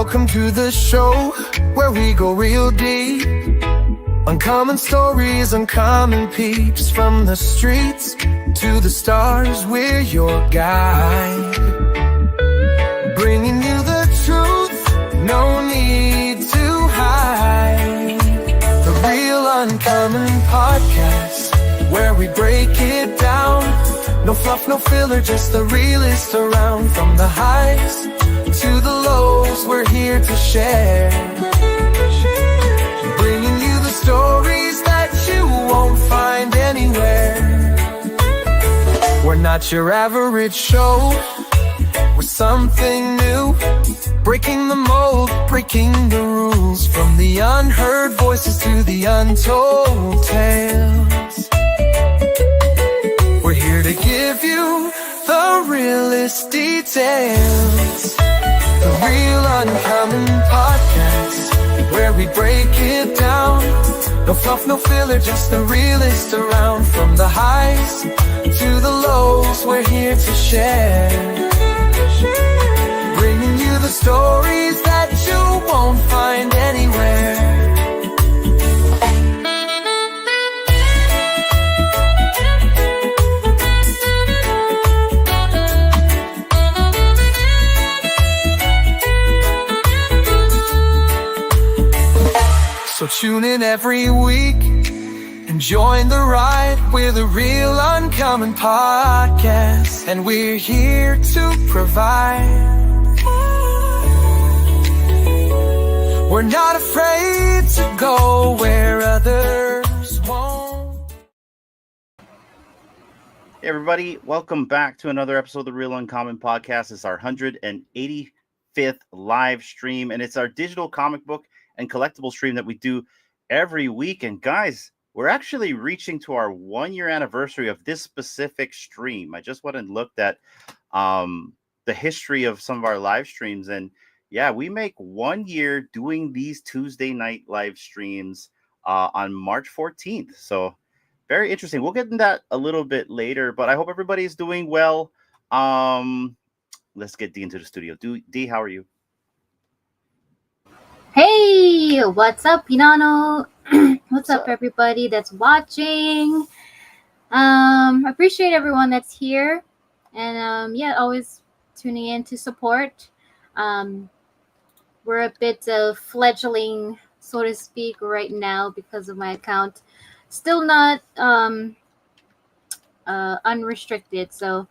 Welcome to the show where we go real deep. Uncommon stories, uncommon peeps. From the streets to the stars, we're your guide. Bringing you the truth, no need to hide. The Real Uncommon Podcast, where we break it down. No fluff, no filler, just the realest around. From the highs to the lows, we're here to share. Bringing you the stories that you won't find anywhere. We're not your average show, we're something new. Breaking the mold, breaking the rules. From the unheard voices to the untold tales, we're here to give you the realest details. The Real Uncommon Podcast, where we break it down. No fluff, no filler, just the realest around. From the highs to the lows, we're here to share. Bringing you the stories that you won't find anywhere. So tune in every week and join the ride. We're the Real Uncommon Podcast, and we're here to provide. We're not afraid to go where others won't. Hey everybody, welcome back to another episode of the Real Uncommon Podcast. It's our 185th live stream, and it's our digital comic book and collectible stream that we do every week. And guys, we're actually reaching to our 1-year anniversary of this specific stream. I just went and looked at the history of some of our live streams, and yeah, we make 1 year doing these Tuesday night live streams on March 14th. So very interesting. We'll get into that a little bit later, but I hope everybody's doing well. Let's get D into the studio. D, how are you? Hey, what's up, Pinano? What's up, everybody that's watching? Appreciate everyone that's here, and yeah, always tuning in to support. We're a bit fledgling, so to speak, right now because of my account. Still not unrestricted, so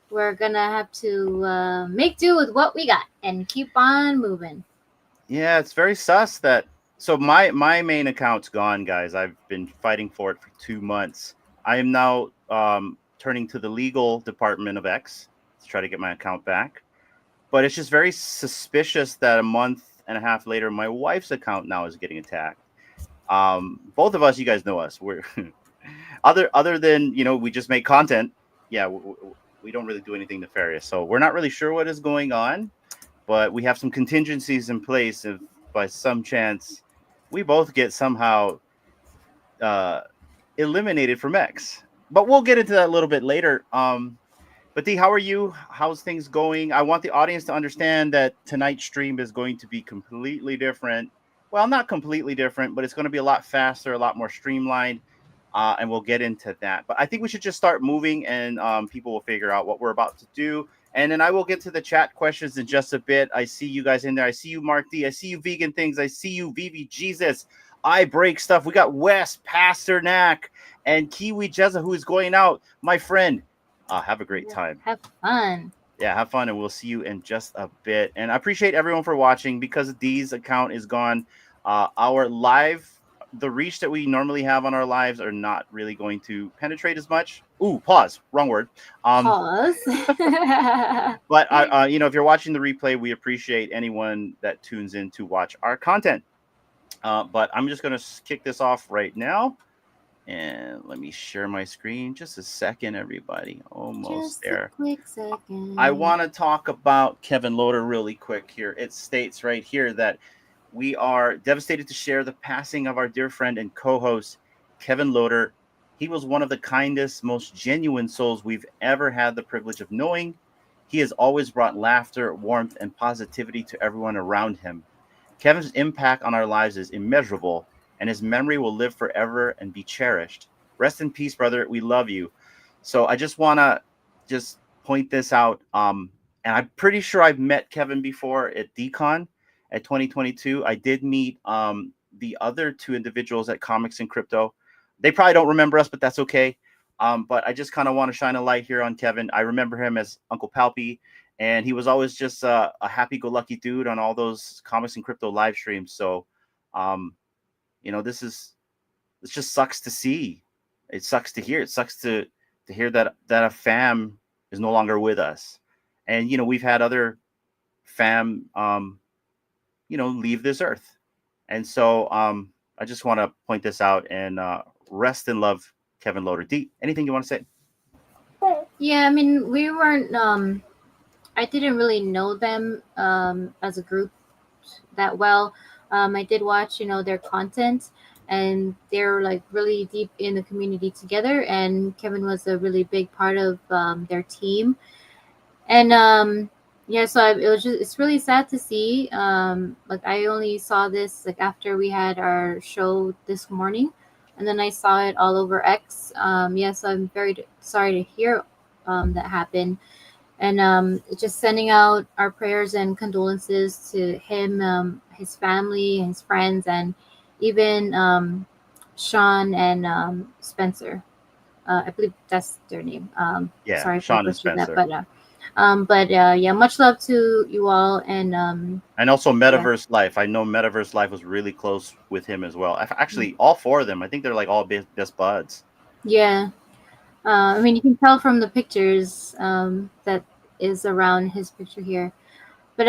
we're gonna have to make do with what we got and keep on moving. Yeah, it's very sus that. So my main account's gone, guys. I've been fighting for it for 2 months. I am now turning to the legal department of X to try to get my account back. But it's just very suspicious that a month and a half later, my wife's account now is getting attacked. Both of us, you guys know us. We're other than, we just make content. Yeah, we don't really do anything nefarious. So we're not really sure what is going on. But we have some contingencies in place if by some chance we both get somehow eliminated from X. But we'll get into that a little bit later. But D, how are you? How's things going? I want the audience to understand that tonight's stream is going to be completely different. Well, not completely different, but it's going to be a lot faster, a lot more streamlined. And we'll get into that. But I think we should just start moving, and people will figure out what we're about to do. And then I will get to the chat questions in just a bit. I see you guys in there. I see you, Mark D. I see you, Vegan Things. I see you, VEVE Jesus. I Break Stuff. We got Wes Pasternak and Kiwi Jezza, who is going out. My friend, have a great time. Have fun. Yeah, have fun, and we'll see you in just a bit. And I appreciate everyone for watching. Because D's account is gone, the reach that we normally have on our lives are not really going to penetrate as much. Ooh, pause. Wrong word. Pause. But if you're watching the replay, we appreciate anyone that tunes in to watch our content. But I'm just going to kick this off right now. And let me share my screen. Just a second, everybody. Almost there. A quick second. I want to talk about Kevin Loader really quick here. It states right here that we are devastated to share the passing of our dear friend and co-host, Kevin Loader. He was one of the kindest, most genuine souls we've ever had the privilege of knowing. He has always brought laughter, warmth, and positivity to everyone around him. Kevin's impact on our lives is immeasurable, and his memory will live forever and be cherished. Rest in peace, brother. We love you. So I just want to just point this out. And I'm pretty sure I've met Kevin before at DCon at 2022. I did meet the other two individuals at Comics and Crypto. They probably don't remember us, but that's okay. But I just kind of want to shine a light here on Kevin. I remember him as Uncle Palpy, and he was always just a happy-go-lucky dude on all those Comics and Crypto live streams. So, this just sucks to see. It sucks to hear. It sucks to hear that a fam is no longer with us. And we've had other fam, leave this earth. And so I just want to point this out and rest in love, Kevin Loader. D, anything you want to say? Yeah, I mean, we weren't. I didn't really know them as a group that well. I did watch, their content, and they're like really deep in the community together. And Kevin was a really big part of their team. And so it's really sad to see. Like I only saw this like after we had our show this morning, and then I saw it all over X. So I'm very sorry to hear that happened. And just sending out our prayers and condolences to him, his family, his friends, and even Sean and Spencer. I believe that's their name. Yeah, sorry Sean if I and Spencer. that, but much love to you all, and also Metaverse Life. I know Metaverse Life was really close with him as well. Actually, all four of them. I think they're like all best buds. Yeah. I mean, you can tell from the pictures that is around his picture here. But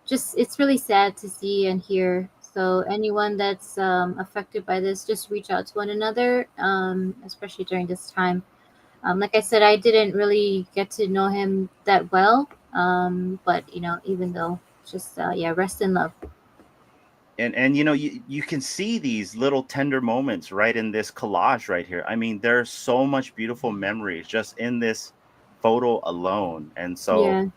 just it's really sad to see and hear. So anyone that's affected by this, just reach out to one another, especially during this time. Like I said, I didn't really get to know him that well, but even though, just rest in love. And you can see these little tender moments right in this collage right here. I mean, there's so much beautiful memories just in this photo alone. And so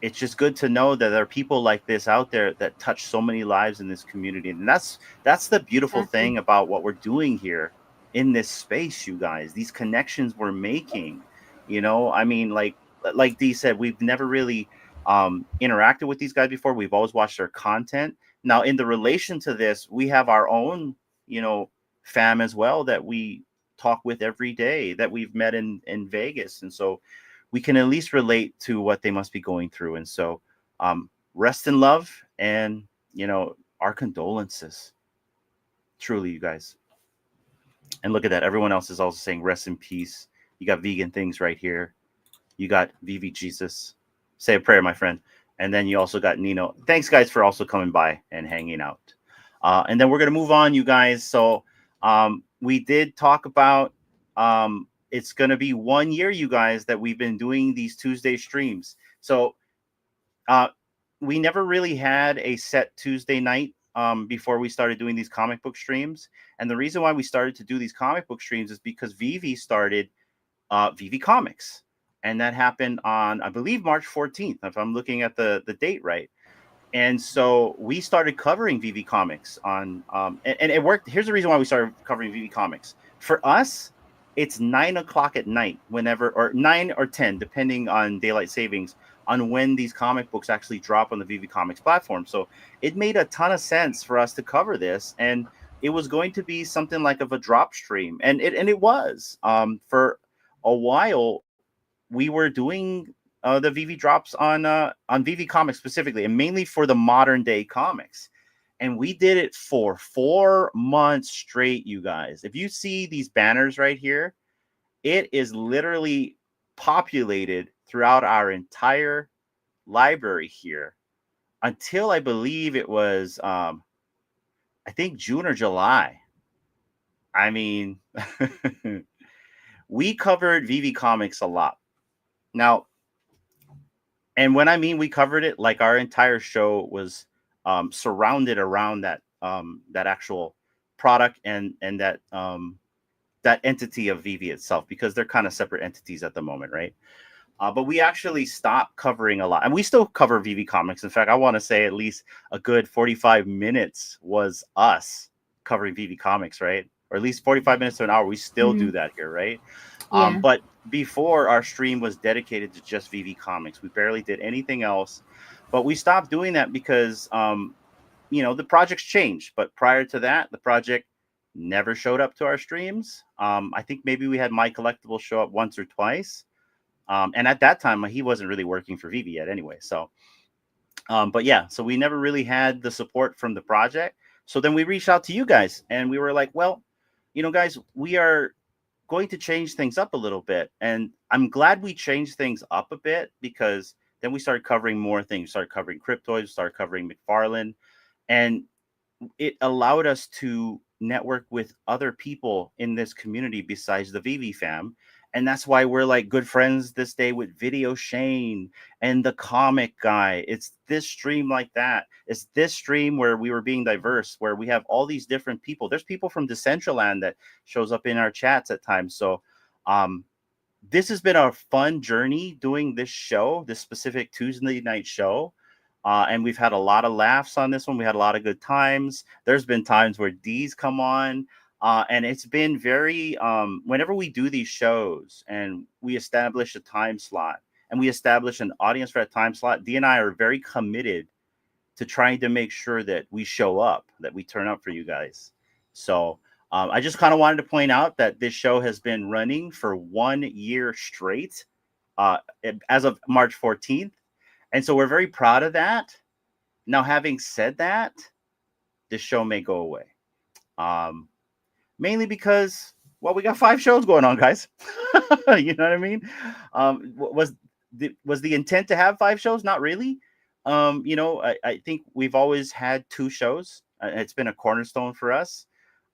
it's just good to know that there are people like this out there that touch so many lives in this community. And that's the beautiful thing about what we're doing here in this space, you guys. These connections we're making, I mean, like Dee said, we've never really interacted with these guys before. We've always watched their content. Now, in the relation to this, we have our own, fam as well that we talk with every day that we've met in Vegas. And so we can at least relate to what they must be going through. And so rest in love and, our condolences. Truly, you guys. And look at that. Everyone else is also saying rest in peace. You got vegan things right here. You got VV Jesus. Say a prayer, my friend. And then you also got Nino. Thanks, guys, for also coming by and hanging out. And then we're going to move on, you guys. So we did talk about it's going to be 1 year, you guys, that we've been doing these Tuesday streams. So we never really had a set Tuesday night before we started doing these comic book streams. And the reason why we started to do these comic book streams is because VEVE started VEVE Comics. And that happened on, I believe, March 14th, if I'm looking at the date right. And so we started covering VEVE Comics on, and it worked. Here's the reason why we started covering VEVE Comics. For us, it's 9 o'clock at night, whenever, or 9 or 10, depending on daylight savings, on when these comic books actually drop on the VEVE Comics platform. So it made a ton of sense for us to cover this. And it was going to be something like of a drop stream. And it was for a while. We were doing the VEVE drops on VEVE Comics specifically, and mainly for the modern day comics. And we did it for 4 months straight, you guys. If you see these banners right here, it is literally populated throughout our entire library here until I believe it was, I think June or July. I mean, we covered VEVE Comics a lot. Now, and when I mean we covered it, like our entire show was surrounded around that that actual product and that that entity of VEVE itself, because they're kind of separate entities at the moment, right? But we actually stopped covering a lot, and we still cover VEVE comics. In fact, I want to say at least a good 45 minutes was us covering VEVE comics, right? Or at least 45 minutes to an hour. We still do that here, right? Yeah. But before, our stream was dedicated to just VEVE comics. We barely did anything else, but we stopped doing that because, the project's changed. But prior to that, the project never showed up to our streams. I think maybe we had My Collectible show up once or twice. And at that time, he wasn't really working for VEVE yet anyway. So, but yeah, so we never really had the support from the project. So then we reached out to you guys and we were like, well, guys, we are going to change things up a little bit. And I'm glad we changed things up a bit, because then we started covering more things. We started covering CRYPTOYS, started covering McFarlane, and it allowed us to network with other people in this community besides the VEVE fam. And that's why we're like good friends this day with Video Shane and the comic guy. It's this stream like that. It's this stream where we were being diverse, where we have all these different people. There's people from Decentraland that shows up in our chats at times. So this has been a fun journey doing this show, this specific Tuesday night show. And we've had a lot of laughs on this one. We had a lot of good times. There's been times where D's come on. And it's been very, whenever we do these shows and we establish a time slot and we establish an audience for that time slot, D and I are very committed to trying to make sure that we show up, that we turn up for you guys. So I just kind of wanted to point out that this show has been running for 1 year straight as of March 14th. And so we're very proud of that. Now, having said that, this show may go away. Mainly because, well, we got 5 shows going on, guys. You know what I mean? Was the intent to have 5 shows? Not really. I think we've always had 2 shows. It's been a cornerstone for us.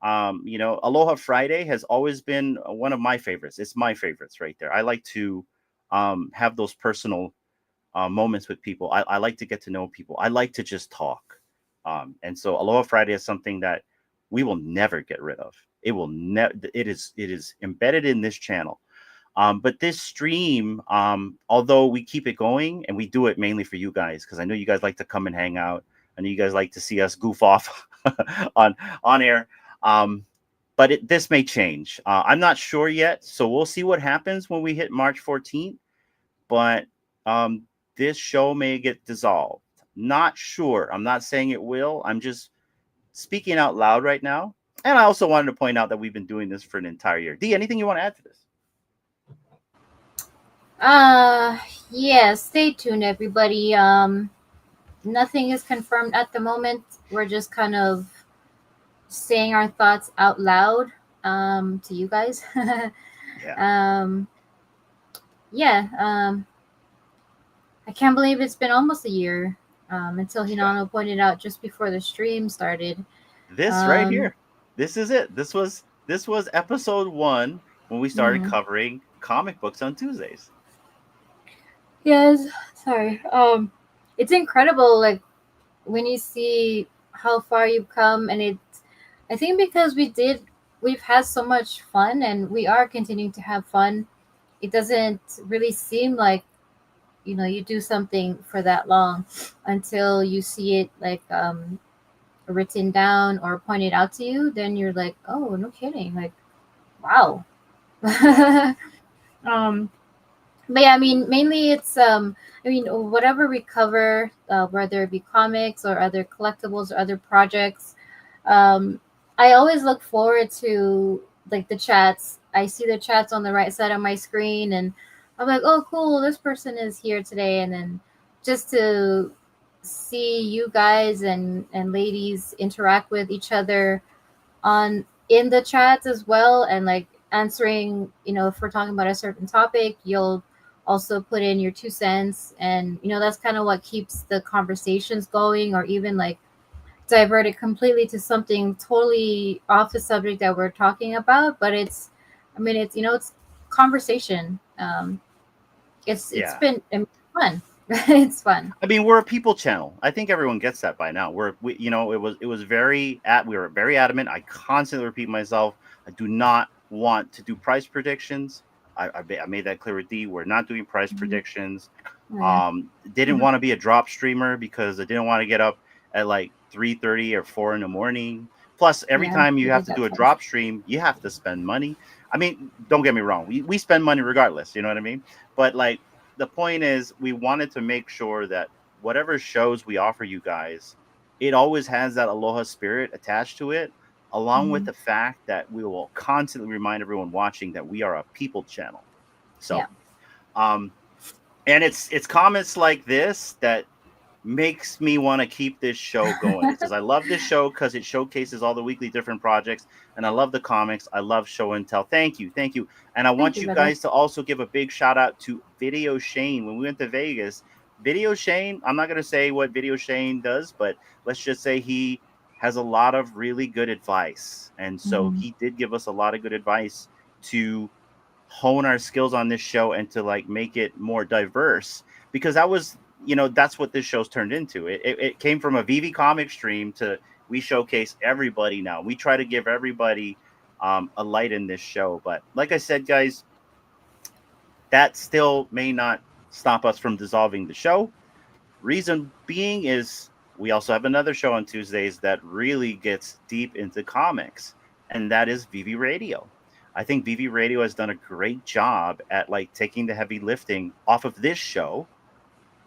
Aloha Friday has always been one of my favorites. It's my favorites right there. I like to have those personal moments with people. I like to get to know people. I like to just talk. And so Aloha Friday is something that we will never get rid of. It will never. It is embedded in this channel. But this stream, although we keep it going and we do it mainly for you guys, because I know you guys like to come and hang out. I know you guys like to see us goof off on air. But this may change. I'm not sure yet, so we'll see what happens when we hit March 14th. But this show may get dissolved. Not sure. I'm not saying it will. I'm just speaking out loud right now. And I also wanted to point out that we've been doing this for an entire year. D, anything you want to add to this? Yeah, stay tuned, everybody. Nothing is confirmed at the moment. We're just kind of saying our thoughts out loud to you guys. I can't believe it's been almost a year until Hinano pointed out just before the stream started. This right here. This is it. This was episode 1 when we started covering comic books on Tuesdays. Yes, sorry. It's incredible, like when you see how far you've come, and I think because we've had so much fun, and we are continuing to have fun. It doesn't really seem like you do something for that long until you see it like written down or pointed out to you. Then you're like, oh, no kidding, like, wow. But yeah, I mean, mainly it's whatever we cover, whether it be comics or other collectibles or other projects, I always look forward to like the chats. I see the chats on the right side of my screen, and I'm like, oh, cool, this person is here today. And then just to see you guys and ladies interact with each other in the chats as well, and like answering, if we're talking about a certain topic, you'll also put in your 2 cents, and that's kind of what keeps the conversations going, or even like divert it completely to something totally off the subject that we're talking about. But it's conversation. It's been fun. It's fun. I mean, we're a people channel. I think everyone gets that by now. We were very adamant. I constantly repeat myself. I do not want to do price predictions. I made that clear with D. We're not doing price predictions. Yeah. Didn't want to be a drop streamer because I didn't want to get up at like 3:30 or 4 in the morning. Plus, every Yeah, time you we have did to that do a twice. drop stream, you have to spend money. I mean, don't get me wrong. We spend money regardless. You know what I mean? But like the point is, we wanted to make sure that whatever shows we offer you guys, it always has that aloha spirit attached to it, along with Mhm. the fact that we will constantly remind everyone watching that we are a people channel. Yeah. So, um, and it's comments like this that makes me want to keep this show going. It says, I love this show because it showcases all the weekly different projects, and I love the comics. I love show and tell. Thank you. Thank you. And I Thank want you, you brother. guys to also give a big shout out to Video Shane. When we went to Vegas, Video Shane, I'm not going to say what Video Shane does, but let's just say he has a lot of really good advice. And so Mhm. he did give us a lot of good advice to hone our skills on this show and to like make it more diverse, because that was, you know, that's what this show's turned into. It came from a VV comic stream to we showcase everybody now. We try to give everybody a light in this show. But like I said, guys, that still may not stop us from dissolving the show. Reason being is we also have another show on Tuesdays that really gets deep into comics, and that is VV Radio. I think VV Radio has done a great job at like taking the heavy lifting off of this show,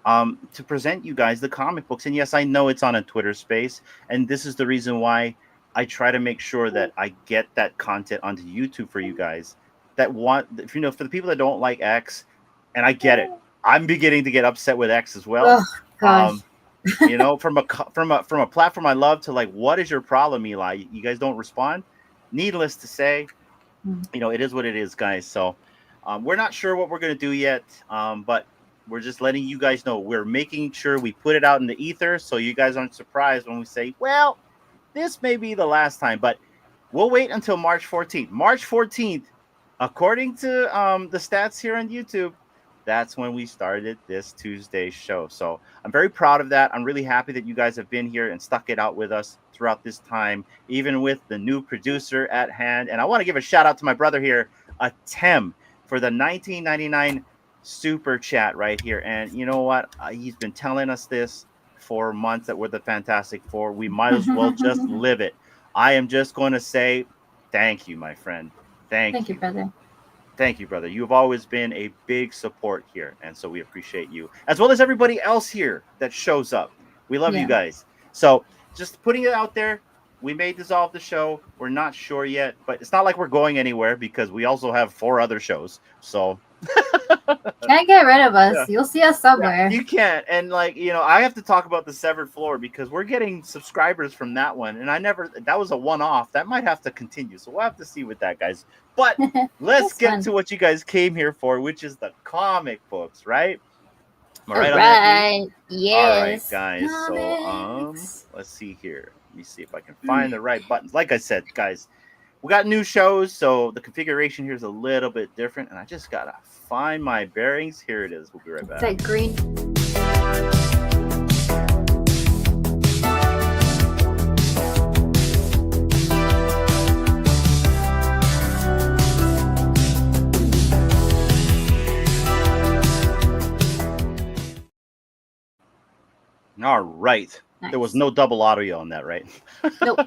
to present you guys the comic books. And yes, I know it's on a Twitter space, and this is the reason why I try to make sure that I get that content onto YouTube for you guys that want, you know, for the people that don't like X, and I get it. I'm beginning to get upset with X as well. Oh gosh. Um, you know, from a platform I love to like, what is your problem, Eli? You guys don't respond. Needless to say, Mhm. you know, it is what it is, guys. So we're not sure what we're going to do yet, but we're just letting you guys know. We're making sure we put it out in the ether so you guys aren't surprised when we say, well, this may be the last time, but we'll wait until March 14th. March 14th, according to the stats here on YouTube, that's when we started this Tuesday show. So I'm very proud of that. I'm really happy that you guys have been here and stuck it out with us throughout this time, even with the new producer at hand. And I want to give a shout out to my brother here, Tem, for the 1999 super chat right here. And you know what? He's been telling us this for months that we're the Fantastic Four. We might as well just live it. I am just going to say thank you, my friend. Thank Thank you, you. brother. Thank you, brother. You've always been a big support here. And so we appreciate you, as well as everybody else here that shows up. We love you Yeah. guys. So just putting it out there, we may dissolve the show. We're not sure yet, but it's not like we're going anywhere because we also have 4 other shows. So Can't get rid of us. yeah. You'll see us Yeah, somewhere. you can't. And like, you know, I have to talk about the Severed Floor because we're getting subscribers from that one. And that was a one-off. That might have to continue. So we'll have to see with that, guys. But let's That's get fun. to what you guys came here for, which is the comic books, right? Am I All right on that, D? right. All right, Yes. guys. So Comics. let's see here. Let me see if I can find the right buttons. Like I said, guys, we got new shows, so the configuration here is a little bit different, and I just gotta find my bearings. Here it is. We'll be right It's back. that green. All right. There was Nice. no double audio on that, right? Nope.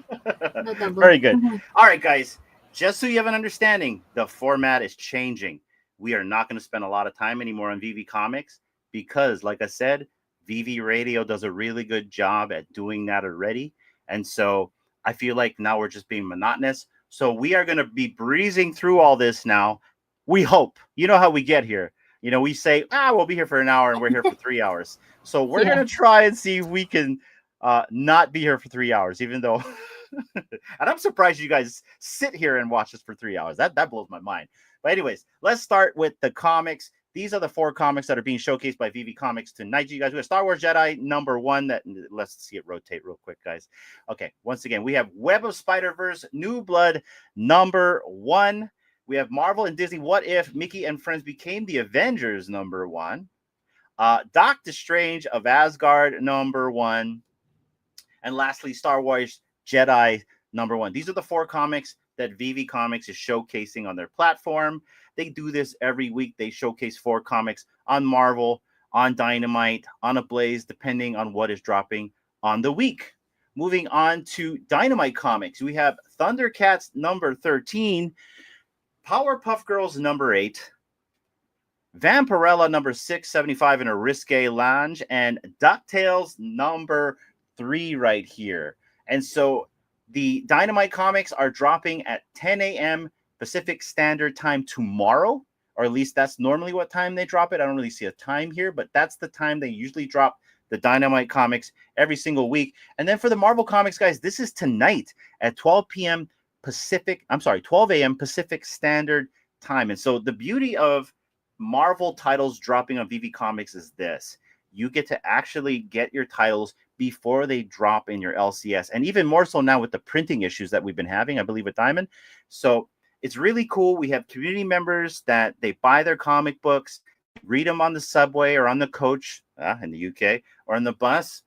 No double. Very good. All right, guys. Just so you have an understanding, the format is changing. We are not going to spend a lot of time anymore on VV Comics because, like I said, VV Radio does a really good job at doing that already. And so I feel like now we're just being monotonous. So we are going to be breezing through all this now. We hope. You know how we get here. You know, we say, we'll be here for an hour and we're here for 3 hours. So we're Yeah. going to try and see if we can not be here for 3 hours, even though and I'm surprised you guys sit here and watch this for 3 hours. That blows my mind. But anyways, let's start with the comics. These are the 4 comics that are being showcased by VV Comics tonight. You guys, we have Star Wars Jedi #1. That let's see it rotate real quick, guys. Okay, once again, we have Web of Spider-Verse New Blood #1. We have Marvel and Disney What If Mickey and Friends Became the Avengers #1. Doctor Strange of Asgard #1. And lastly, Star Wars Jedi #1. These are the 4 comics that VEVE Comics is showcasing on their platform. They do this every week. They showcase 4 comics on Marvel, on Dynamite, on Ablaze, depending on what is dropping on the week. Moving on to Dynamite Comics, we have Thundercats number 13, Powerpuff Girls number 8, Vampirella number 675 in a risque lounge, and DuckTales number 3 right here. And so the Dynamite comics are dropping at 10 a.m. Pacific Standard Time tomorrow, or at least that's normally what time they drop it. I don't really see a time here, but that's the time they usually drop the Dynamite comics every single week. And then for the Marvel comics, guys, this is tonight at 12 a.m. Pacific Standard Time. And so the beauty of Marvel titles dropping on VEVE Comics is this: you get to actually get your titles before they drop in your LCS, and even more so now with the printing issues that we've been having, I believe, with Diamond. So it's really cool. We have community members that they buy their comic books, read them on the subway or on the coach in the UK, or on the bus,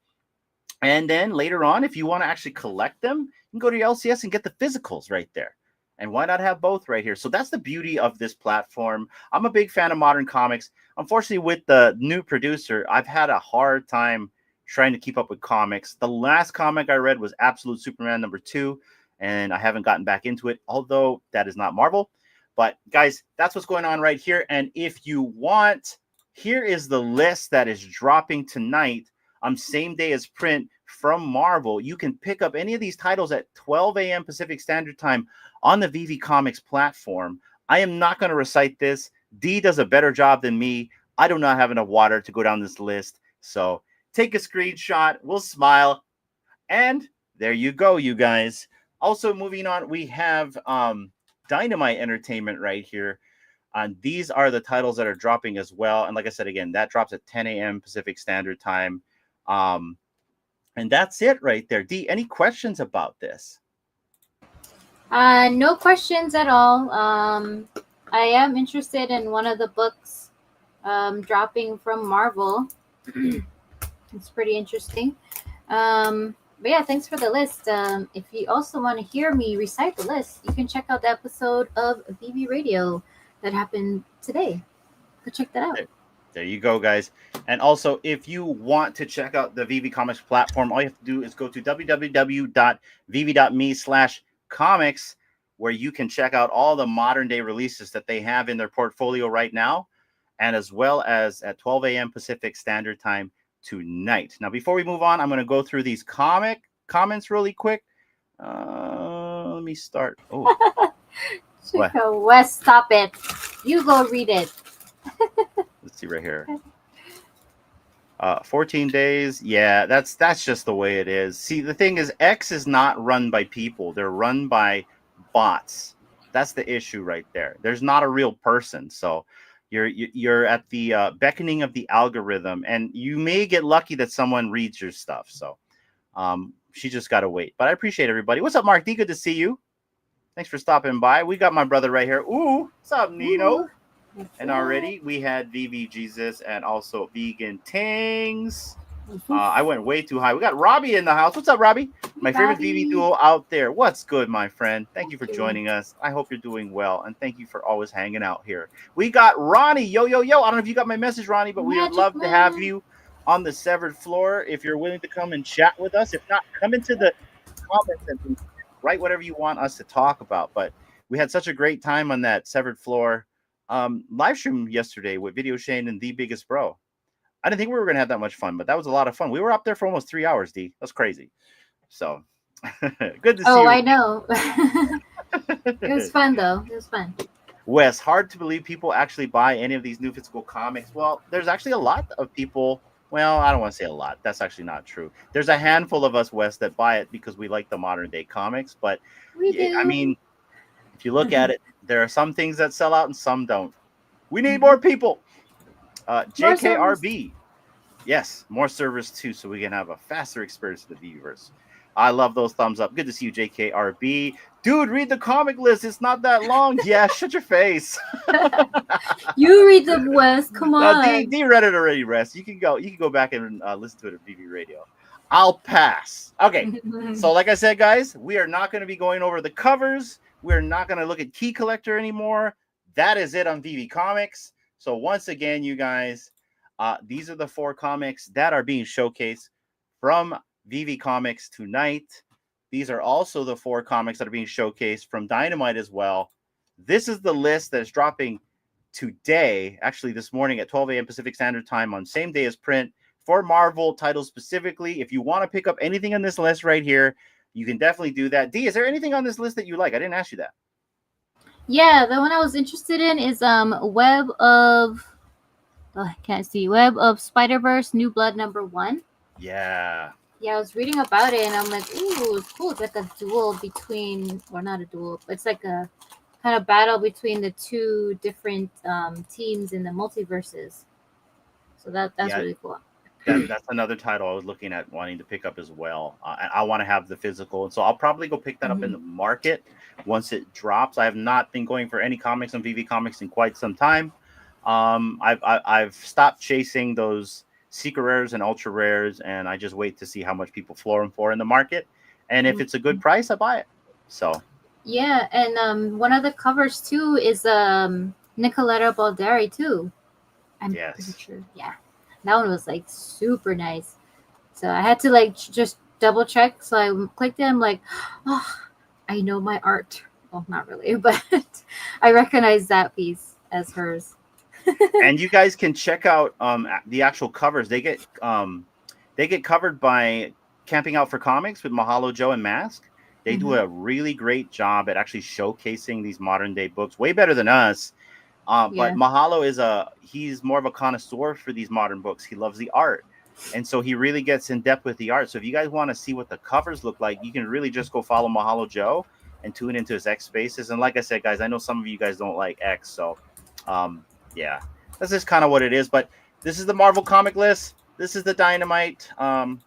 and then later on, if you want to actually collect them, you can go to your LCS and get the physicals right there. And why not have both right here? So that's the beauty of this platform. I'm a big fan of modern comics. Unfortunately, with the new producer, I've had a hard time trying to keep up with comics. The last comic I read was Absolute Superman number 2, and I haven't gotten back into it, although that is not Marvel. But guys, that's what's going on right here. And if you want, here is the list that is dropping tonight on same day as print from Marvel. You can pick up any of these titles at 12 a.m. Pacific Standard Time on the VEVE Comics platform. I am not going to recite this. D does a better job than me. I do not have enough water to go down this list. So take a screenshot. We'll smile. And there you go, you guys. Also, moving on, we have Dynamite Entertainment right here. These are the titles that are dropping as well. And like I said, again, that drops at 10 a.m. Pacific Standard Time. And that's it right there. D, any questions about this? No questions at all. I am interested in one of the books dropping from Marvel. It's pretty interesting. But yeah, thanks for the list. If you also want to hear me recite the list, you can check out the episode of VEVE Radio that happened today. Go check that out. There you go, guys. And also, if you want to check out the VEVE Comics platform, all you have to do is go to www.veve.me/comics, where you can check out all the modern day releases that they have in their portfolio right now, and as well as at 12 a.m. Pacific Standard Time tonight. Now, before we move on, I'm going to go through these comments really quick. Let me start. Oh, Wes, stop it. You go read it. Let's see right here. 14 days. Yeah, that's just the way it is. See, the thing is, X is not run by people. They're run by bots. That's the issue right there. There's not a real person. So you're at the beckoning of the algorithm, and you may get lucky that someone reads your stuff. So she just got to wait. But I appreciate everybody. What's up, Mark D? Good to see you. Thanks for stopping by. We got my brother right here. Ooh, what's up, Nino? Ooh. And already we had VV Jesus and also Vegan Tings. I went way too high. We got Robbie in the house. What's up, Robbie? My favorite VV duo out there. What's good, my friend? Thank you for joining us. I hope you're doing well, and thank you for always hanging out here. We got Ronnie. Yo, yo, yo. I don't know if you got my message, Ronnie, but we would love to have you on the severed floor if you're willing to come and chat with us. If not, come into the comments and write whatever you want us to talk about. But we had such a great time on that severed floor live stream yesterday with Video Shane and The Biggest Bro. I didn't think we were going to have that much fun, but that was a lot of fun. We were up there for almost 3 hours, D. That's crazy. So good to see you. Oh, I know. It was fun, though. It was fun. Wes, hard to believe people actually buy any of these new physical comics. Well, there's actually a lot of people. Well, I don't want to say a lot. That's actually not true. There's a handful of us, Wes, that buy it because we like the modern day comics. But we do. I mean, if you look at it, there are some things that sell out and some don't. We need more people. JKRB. Yes, more servers too, so we can have a faster experience of the viewers. I love those thumbs up. Good to see you, JKRB. Dude, read the comic list. It's not that long. Yeah, shut your face. You read the West. Come on. D read it already, Rest. You can go back and listen to it at VV Radio. I'll pass. Okay, so like I said, guys, we are not going to be going over the covers. We're not going to look at Key Collector anymore. That is it on VEVE Comics. So once again, you guys, these are the 4 comics that are being showcased from VEVE Comics tonight. These are also the 4 comics that are being showcased from Dynamite as well. This is the list that is dropping today, actually this morning at 12 a.m. Pacific Standard Time on same day as print for Marvel titles specifically. If you want to pick up anything on this list right here, you can definitely do that. D, is there anything on this list that you like? I didn't ask you that. Yeah, the one I was interested in is Web of I can't see. Web of Spider-Verse New Blood #1. Yeah. Yeah, I was reading about it and I'm like, ooh, it's cool. It's like a duel between, or not a duel, but it's like a kind of battle between the 2 different teams in the multiverses. So that's really cool. That's another title I was looking at wanting to pick up as well. I want to have the physical, and so I'll probably go pick that up in the market once it drops. I have not been going for any comics on VEVE Comics in quite some time. I've stopped chasing those secret rares and ultra rares, and I just wait to see how much people floor them for in the market. And if it's a good price, I buy it. So yeah, and one of the covers too is Nicoletta Baldari too. I'm pretty sure. Yeah, that one was like super nice. So I had to like just double check. So I clicked it. I'm like, oh, I know my art. Well, not really, but I recognize that piece as hers. And you guys can check out the actual covers. They get covered by Camping Out for Comics with Mahalo Joe and Mask. They do a really great job at actually showcasing these modern day books, way better than us. But Mahalo he's more of a connoisseur for these modern books. He loves the art, and so he really gets in depth with the art. So if you guys want to see what the covers look like, you can really just go follow Mahalo Joe and tune into his X Spaces. And like I said, guys, I know some of you guys don't like X, so yeah, that's just kind of what it is. But this is the Marvel comic list. This is the Dynamite. I'm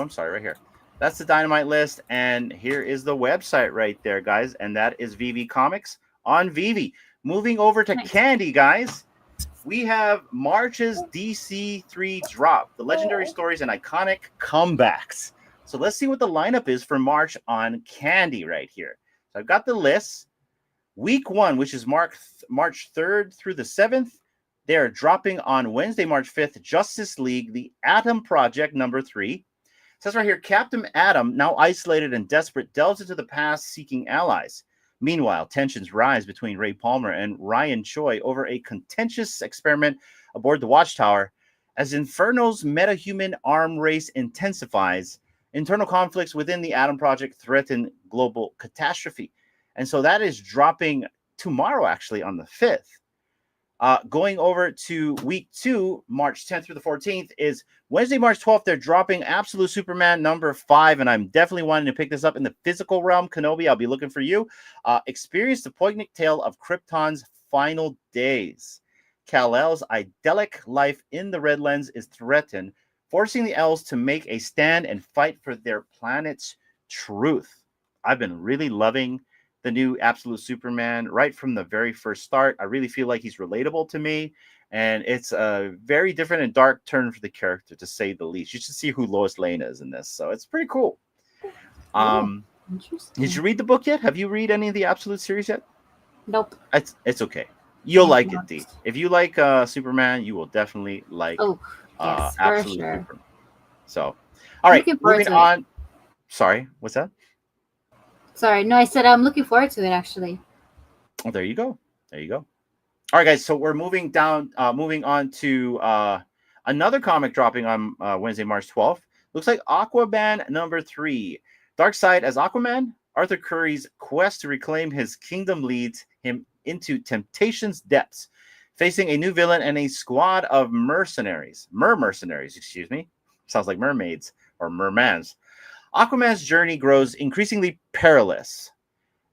sorry, right here. That's the Dynamite list, and here is the website right there, guys. And that is VEVE Comics on VEVE. Moving over to Candy, guys. We have March's DC3 drop, the legendary stories and iconic comebacks. So let's see what the lineup is for March on Candy right here. So I've got the list. Week 1, which is March 3rd through the 7th, they are dropping on Wednesday, March 5th, Justice League, the Atom Project #3. It says right here, Captain Atom, now isolated and desperate, delves into the past seeking allies. Meanwhile, tensions rise between Ray Palmer and Ryan Choi over a contentious experiment aboard the Watchtower. As Inferno's metahuman arm race intensifies, internal conflicts within the Atom Project threaten global catastrophe. And so that is dropping tomorrow, actually, on the 5th. Going over to week 2, March 10th through the 14th, is Wednesday, March 12th. They're dropping Absolute Superman #5, and I'm definitely wanting to pick this up in the physical realm. Kenobi, I'll be looking for you. Experience the poignant tale of Krypton's final days. Kal-El's idyllic life in the Redlands is threatened, forcing the elves to make a stand and fight for their planet's truth. I've been really loving the new Absolute Superman right from the very first start. I really feel like he's relatable to me, and it's a very different and dark turn for the character, to say the least. You should see who Lois Lane is in this, so it's pretty cool. Did you read the book yet? Have you read any of the Absolute series yet? Nope. It's okay. You'll like it, D. If you like Superman, you will definitely like Absolute Superman. So, all right, moving on. Sorry, what's that? Sorry, no, I said I'm looking forward to it, actually. Oh, there you go. There you go. All right, guys. So we're moving on to another comic dropping on Wednesday, March 12th. Looks like Aquaman #3. Darkseid as Aquaman. Arthur Curry's quest to reclaim his kingdom leads him into temptation's depths, facing a new villain and a squad of mercenaries. Mercenaries, excuse me. Sounds like mermaids or mermans. Aquaman's journey grows increasingly perilous.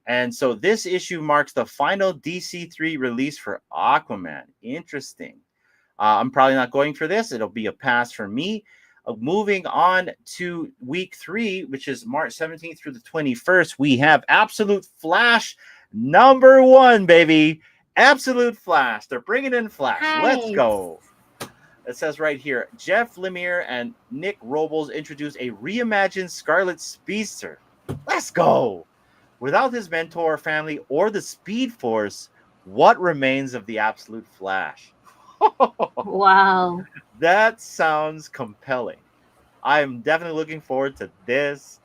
And so this issue marks the final DC3 release for Aquaman. Interesting. I'm probably not going for this. It'll be a pass for me. Moving on to week 3, which is March 17th through the 21st, we have Absolute Flash #1, baby. Absolute Flash. They're bringing in Flash. Nice. Let's go. It says right here, Jeff Lemire and Nick Robles introduce a reimagined Scarlet Speedster. Let's go. Without his mentor, family, or the Speed Force, what remains of the Absolute Flash? Wow. That sounds compelling. I'm definitely looking forward to this.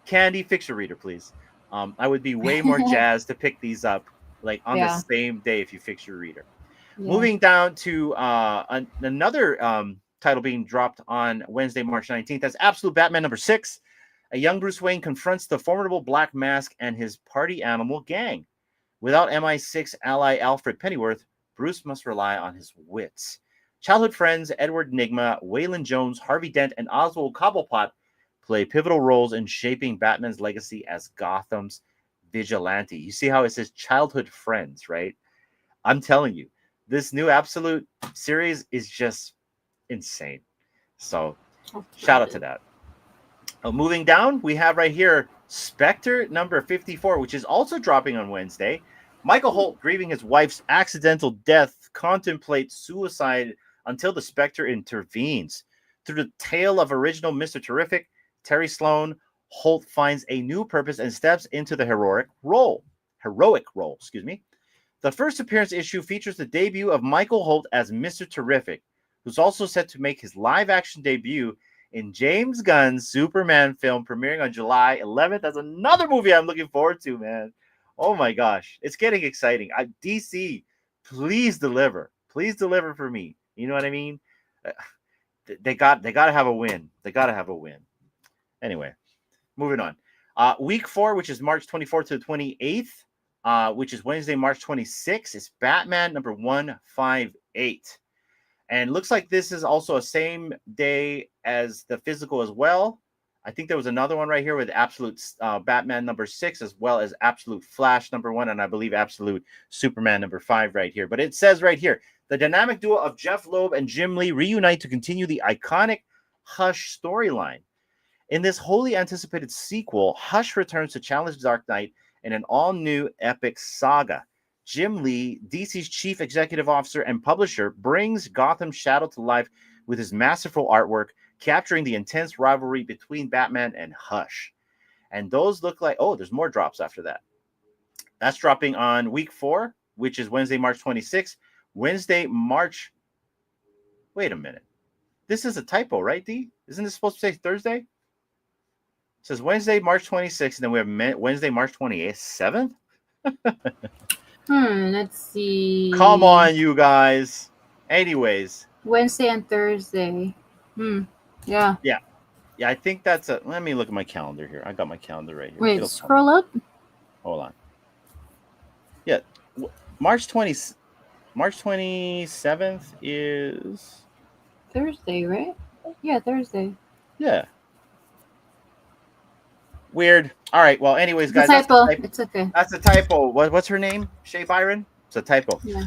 Candy, fix your reader, please. I would be way more jazzed to pick these up like on the Yeah. same day if you fix your reader. Yeah. Moving down to another title being dropped on Wednesday, March 19th. That's Absolute Batman #6. A young Bruce Wayne confronts the formidable Black Mask and his party animal gang. Without MI6 ally Alfred Pennyworth, Bruce must rely on his wits. Childhood friends Edward Nygma, Waylon Jones, Harvey Dent, and Oswald Cobblepot play pivotal roles in shaping Batman's legacy as Gotham's vigilante. You see how it says childhood friends, right? I'm telling you, this new Absolute series is just insane. So, shout out to that. Moving down, we have right here Spectre #54, which is also dropping on Wednesday. Michael Holt, grieving his wife's accidental death, contemplates suicide until the Spectre intervenes. Through the tale of original Mr. Terrific, Terry Sloan, Holt finds a new purpose and steps into the heroic role. Excuse me. The first appearance issue features the debut of Michael Holt as Mr. Terrific, who's also set to make his live-action debut in James Gunn's Superman film premiering on July 11th. That's another movie I'm looking forward to, man. Oh my gosh, it's getting exciting. DC, please deliver. Please deliver for me. You know what I mean? They got to have a win. They got to have a win. Anyway, moving on. Week 4, which is March 24th to the 28th, which is Wednesday, March 26th, is Batman #158. And looks like this is also a same day as the physical as well. I think there was another one right here with Absolute Batman #6, as well as Absolute Flash #1, and I believe Absolute Superman #5 right here. But it says right here, the dynamic duo of Jeff Loeb and Jim Lee reunite to continue the iconic Hush storyline. In this wholly anticipated sequel, Hush returns to challenge Dark Knight in an all-new epic saga. Jim Lee, DC's chief executive officer and publisher, brings Gotham's shadow to life with his masterful artwork, capturing the intense rivalry between Batman and Hush. And those look like, oh, there's more drops after that. That's dropping on week 4, which is Wednesday, March 26th. Wednesday, March. Wait a minute. This is a typo, right, D? Isn't this supposed to say Thursday? It says Wednesday, March 26th, and then we have Wednesday, March 27th. Let's see. Come on, you guys. Anyways. Wednesday and Thursday. Yeah. Yeah, I think that's a. Let me look at my calendar here. I got my calendar right here. Wait, scroll up. Hold on. Yeah, March 27th is Thursday, right? Yeah, Thursday. Yeah. Weird. All right. Well, anyways, guys, it's a typo. It's okay. That's a typo. What's her name? Shay Byron. It's a typo. Yeah.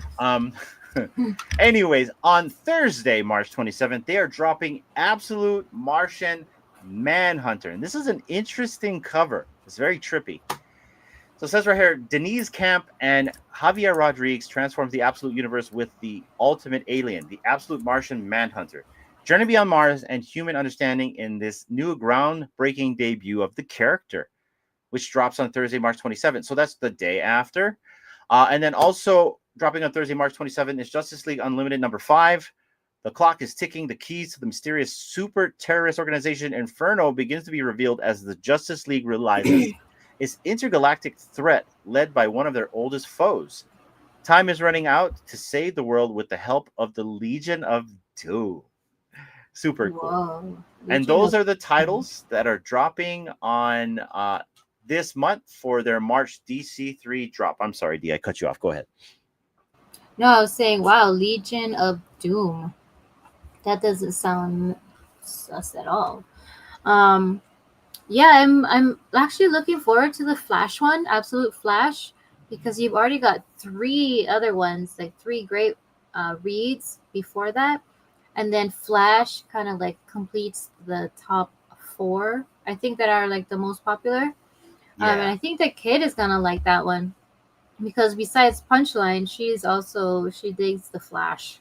Anyways, on Thursday, March 27th, they are dropping Absolute Martian Manhunter, and this is an interesting cover. It's very trippy. So it says right here, Denise Camp and Javier Rodriguez transforms the Absolute Universe with the ultimate alien, the Absolute Martian Manhunter. Journey beyond Mars and human understanding in this new groundbreaking debut of the character, which drops on Thursday, March 27th. So that's the day after. And then also dropping on Thursday, March 27th is Justice League Unlimited #5. The clock is ticking. The keys to the mysterious super terrorist organization Inferno begins to be revealed as the Justice League realizes its intergalactic threat led by one of their oldest foes. Time is running out to save the world with the help of the Legion of Doom. Super cool. Whoa. And those are the titles that are dropping on this month for their March DC3 drop. I'm sorry, D, I cut you off. Go ahead. No, I was saying, wow, Legion of Doom. That doesn't sound sus at all. Yeah, I'm actually looking forward to the Flash one, Absolute Flash, because you've already got 3 other ones, like 3 great reads before that. And then Flash kind of like completes the top 4, I think, that are like the most popular. Yeah. And I think the kid is gonna like that one because besides Punchline, she digs the Flash.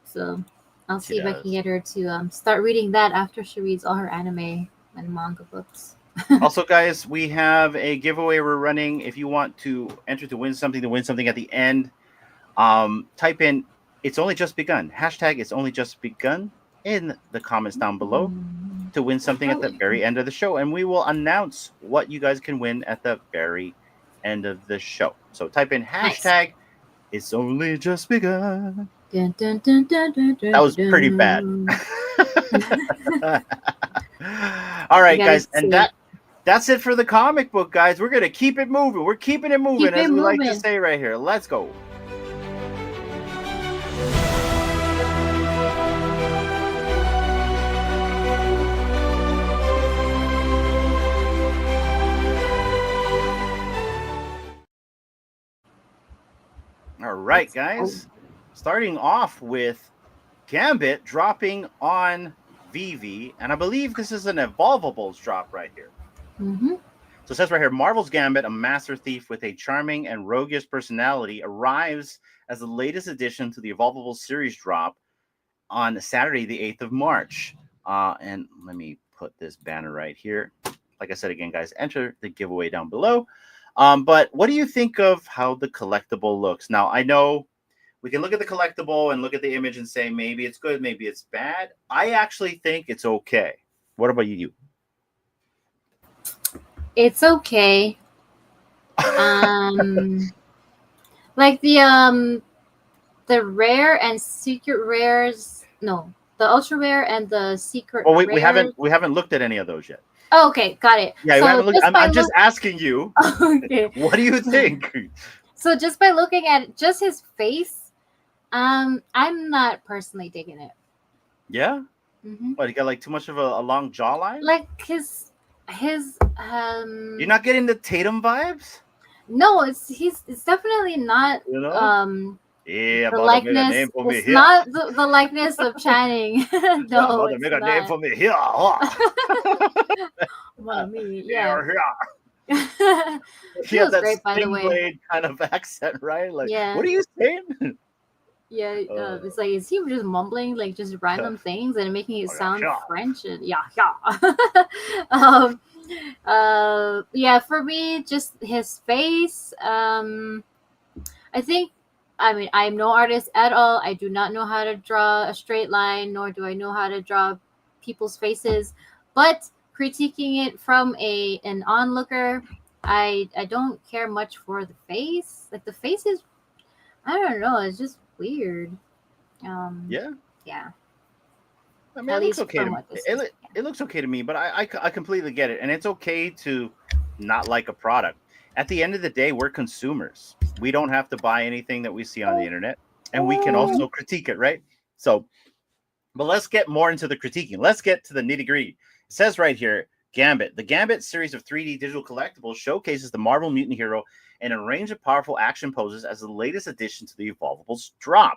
So I'll see if I can get her to start reading that after she reads all her anime and manga books. Also, guys, we have a giveaway we're running. If you want to enter to win something at the end, type in "It's only just begun." Hashtag "It's only just begun" in the comments down below to win something at the very end of the show, and we will announce what you guys can win at the very end of the show. So type in hashtag "It's only just begun." Dun, dun, dun, dun, dun, dun, That was pretty bad. All right, guys, and that's it for the comic book, guys. We're gonna keep it moving. We're keeping it moving, as we like to say right here. Let's go. All right, guys. Starting off with Gambit dropping on VEVE, and I believe this is an Evolvables drop right here. Mm-hmm. So it says right here, Marvel's Gambit, a master thief with a charming and roguish personality, arrives as the latest addition to the Evolvables series drop on Saturday, the 8th of March. And let me put this banner right here. Like I said again, guys, enter the giveaway down below. But what do you think of how the collectible looks? Now, I know we can look at the collectible and look at the image and say maybe it's good, maybe it's bad. I actually think it's okay. What about you? It's okay. Like the rare and secret rares. No, the ultra rare and the secret. Well, we haven't looked at any of those yet. Oh, okay, got it. Yeah, so we haven't looked. I'm just asking you. Okay. What do you think? So just by looking at just his face, I'm not personally digging it. Yeah. Mm-hmm. What, you got like too much of a long jawline? Like his You're not getting the Tatum vibes? No, it's definitely not. You know? Yeah, the likeness. It's not the likeness of Channing. No, it's make not. a name for me here. Yeah. He has that great, by the way. Kind of accent, right? Like, yeah. What are you saying? Yeah, it's like, is he just mumbling like just random things and making it sound French? And yeah, for me, just his face. I think. I mean, I'm no artist at all. I do not know how to draw a straight line, nor do I know how to draw people's faces. But critiquing it from an onlooker, I don't care much for the face. Like the face is, I don't know, it's just weird. Yeah. I mean, at it looks okay to me. It looks okay to me, but I completely get it, and it's okay to not like a product. At the end of the day, we're consumers. We don't have to buy anything that we see on the internet, and we can also critique it, right? So, but let's get more into the critiquing. Let's get to the nitty-gritty. It says right here, Gambit. The Gambit series of 3D digital collectibles showcases the Marvel mutant hero in a range of powerful action poses as the latest addition to the Evolvables drop.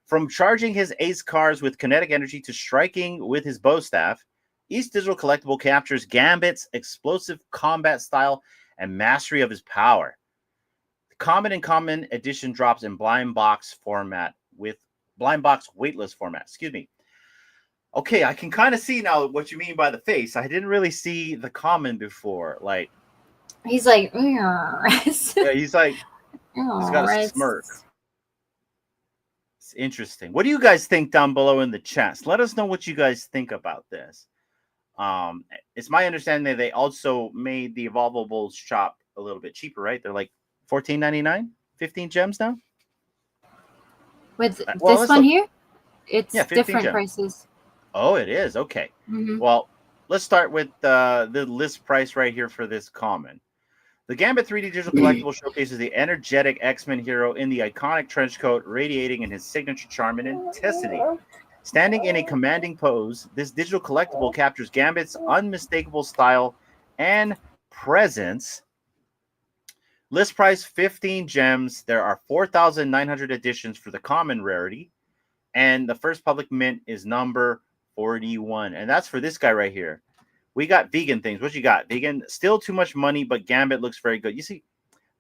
From charging his ace cards with kinetic energy to striking with his bow staff, each digital collectible captures Gambit's explosive combat style and mastery of his power. The common edition drops in blind box weightless format. Excuse me. Okay, I can kind of see now what you mean by the face. I didn't really see the common before. Like he's like, yeah, he's like, he's got a smirk. It's interesting. What do you guys think down below in the chats? Let us know what you guys think about this. It's my understanding that they also made the Evolvables shop a little bit cheaper, right? They're like $14.99, 15 gems now. With this one here, it's different gems. Prices. Oh, it is. Okay. Mm-hmm. Well, let's start with the list price right here for this common. The Gambit 3D digital collectible showcases the energetic X-Men hero in the iconic trench coat, radiating in his signature charm and intensity. Standing in a commanding pose, this digital collectible captures Gambit's unmistakable style and presence. List price 15 gems. There are 4,900 editions for the common rarity, and the first public mint is number 41, and that's for this guy right here. We got vegan things. What you got? Vegan, still too much money, but Gambit looks very good. You see,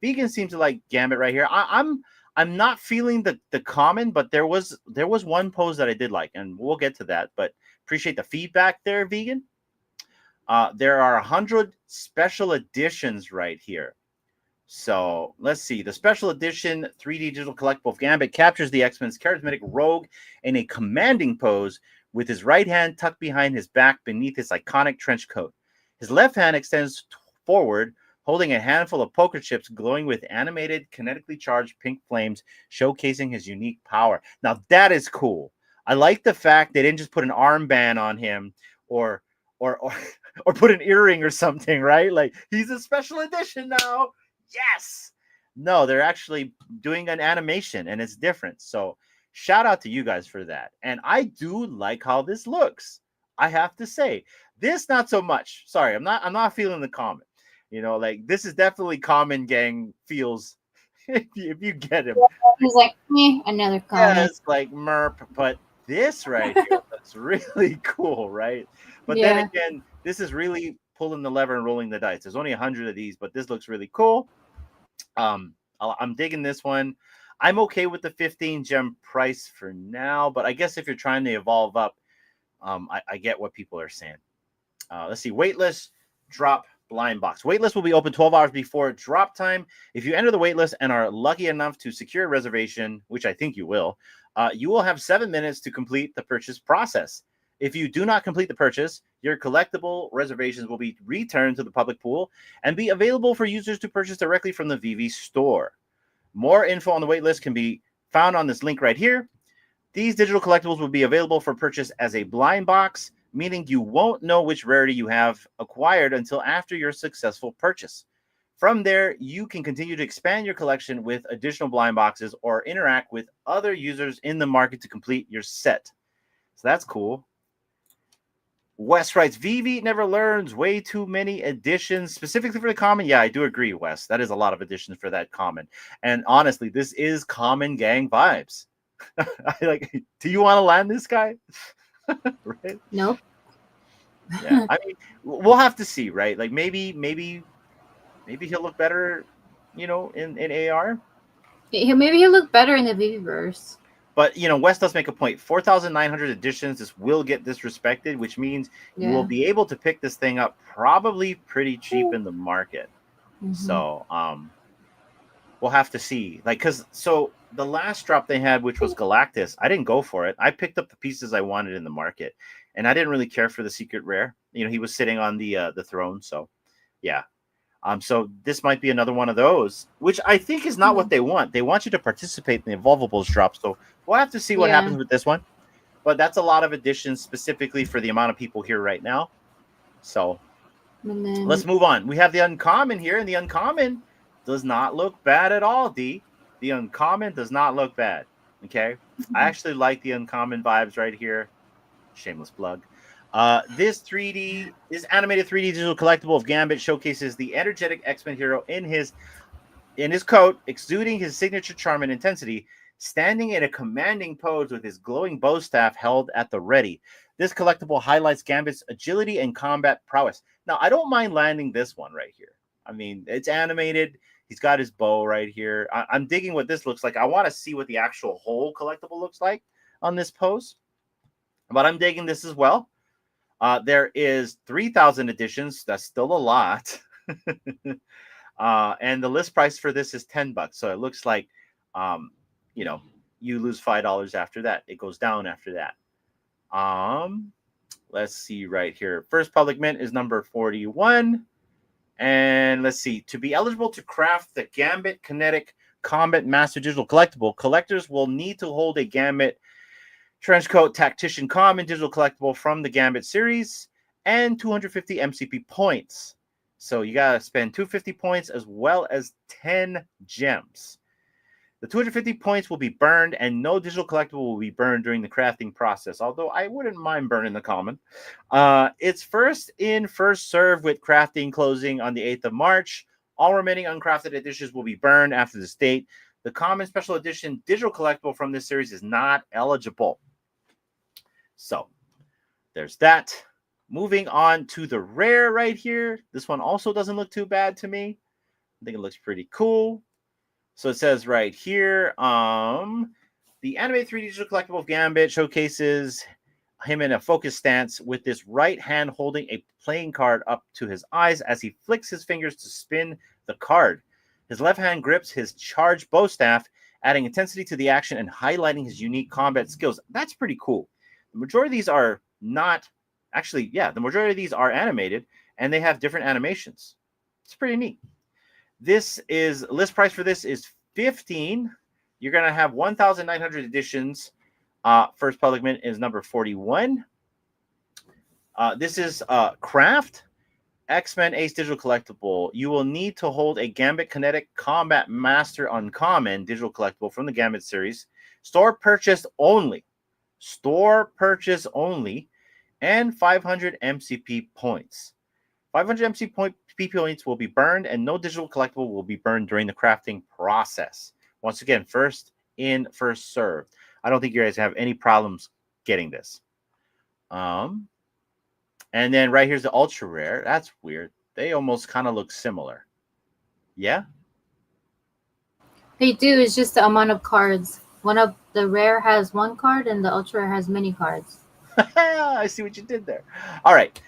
vegan seems to like Gambit right here. I'm not feeling the common, but there was one pose that I did like, and we'll get to that. But appreciate the feedback there, vegan. There are 100 special editions right here. So let's see. The special edition 3D digital collectible of Gambit captures the X-Men's charismatic rogue in a commanding pose with his right hand tucked behind his back beneath his iconic trench coat. His left hand extends forward, holding a handful of poker chips glowing with animated, kinetically charged pink flames, showcasing his unique power. Now, that is cool. I like the fact they didn't just put an armband on him or or put an earring or something, right? Like, he's a special edition now. Yes. No, they're actually doing an animation and it's different. So shout out to you guys for that. And I do like how this looks. I have to say, this not so much. Sorry, I'm not feeling the comment. You know, like, this is definitely Common Gang feels if you get him. He's like, another comment. Yeah, it's like merp, but this right here looks really cool, right? But then again, this is really pulling the lever and rolling the dice. There's only 100 of these, but this looks really cool. I'm digging this one. I'm okay with the 15 gem price for now, but I guess if you're trying to evolve up, I get what people are saying. Let's see. Waitlist drop blind box. Waitlist will be open 12 hours before drop time. If you enter the waitlist and are lucky enough to secure a reservation, which I think you will have 7 minutes to complete the purchase process. If you do not complete the purchase, your collectible reservations will be returned to the public pool and be available for users to purchase directly from the VEVE store. More info on the waitlist can be found on this link right here. These digital collectibles will be available for purchase as a blind box, meaning you won't know which rarity you have acquired until after your successful purchase. From there, you can continue to expand your collection with additional blind boxes or interact with other users in the market to complete your set. So that's cool. Wes writes, VEVE never learns. Way too many editions, specifically for the common. Yeah, I do agree, Wes. That is a lot of editions for that common. And honestly, this is Common Gang vibes. Do you want to land this guy? Right? Nope. Yeah, I mean, we'll have to see, right? Like, maybe he'll look better, in AR. Maybe he'll look better in the VEVE-verse. But, Wes does make a point. 4,900 editions, this will get disrespected, which means you will be able to pick this thing up probably pretty cheap in the market. Mm-hmm. So, we'll have to see. So the last drop they had, which was Galactus, I didn't go for it. I picked up the pieces I wanted in the market, and I didn't really care for the secret rare. He was sitting on the throne, so yeah. So this might be another one of those, which I think is not what they want. They want you to participate in the Evolvables drop. So we'll have to see what happens with this one. But that's a lot of additions specifically for the amount of people here right now. So let's move on. We have the uncommon here, and the uncommon does not look bad at all, D. The uncommon does not look bad. Okay. I actually like the uncommon vibes right here. Shameless plug. This animated 3D digital collectible of Gambit showcases the energetic X-Men hero in his coat, exuding his signature charm and intensity, standing in a commanding pose with his glowing bow staff held at the ready. This collectible highlights Gambit's agility and combat prowess. Now, I don't mind landing this one right here. I mean, it's animated. He's got his bow right here. I'm digging what this looks like. I want to see what the actual whole collectible looks like on this pose, but I'm digging this as well. There is 3,000 editions. That's still a lot. And the list price for this is $10. So it looks like, you lose $5 after that. It goes down after that. Let's see right here. First public mint is number 41. And let's see. To be eligible to craft the Gambit Kinetic Combat Master Digital Collectible, collectors will need to hold a Gambit Trenchcoat Tactician Common digital collectible from the Gambit series and 250 MCP points. So you got to spend 250 points as well as 10 gems. The 250 points will be burned, and no digital collectible will be burned during the crafting process, although I wouldn't mind burning the common. It's first in, first served with crafting closing on the 8th of March. All remaining uncrafted editions will be burned after this date. The common special edition digital collectible from this series is not eligible. So there's that. Moving on to the rare right here. This one also doesn't look too bad to me. I think it looks pretty cool. So it says right here, the animated 3D digital collectible of Gambit showcases him in a focused stance with this right hand holding a playing card up to his eyes as he flicks his fingers to spin the card. His left hand grips his charged bow staff, adding intensity to the action and highlighting his unique combat skills. That's pretty cool. The majority of these are not actually, the majority of these are animated and they have different animations. It's pretty neat. This is list price for this is $15. You're going to have 1,900 editions. First public mint is number 41. This is Craft X-Men Ace Digital Collectible. You will need to hold a Gambit Kinetic Combat Master Uncommon Digital Collectible from the Gambit series. Store purchase only. Store purchase only. And 500 MCP points. 500 MCP points will be burned, and no digital collectible will be burned during the crafting process. Once again, first in, first served. I don't think you guys have any problems getting this. And then right here's the ultra rare. That's weird. They almost kind of look similar. Yeah? They do. It's just the amount of cards. One of the rare has one card and the ultra rare has many cards. I see what you did there. All right.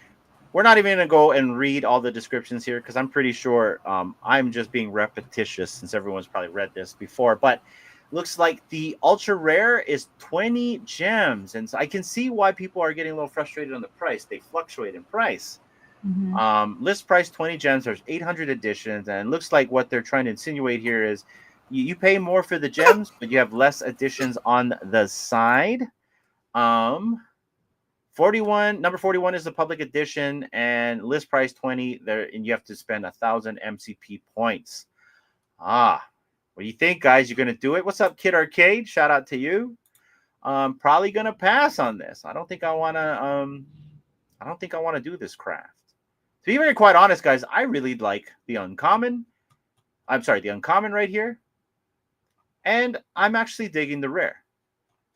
We're not even going to go and read all the descriptions here because I'm pretty sure I'm just being repetitious since everyone's probably read this before. But looks like the ultra rare is 20 gems. And so I can see why people are getting a little frustrated on the price. They fluctuate in price. Mm-hmm. List price 20 gems. There's 800 editions. And it looks like what they're trying to insinuate here is you pay more for the gems, but you have less editions on the side. 41, number 41 is the public edition, and list price 20 there, and you have to spend 1,000 MCP points. What do you think, guys? You're gonna do it? What's up, Kid Arcade? Shout out to you. Probably gonna pass on this. I don't think I wanna do this craft. To be very quite honest, guys, I really like the uncommon. I'm sorry, the uncommon right here, and I'm actually digging the rare.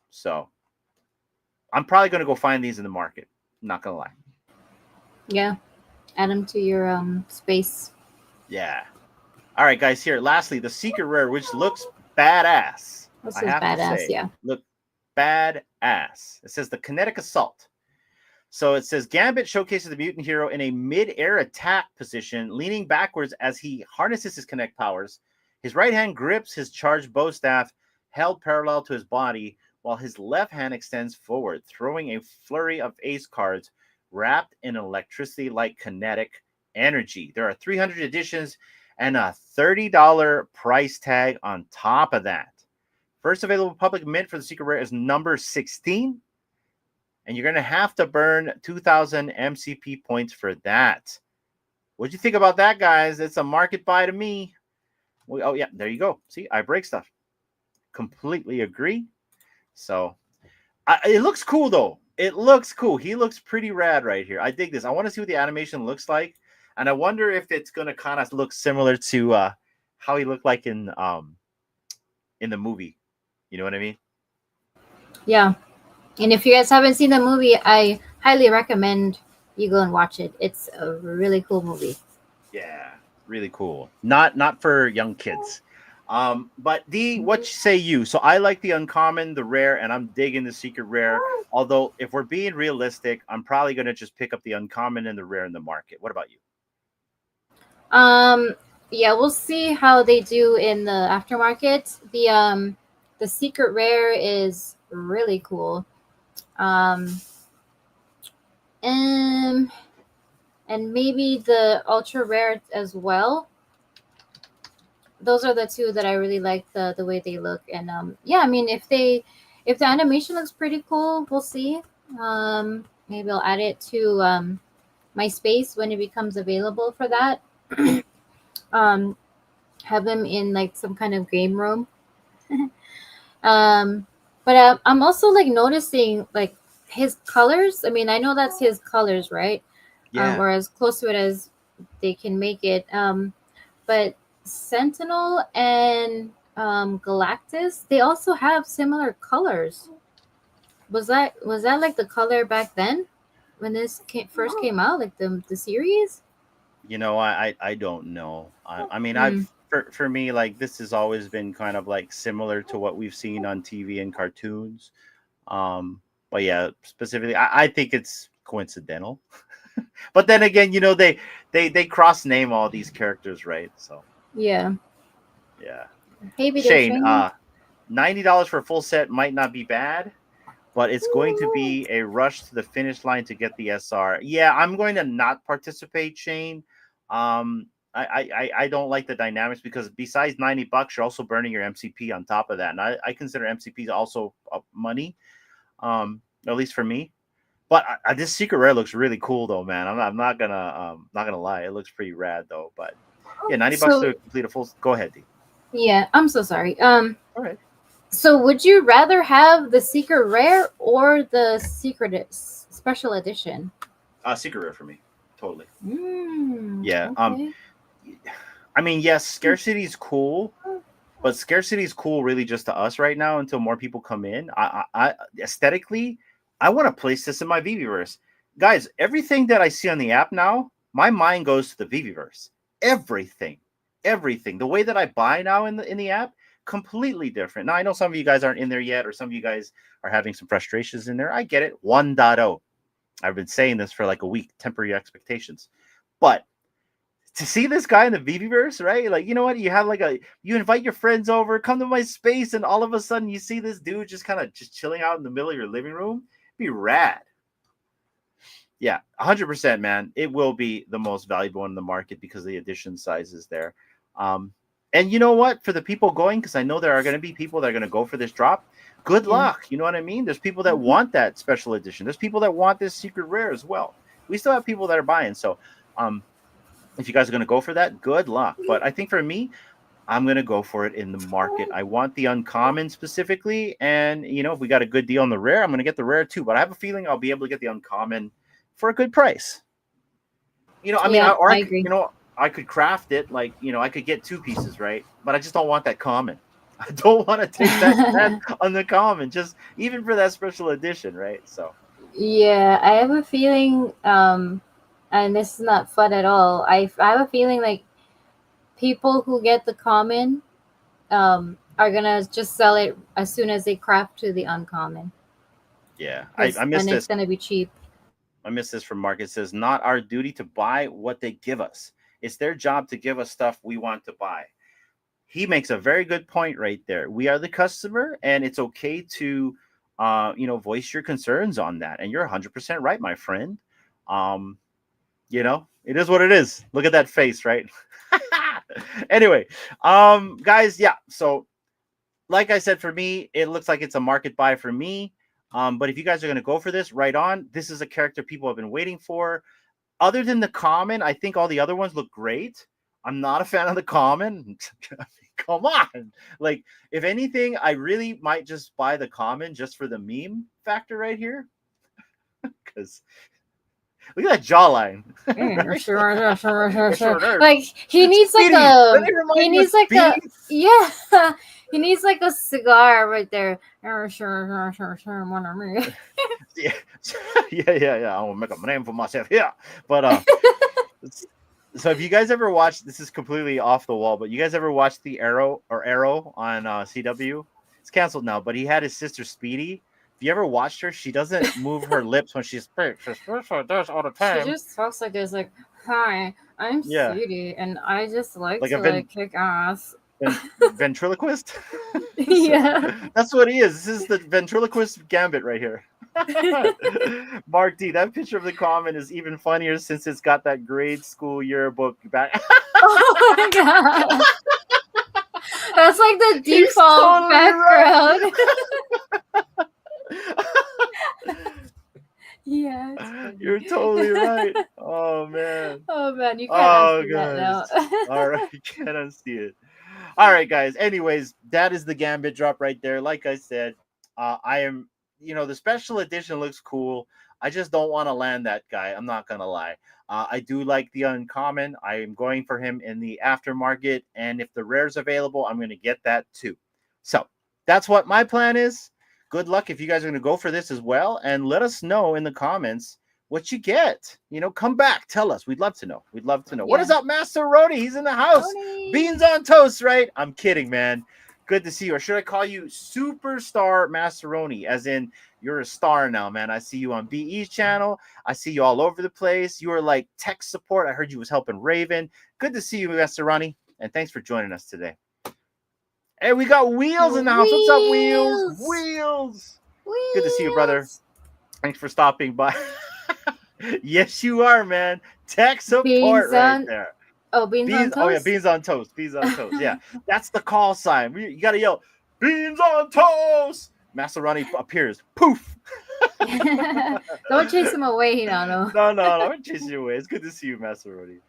So I'm probably going to go find these in the market. I'm not going to lie. Yeah. Add them to your space. Yeah. All right, guys. Here, lastly, the secret rare, which looks badass. This is badass, yeah. Look badass. It says the Kinetic Assault. So it says Gambit showcases the mutant hero in a mid-air attack position, leaning backwards as he harnesses his kinetic powers. His right hand grips his charged bow staff, held parallel to his body, while his left hand extends forward, throwing a flurry of ace cards wrapped in electricity-like kinetic energy. There are 300 editions and a $30 price tag on top of that. First available public mint for the secret rare is number 16, and you're going to have to burn 2,000 MCP points for that. What do you think about that, guys? It's a market buy to me. Oh, yeah, there you go. See, I break stuff. Completely agree. So it looks cool, though. It looks cool. He looks pretty rad right here. I dig this. I want to see what the animation looks like. And I wonder if it's going to kind of look similar to how he looked like in the movie. You know what I mean? Yeah. And if you guys haven't seen the movie, I highly recommend you go and watch it. It's a really cool movie. Yeah, really cool. Not for young kids. But D, what say you? So I like the uncommon, the rare, and I'm digging the secret rare. Although, if we're being realistic, I'm probably going to just pick up the uncommon and the rare in the market. What about you? Yeah, we'll see how they do in the aftermarket. The secret rare is really cool. And maybe the ultra rare as well. Those are the two that I really like the way they look. And yeah, I mean, if the animation looks pretty cool, we'll see. Maybe I'll add it to my space when it becomes available for that. Have them in like some kind of game room. But I'm also like noticing like his colors. I mean, I know that's his colors, right? Yeah. Or as close to it as they can make it. But Sentinel and Galactus, they also have similar colors. Was that like the color back then when this first came out, like the series? You know, I don't know. I mean, for me, like, this has always been kind of like similar to what we've seen on TV and cartoons. But But yeah, specifically, I think it's coincidental. But then again, you know, they cross name all these characters, right? So Yeah. yeah. Maybe they're Shane, training. $90 for a full set might not be bad, but it's going to Ooh. be a rush to the finish line to get the SR. Yeah, I'm going to not participate, Shane. I don't like the dynamics because besides $90, you're also burning your MCP on top of that, and I consider MCPs also money, at least for me. But this secret rare looks really cool, though, man. I'm not gonna lie, it looks pretty rad, though. But yeah, $90 So to complete a full. Go ahead, D. yeah, I'm so sorry. All right. So would you rather have the secret rare or the secret special edition? Secret rare for me, totally. Mm, Yeah. okay. I mean, yes, scarcity is cool, but scarcity is cool really just to us right now until more people come in. I aesthetically, I want to place this in my VeVeverse. Guys, everything that I see on the app now, my mind goes to the VeVeverse. Everything. The way that I buy now in the app, completely different. Now I know some of you guys aren't in there yet, or some of you guys are having some frustrations in there. I get it. 1.0. I've been saying this for like a week, temporary expectations. But to see this guy in the VeVeverse, right? Like, you know what? You have like you invite your friends over, come to my space, and all of a sudden you see this dude just kind of just chilling out in the middle of your living room. It'd be rad. Yeah, 100%, man. It will be the most valuable one in the market because the edition size is there. And you know what? For the people going, because I know there are going to be people that are going to go for this drop. Good luck. You know what I mean? There's people that want that special edition. There's people that want this secret rare as well. We still have people that are buying. So, if you guys are going to go for that, good luck. But I think for me, I'm going to go for it in the market. I want the uncommon specifically. And, you know, if we got a good deal on the rare, I'm going to get the rare too. But I have a feeling I'll be able to get the uncommon for a good price. You know, I mean, Yeah, I agree. you know, I could craft it like, you know, I could get 2 pieces, right? But I just don't want that common. I don't want to take that on the common, just even for that special edition, right? So Yeah, I have a feeling, and this is not fun at all. I have a feeling like people who get the common, are gonna just sell it as soon as they craft to the uncommon. yeah, I missed And it's this. gonna be cheap. I missed this from Mark. It says, not our duty to buy what they give us. It's their job to give us stuff we want to buy. He makes a very good point right there. We are the customer, and it's okay to, you know, voice your concerns on that. And you're 100% right, my friend. You know, it is what it is. Look at that face, right? Anyway, guys, yeah. So, like I said, for me, it looks like it's a market buy for me. But if you guys are going to go for this, right on. This is a character people have been waiting for. Other than the common, I think all the other ones look great. I'm not a fan of the common. Come on. Like, if anything, I really might just buy the common just for the meme factor right here. Because look at that jawline. Like he needs like yeah, he needs like a cigar right there. Yeah. I want to make a name for myself. Yeah. But so if you guys ever watched, this is completely off the wall, but you guys ever watched the Arrow on CW? It's canceled now, but he had his sister Speedy. If you ever watched her, she doesn't move her lips when she speaks. She speaks like this all the time. She just talks like this, like, "Hi, I'm Speedy, and I just like to kick ass." Ventriloquist? Yeah. That's what he is. This is the ventriloquist gambit right here. Mark D, that picture of the common is even funnier since it's got that grade school yearbook back. Oh my god. That's like the default totally background. Right. Yeah. You're totally right. Oh man. Oh man, you can't unsee that now. All right, you can't unsee it. All right, guys. Anyways, that is the Gambit drop right there. Like I said, I am, you know, the special edition looks cool. I just don't want to land that guy. I'm not going to lie. I do like the uncommon. I am going for him in the aftermarket. And if the rare's available, I'm going to get that too. So that's what my plan is. Good luck if you guys are going to go for this as well. And let us know in the comments what you get. You know, come back. Tell us. We'd love to know. We'd love to know. Yeah. What is up, Master Rody? He's in the house. Rody. Beans on toast, right? I'm kidding, man. Good to see you. Or should I call you Superstar Masteroni? As in, you're a star now, man. I see you on BE's channel. I see you all over the place. You are like tech support. I heard you was helping Raven. Good to see you, Masteroni. And thanks for joining us today. Hey, we got Wheels in the house. What's up, Wheels? Wheels. Good to see you, brother. Thanks for stopping by. Yes, you are, man. Tech support right there. Oh, beans on toast? Oh, yeah, beans on toast. Beans on toast. Yeah, that's the call sign. You got to yell, beans on toast. Maserati appears. Poof. Don't chase him away, Hinano. No, I'm going to chase you away. It's good to see you, Maserati.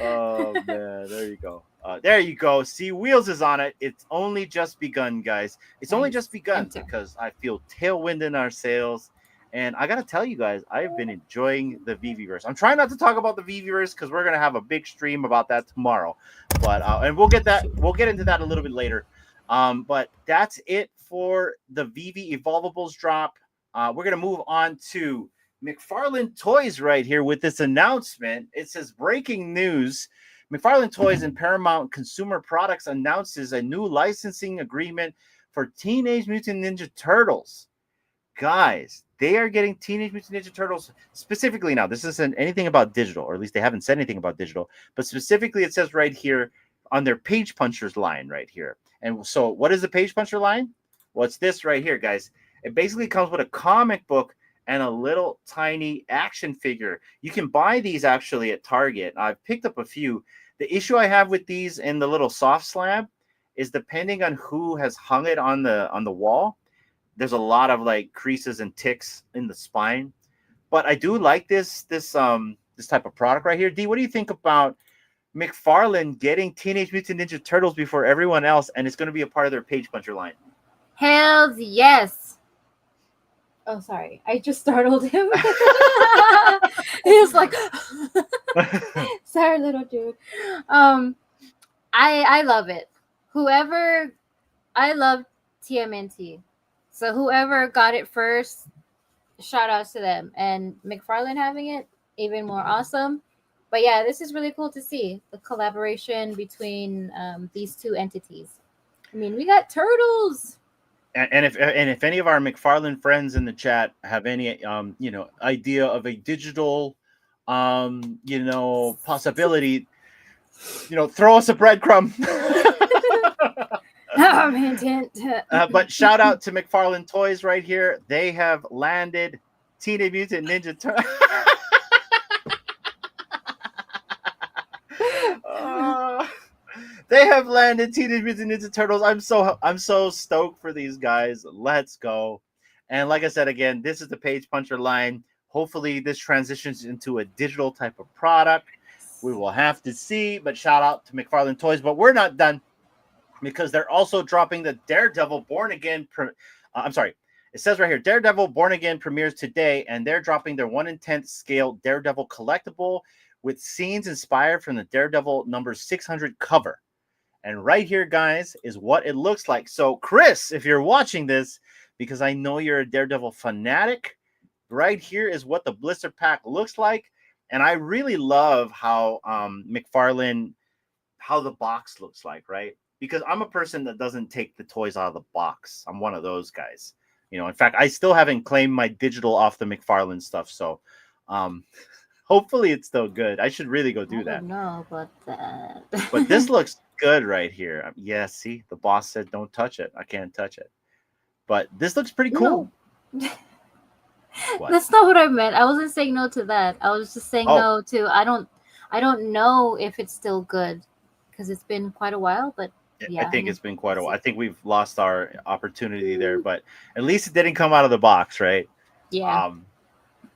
Oh, man. There you go. There you go. See, Wheels is on it. It's only just begun, guys. It's only just begun because I feel tailwind in our sales. And I got to tell you guys, I've been enjoying the VEVEverse. I'm trying not to talk about the VEVEverse because we're going to have a big stream about that tomorrow. But and we'll get into that a little bit later. But that's it for the VEVE Evolvables drop. We're going to move on to McFarlane Toys right here with this announcement. It says breaking news. McFarlane Toys and Paramount Consumer Products announces a new licensing agreement for Teenage Mutant Ninja Turtles. Guys, they are getting Teenage Mutant Ninja Turtles specifically now. This isn't anything about digital, or at least they haven't said anything about digital, but specifically it says right here on their Page Punchers line right here. And so what is the Page Puncher line? Well, it's this right here, guys. It basically comes with a comic book and a little tiny action figure. You can buy these actually at Target. I've picked up a few. The issue I have with these in the little soft slab is depending on who has hung it on the wall, there's a lot of like creases and ticks in the spine. But I do like this type of product right here. D, what do you think about McFarlane getting Teenage Mutant Ninja Turtles before everyone else, and it's going to be a part of their Page Puncher line? Hells yes. Oh, sorry. I just startled him. He was like, sorry, little dude. I love it. I love TMNT. So whoever got it first, shout outs to them. And McFarlane having it, even more awesome. But yeah, this is really cool to see the collaboration between these two entities. I mean, we got turtles. And if any of our McFarlane friends in the chat have any idea of a digital possibility, throw us a breadcrumb. But shout out to McFarlane Toys right here. They have landed Teenage Mutant Ninja Turtles. They have landed Teenage Mutant Ninja Turtles. I'm so stoked for these guys. Let's go. And like I said again, this is the Page Puncher line. Hopefully this transitions into a digital type of product. We will have to see. But shout out to McFarlane Toys. But we're not done, because they're also dropping the Daredevil Born Again. It says right here, Daredevil Born Again premieres today, and they're dropping their 1/10 scale Daredevil collectible with scenes inspired from the Daredevil number 600 cover. And right here, guys, is what it looks like. So, Chris, if you're watching this, because I know you're a Daredevil fanatic, right here is what the blister pack looks like. And I really love how McFarlane, how the box looks like, right? Because I'm a person that doesn't take the toys out of the box. I'm one of those guys. In fact, I still haven't claimed my digital off the McFarlane stuff. So hopefully it's still good. I should really go do that. I don't know about that. But this looks good right here. Yeah, see, the boss said don't touch it. I can't touch it. But this looks pretty cool. No. That's not what I meant. I wasn't saying no to that. I was just saying no to I don't know if it's still good, because it's been quite a while, but yeah, I think it's been quite a while. I think we've lost our opportunity there, but at least it didn't come out of the box, right? Yeah.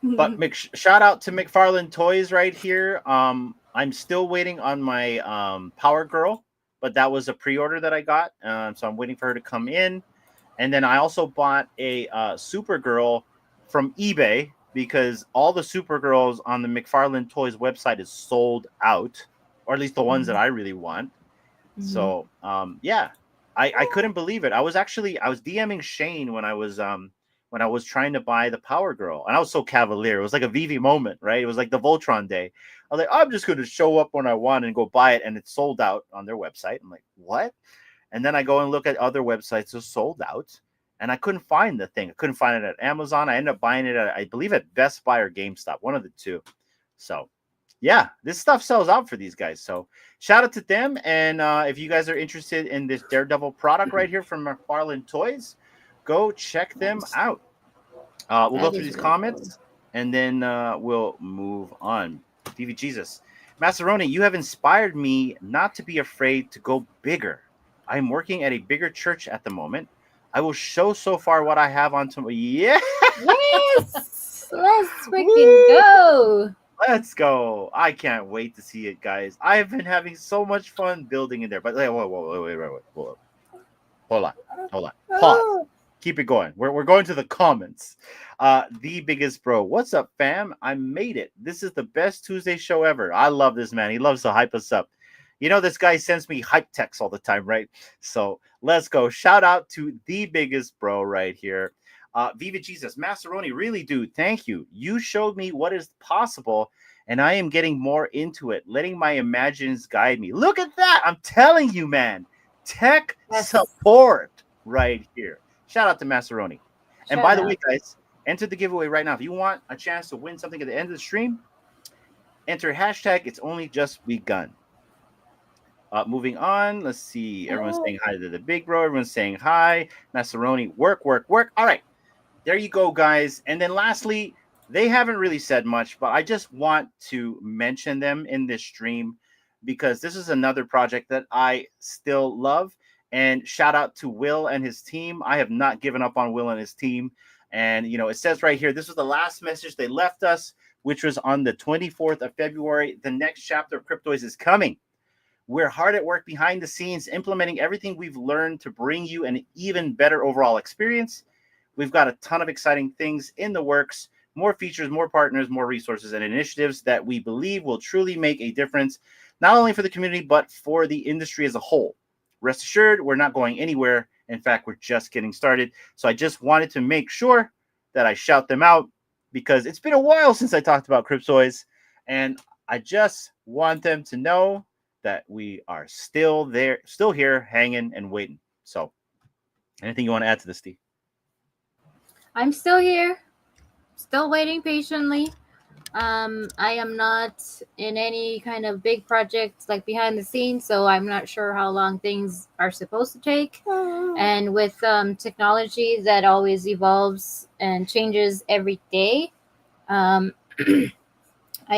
But shout out to McFarlane Toys right here. I'm still waiting on my Power Girl, but that was a pre-order that I got, so I'm waiting for her to come in. And then I also bought a Supergirl from eBay, because all the Supergirls on the McFarlane Toys website is sold out, or at least the ones that I really want. So yeah, I couldn't believe it. I was DMing Shane when I was trying to buy the Power Girl, and I was so cavalier. It was like a VEVE moment, right? It was like the Voltron day. I was like, I'm just going to show up when I want and go buy it, and it's sold out on their website. I'm like, what? And then I go and look at other websites that are sold out, and I couldn't find the thing. I couldn't find it at Amazon. I ended up buying it at, I believe, at Best Buy or GameStop, one of the two. So, yeah, this stuff sells out for these guys. So, shout out to them. And if you guys are interested in this Daredevil product right here from McFarlane Toys, go check them out. We'll go through these comments, and then we'll move on. DV Jesus. Macaroni, you have inspired me not to be afraid to go bigger. I'm working at a bigger church at the moment. I will show so far what I have on tomorrow. Yeah. Yes. Let's freaking go. Let's go. I can't wait to see it, guys. I have been having so much fun building in there. But wait, hold on. Pause. Keep it going. We're going to the comments. The biggest bro. What's up, fam? I made it. This is the best Tuesday show ever. I love this man. He loves to hype us up. You know, this guy sends me hype texts all the time, right? So let's go. Shout out to the biggest bro right here. Viva Jesus. Macaroni, really, dude, thank you. You showed me what is possible, and I am getting more into it, letting my imagines guide me. Look at that. I'm telling you, man. Tech support right here. Shout out to Macaroni. And by the way, guys, enter the giveaway right now. If you want a chance to win something at the end of the stream, enter hashtag It's Only Just Begun. Moving on, let's see. Everyone's saying hi to the big bro. Everyone's saying hi. Macaroni, work. All right. There you go, guys. And then lastly, they haven't really said much, but I just want to mention them in this stream because this is another project that I still love. And shout out to Will and his team. I have not given up on Will and his team. And, you know, it says right here, this was the last message they left us, which was on the 24th of February. The next chapter of CRYPTOYS is coming. We're hard at work behind the scenes, implementing everything we've learned to bring you an even better overall experience. We've got a ton of exciting things in the works, more features, more partners, more resources, and initiatives that we believe will truly make a difference, not only for the community, but for the industry as a whole. Rest assured, we're not going anywhere. In fact, we're just getting started. So I just wanted to make sure that I shout them out because it's been a while since I talked about CRYPTOYS, and I just want them to know that we are still there, still here, hanging and waiting. So anything you want to add to this, Steve? I'm still here, still waiting patiently. I am not in any kind of big projects like behind the scenes, so I'm not sure how long things are supposed to take. And with technology that always evolves and changes every day, I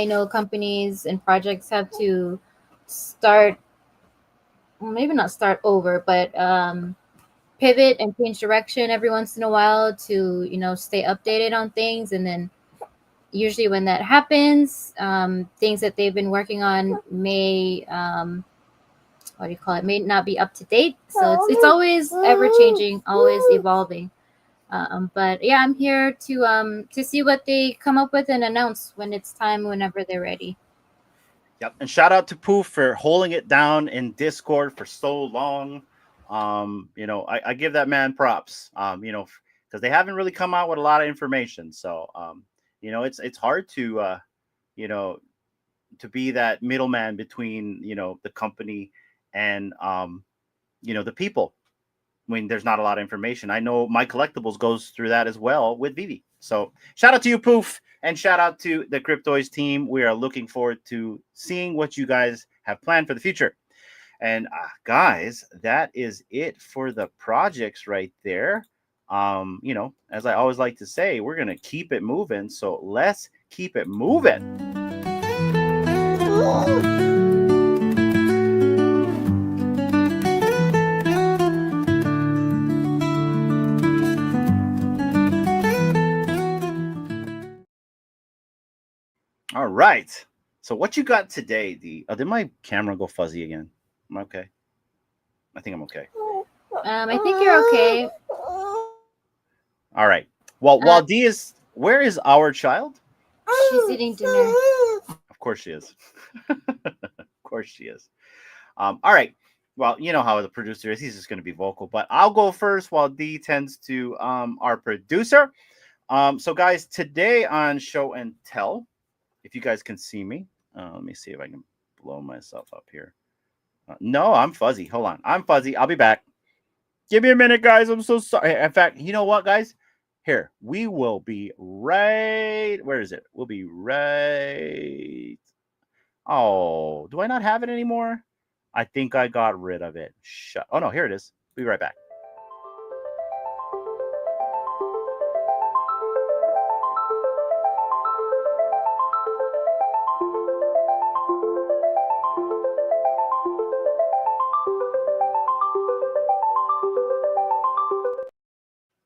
know companies and projects have to start, maybe not start over, but pivot and change direction every once in a while to, you know, stay updated on things. And then usually when that happens, things that they've been working on may may not be up to date. So it's always ever changing, always evolving. But yeah, I'm here to see what they come up with and announce when it's time, whenever they're ready. Yep. And shout out to Poof for holding it down in Discord for so long. You know, I give that man props, you know, because they haven't really come out with a lot of information. So, you know, it's hard to, you know, to be that middleman between, you know, the company and, you know, the people when there's not a lot of information. I know my collectibles goes through that as well with VEVE. So shout out to you, Poof, and shout out to the CRYPTOYS team. We are looking forward to seeing what you guys have planned for the future. And guys, that is it for the projects right there. You know, as I always like to say, we're going to keep it moving. So let's keep it moving. All right. So what you got today, D? Oh, did my camera go fuzzy again? Am I okay? I think I'm okay. I think you're okay. All right. Well, while D is, where is our child? She's eating dinner. Of course she is. Of course she is. All right. Well, you know how the producer is. He's just going to be vocal, but I'll go first while D tends to our producer. So guys, today on Show and Tell, if you guys can see me, let me see if I can blow myself up here. No, I'm fuzzy. Hold on. I'm fuzzy. I'll be back. Give me a minute, guys. I'm so sorry. In fact, you know what, guys? Here, we will be right. Where is it? We'll be right. Oh, do I not have it anymore? I think I got rid of it. Shut. Oh, no, here it is. Be right back.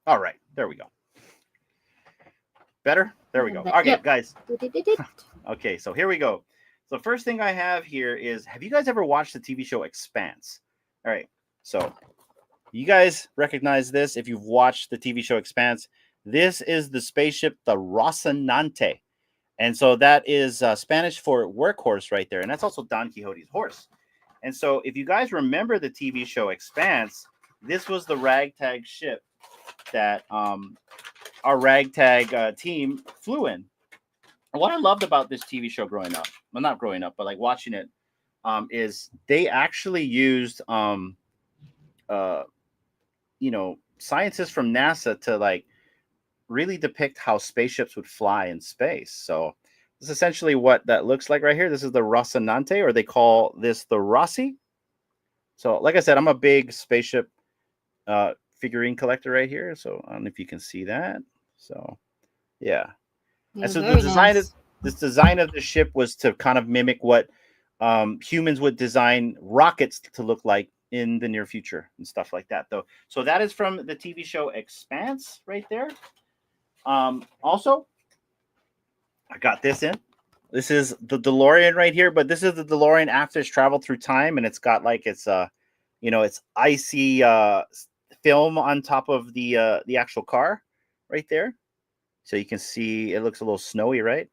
All right, there we go. Better? There we go. Okay, Yep. guys. Okay, so here we go. So first thing I have here is, have you guys ever watched the TV show Expanse? All right, so you guys recognize this if you've watched the TV show Expanse. This is the spaceship, the Rocinante. And so that is Spanish for workhorse right there. And that's also Don Quixote's horse. And so if you guys remember the TV show Expanse, this was the ragtag ship that our ragtag team flew in. And what I loved about this TV show growing up, well, not growing up, but like watching it, is they actually used, scientists from NASA to like really depict how spaceships would fly in space. So this is essentially what that looks like right here. This is the Rocinante, or they call this the Rossi. So like I said, I'm a big spaceship figurine collector right here. So I don't know if you can see that. So yeah. And so the design nice. this design of the ship was to kind of mimic what humans would design rockets to look like in the near future and stuff like that, though. So that is from the TV show Expanse right there. Also, I got this in. This is the DeLorean right here, but this is the DeLorean after it's traveled through time, and it's got like it's icy film on top of the actual car right there. So you can see it looks a little snowy, right?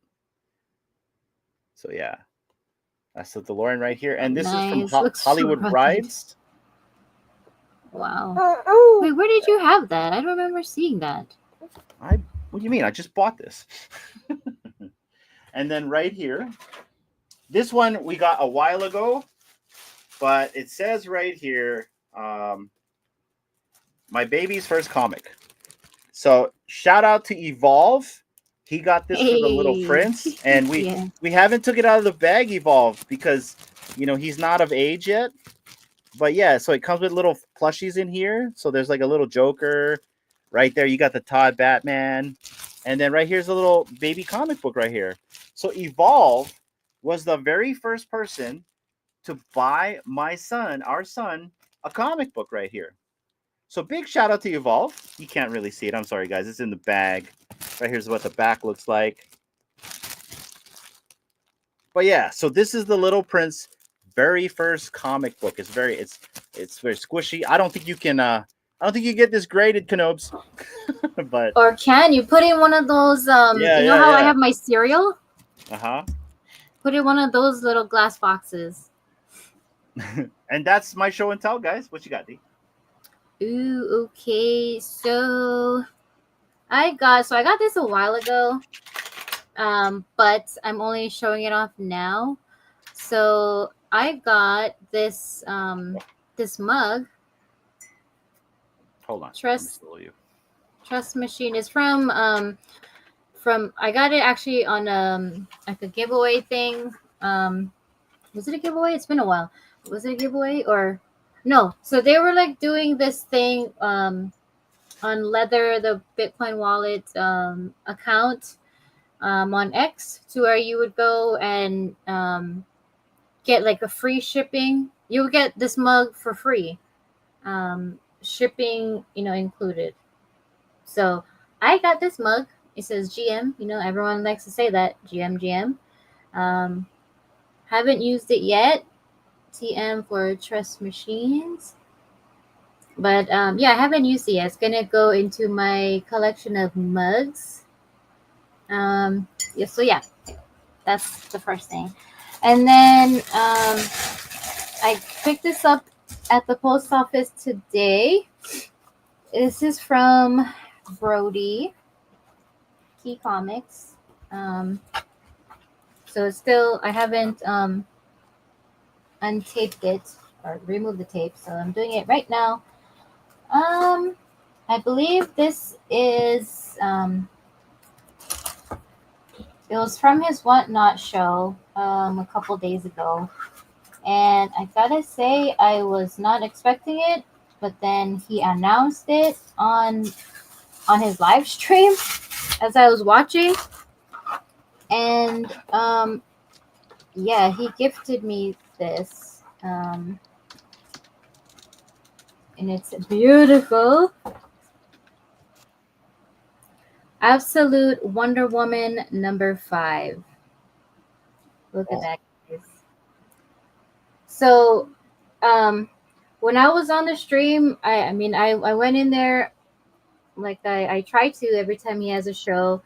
So yeah, that's the DeLorean right here, and this is from Hollywood Rides. Wow. Wait, where did you have that? I don't remember seeing that. What do you mean? I just bought this. And then right here, this one we got a while ago, but it says right here, my baby's first comic. So shout out to Evolve. He got this for the little prince, and we haven't took it out of the bag, Evolve, because he's not of age yet. But yeah, so it comes with little plushies in here. So there's like a little Joker right there. You got the Todd Batman, and then right here's a little baby comic book right here. So Evolve was the very first person to buy our son, a comic book right here. So big shout out to Evolve. You can't really see it. I'm sorry, guys. It's in the bag. Right here's what the back looks like. But yeah, so this is the Little Prince very first comic book. It's very squishy. I don't think you can get this graded, Canobes. But or can you put in one of those how I have my cereal? Put in one of those little glass boxes. And that's my show and tell, guys. What you got, D? Ooh, okay. So I got this a while ago. But I'm only showing it off now. So I got this this mug. Hold on. Trust Machine is from I got it actually on like a giveaway thing. Was it a giveaway? It's been a while. Was it a giveaway or no? So they were like doing this thing on Leather, the Bitcoin wallet account on X, to where you would go and get like a free shipping. You would get this mug for free, shipping included. So I got this mug. It says GM. Everyone likes to say that, GM. Haven't used it yet. TM for Trust Machines. But I haven't used it yet. It's gonna go into my collection of mugs. So that's the first thing. And then I picked this up at the post office today. This is from Brody Key Comics. So it's still, I haven't untaped it. or remove the tape. So I'm doing it right now. I believe this is it was from his Whatnot show a couple days ago, and I gotta say I was not expecting it, but then he announced it on his live stream as I was watching, and yeah, he gifted me this, and it's beautiful. Absolute Wonder Woman #5. Look at that, guys. So, when I was on the stream, I mean, I went in there like I try to every time he has a show,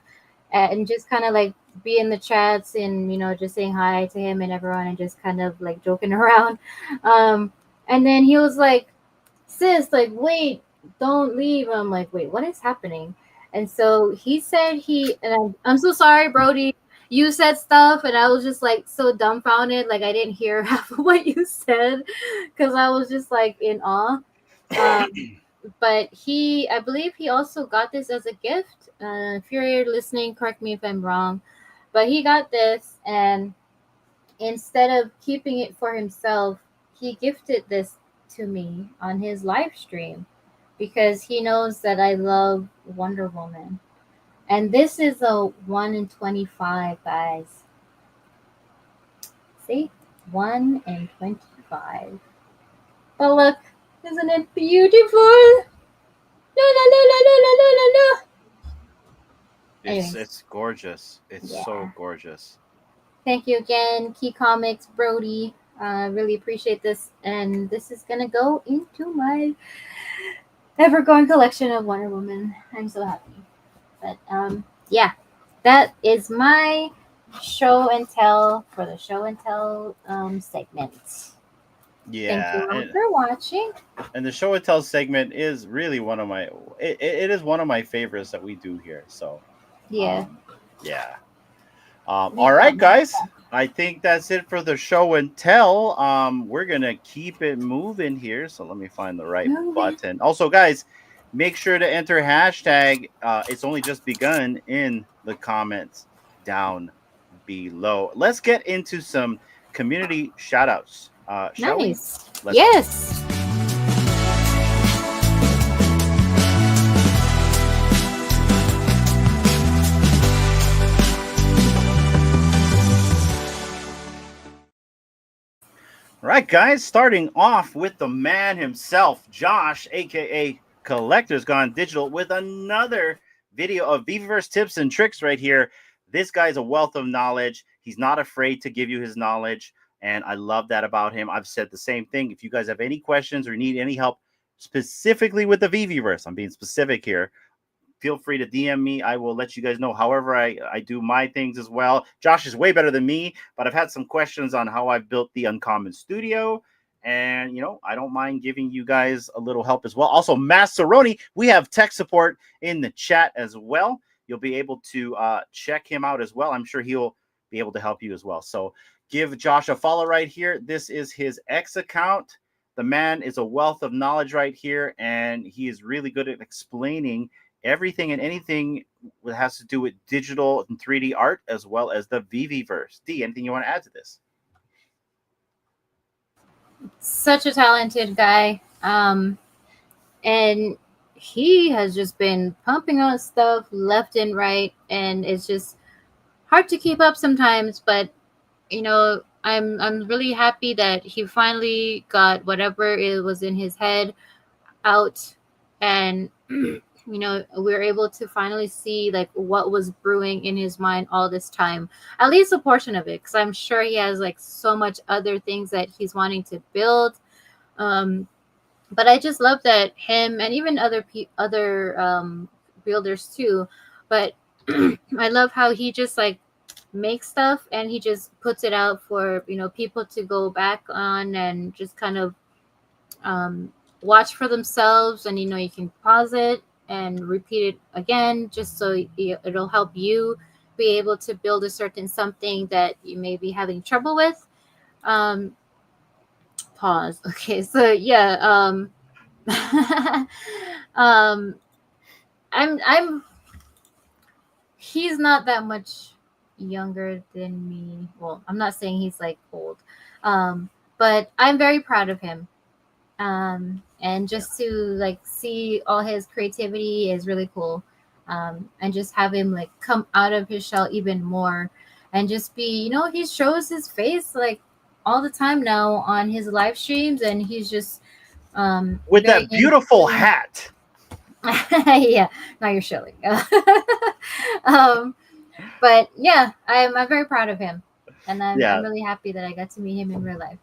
and just kind of like be in the chats and just saying hi to him and everyone and just kind of like joking around. And then he was like, "Sis, like, wait, don't leave." I'm like, "Wait, what is happening?" And so he said I'm so sorry, Brody. You said stuff, and I was just like so dumbfounded, like I didn't hear half of what you said because I was just like in awe. But I believe he also got this as a gift. If you're listening, correct me if I'm wrong, but he got this, and instead of keeping it for himself, he gifted this to me on his live stream because he knows that I love Wonder Woman. And this is a 1 in 25, guys. See? 1 in 25. But look, isn't it beautiful? La, la, la, la, la, la, la, la, la. It's gorgeous. It's so gorgeous. Thank you again, Key Comics, Brody. Really appreciate this. And this is going to go into my ever-growing collection of Wonder Woman. I'm so happy. But yeah, that is my show and tell for the show and tell segment. Yeah, thank you all for watching. And the show and tell segment is really one of my it is one of my favorites that we do here. So yeah. All right, guys. I think that's it for the show and tell. We're gonna keep it moving here. So let me find the right button. Also, guys, make sure to enter hashtag it's only just begun in the comments down below. Let's get into some community shout outs. Shall we? Yes. All right, guys, starting off with the man himself, Josh, aka Collectors Gone Digital, with another video of VEVE tips and tricks right here. This guy's a wealth of knowledge. He's not afraid to give you his knowledge, and I love that about him. I've said the same thing. If you guys have any questions or need any help specifically with the VEVE, I'm being specific here, feel free to DM me. I will let you guys know. However, I do my things as well. Josh is way better than me, but I've had some questions on how I've built the Uncommon Studio. And, I don't mind giving you guys a little help as well. Also, Masteroni, we have tech support in the chat as well. You'll be able to check him out as well. I'm sure he'll be able to help you as well. So give Josh a follow right here. This is his X account. The man is a wealth of knowledge right here, and he is really good at explaining everything and anything that has to do with digital and 3D art, as well as the VEVE-verse. D, anything you want to add to this? Such a talented guy. And he has just been pumping out stuff left and right, and it's just hard to keep up sometimes, but I'm really happy that he finally got whatever it was in his head out, and we're able to finally see like what was brewing in his mind all this time, at least a portion of it, because I'm sure he has like so much other things that he's wanting to build. But I just love that him and even other builders too, but I love how he just like makes stuff and he just puts it out for people to go back on and just kind of watch for themselves, and you can pause it and repeat it again, just so it'll help you be able to build a certain something that you may be having trouble with. Pause. Okay, so yeah, um, I'm he's not that much younger than me. Well, I'm not saying he's like old, um, but I'm very proud of him. And just to like see all his creativity is really cool. And just have him like come out of his shell even more, and just be, he shows his face like all the time now on his live streams, and he's just With very that beautiful into. hat. Yeah, now you're showing. um, but yeah, I'm very proud of him, and I'm Yeah. really happy that I got to meet him in real life.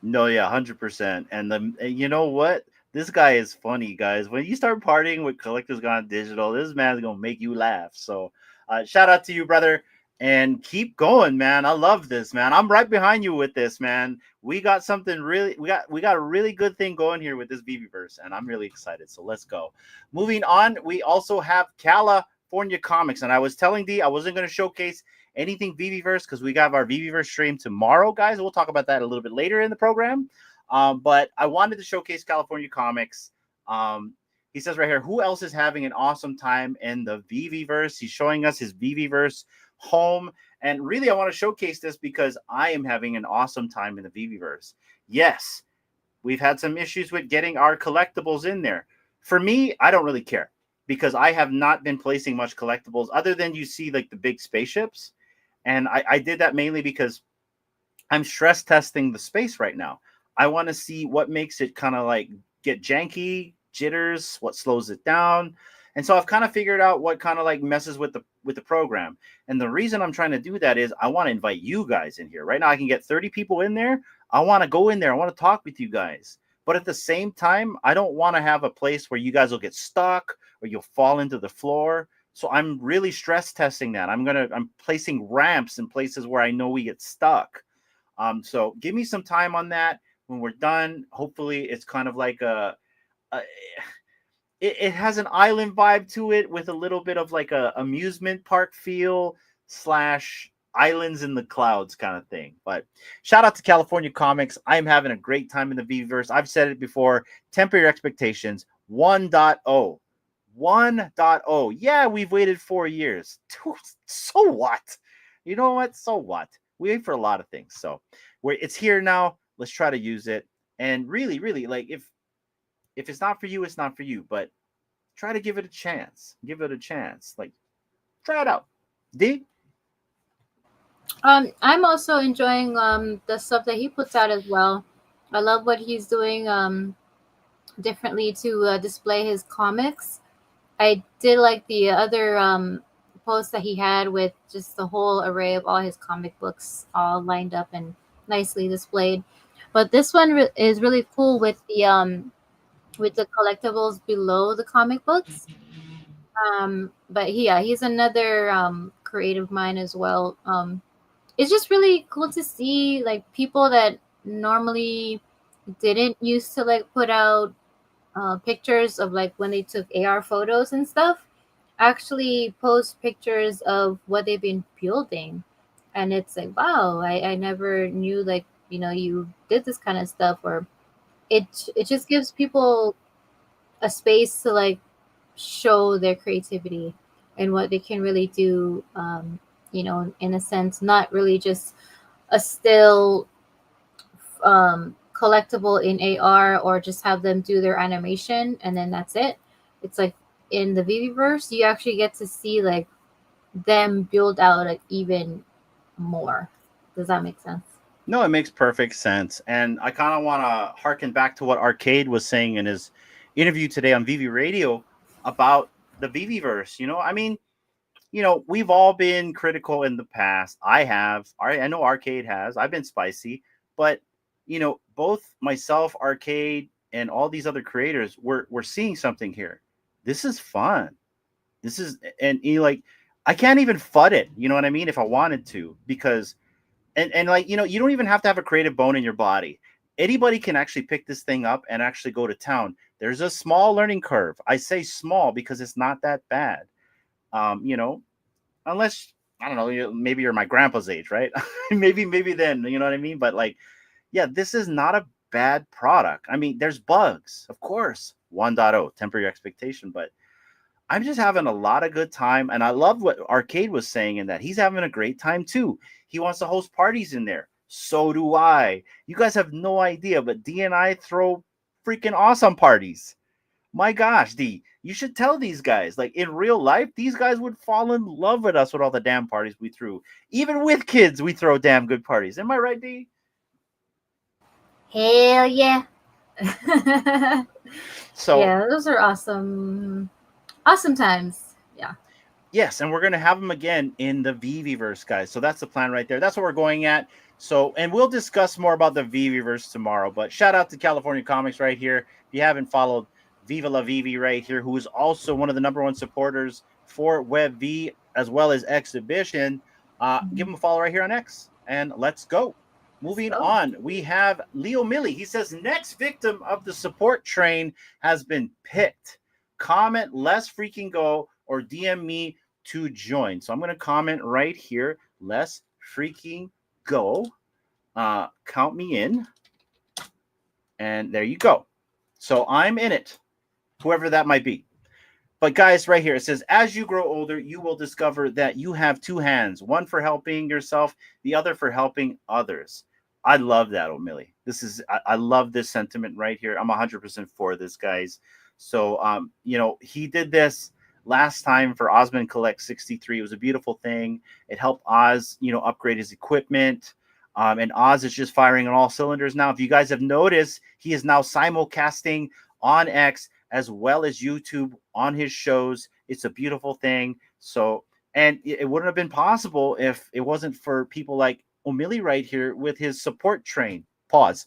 No, yeah, 100%. And you know what? This guy is funny, guys. When you start partying with Collectors Gone Digital, this man's gonna make you laugh. So, shout out to you, brother, and keep going, man. I love this, man. I'm right behind you with this, man. We got something really, we got a really good thing going here with this BBverse, and I'm really excited. So let's go. Moving on, we also have California Comics, and I was telling D I wasn't gonna showcase anything VVverse because we got our VVverse stream tomorrow, guys. We'll talk about that a little bit later in the program. But I wanted to showcase California Comics. He says right here, who else is having an awesome time in the VVverse? He's showing us his VVverse home. And really, I want to showcase this because I am having an awesome time in the VVverse. Yes, we've had some issues with getting our collectibles in there. For me, I don't really care because I have not been placing much collectibles other than you see like the big spaceships. And I did that mainly because I'm stress testing the space right now. I want to see what makes it kind of like get janky, jitters, what slows it down. And so I've kind of figured out what kind of like messes with the program. And the reason I'm trying to do that is I want to invite you guys in here. Right now I can get 30 people in there. I want to go in there. I want to talk with you guys. But at the same time, I don't want to have a place where you guys will get stuck or you'll fall into the floor. So I'm really stress testing that. I'm placing ramps in places where I know we get stuck. So give me some time on that. When we're done, hopefully it's kind of like it has an island vibe to it with a little bit of like a amusement park feel / islands in the clouds kind of thing. But shout out to California Comics. I'm having a great time in the VVerse. I've said it before. Temper your expectations. 1.0. 1.0. Yeah, we've waited 4 years. So what? You know what? So what? We wait for a lot of things. So it's here now. Let's try to use it. And really, really, like if it's not for you, it's not for you. But try to give it a chance. Give it a chance. Like try it out. D? I'm also enjoying the stuff that he puts out as well. I love what he's doing differently to display his comics. I did like the other post that he had with just the whole array of all his comic books all lined up and nicely displayed. But this one is really cool with the collectibles below the comic books. But yeah, he's another creative mind as well. It's just really cool to see like people that normally didn't used to like put out pictures of like when they took AR photos and stuff actually post pictures of what they've been building. And it's like, wow, I never knew like, you did this kind of stuff. Or it just gives people a space to like show their creativity and what they can really do, in a sense, not really just a still collectible in AR or just have them do their animation and then that's it. It's like in the VVverse, you actually get to see like them build out like even more. Does that make sense? No, it makes perfect sense. And I kind of want to harken back to what Arcade was saying in his interview today on VV Radio about the VVverse. I mean, we've all been critical in the past. I have. I know Arcade has. I've been spicy. But, both myself, Arcade, and all these other creators, we're seeing something here. This is fun. This is, and like, I can't even FUD it. You know what I mean? If I wanted to, because and like, you don't even have to have a creative bone in your body. Anybody can actually pick this thing up and actually go to town. There's a small learning curve. I say small because it's not that bad. Unless, I don't know, maybe you're my grandpa's age, right? maybe then, you know what I mean? But like, yeah, this is not a bad product. I mean, there's bugs, of course. 1.0, temper your expectation, but I'm just having a lot of good time. And I love what Arcade was saying in that he's having a great time too. He wants to host parties in there. So do I. You guys have no idea, but D and I throw freaking awesome parties. My gosh, D, you should tell these guys. Like in real life, these guys would fall in love with us with all the damn parties we threw. Even with kids, we throw damn good parties. Am I right, D? Hell yeah. So yeah, those are awesome times. Yeah. yes, and we're gonna have them again in the VEVE-verse, guys. So that's the plan right there. That's what we're going at. So, and we'll discuss more about the VEVE-verse tomorrow. But shout out to California Comics right here. If you haven't followed Viva La Vivi right here, who is also one of the #1 supporters for VEVE as well as Exhibition, give him a follow right here on X. And let's go. Moving on, we have Leo Millie. He says, next victim of the support train has been picked. Comment, let's freaking go, or DM me to join. So I'm going to comment right here. Let's freaking go. Count me in. And there you go. So I'm in it, whoever that might be. But guys, right here, it says, as you grow older, you will discover that you have two hands, one for helping yourself, the other for helping others. I love that, O'Milly. I love this sentiment right here. I'm 100% for this, guys. So, he did this last time for Osmond Collect 63. It was a beautiful thing. It helped Oz, upgrade his equipment. And Oz is just firing on all cylinders now. If you guys have noticed, he is now simulcasting on X as well as YouTube on his shows. It's a beautiful thing. So, and it wouldn't have been possible if it wasn't for people like O'Milly right here with his support train. Pause.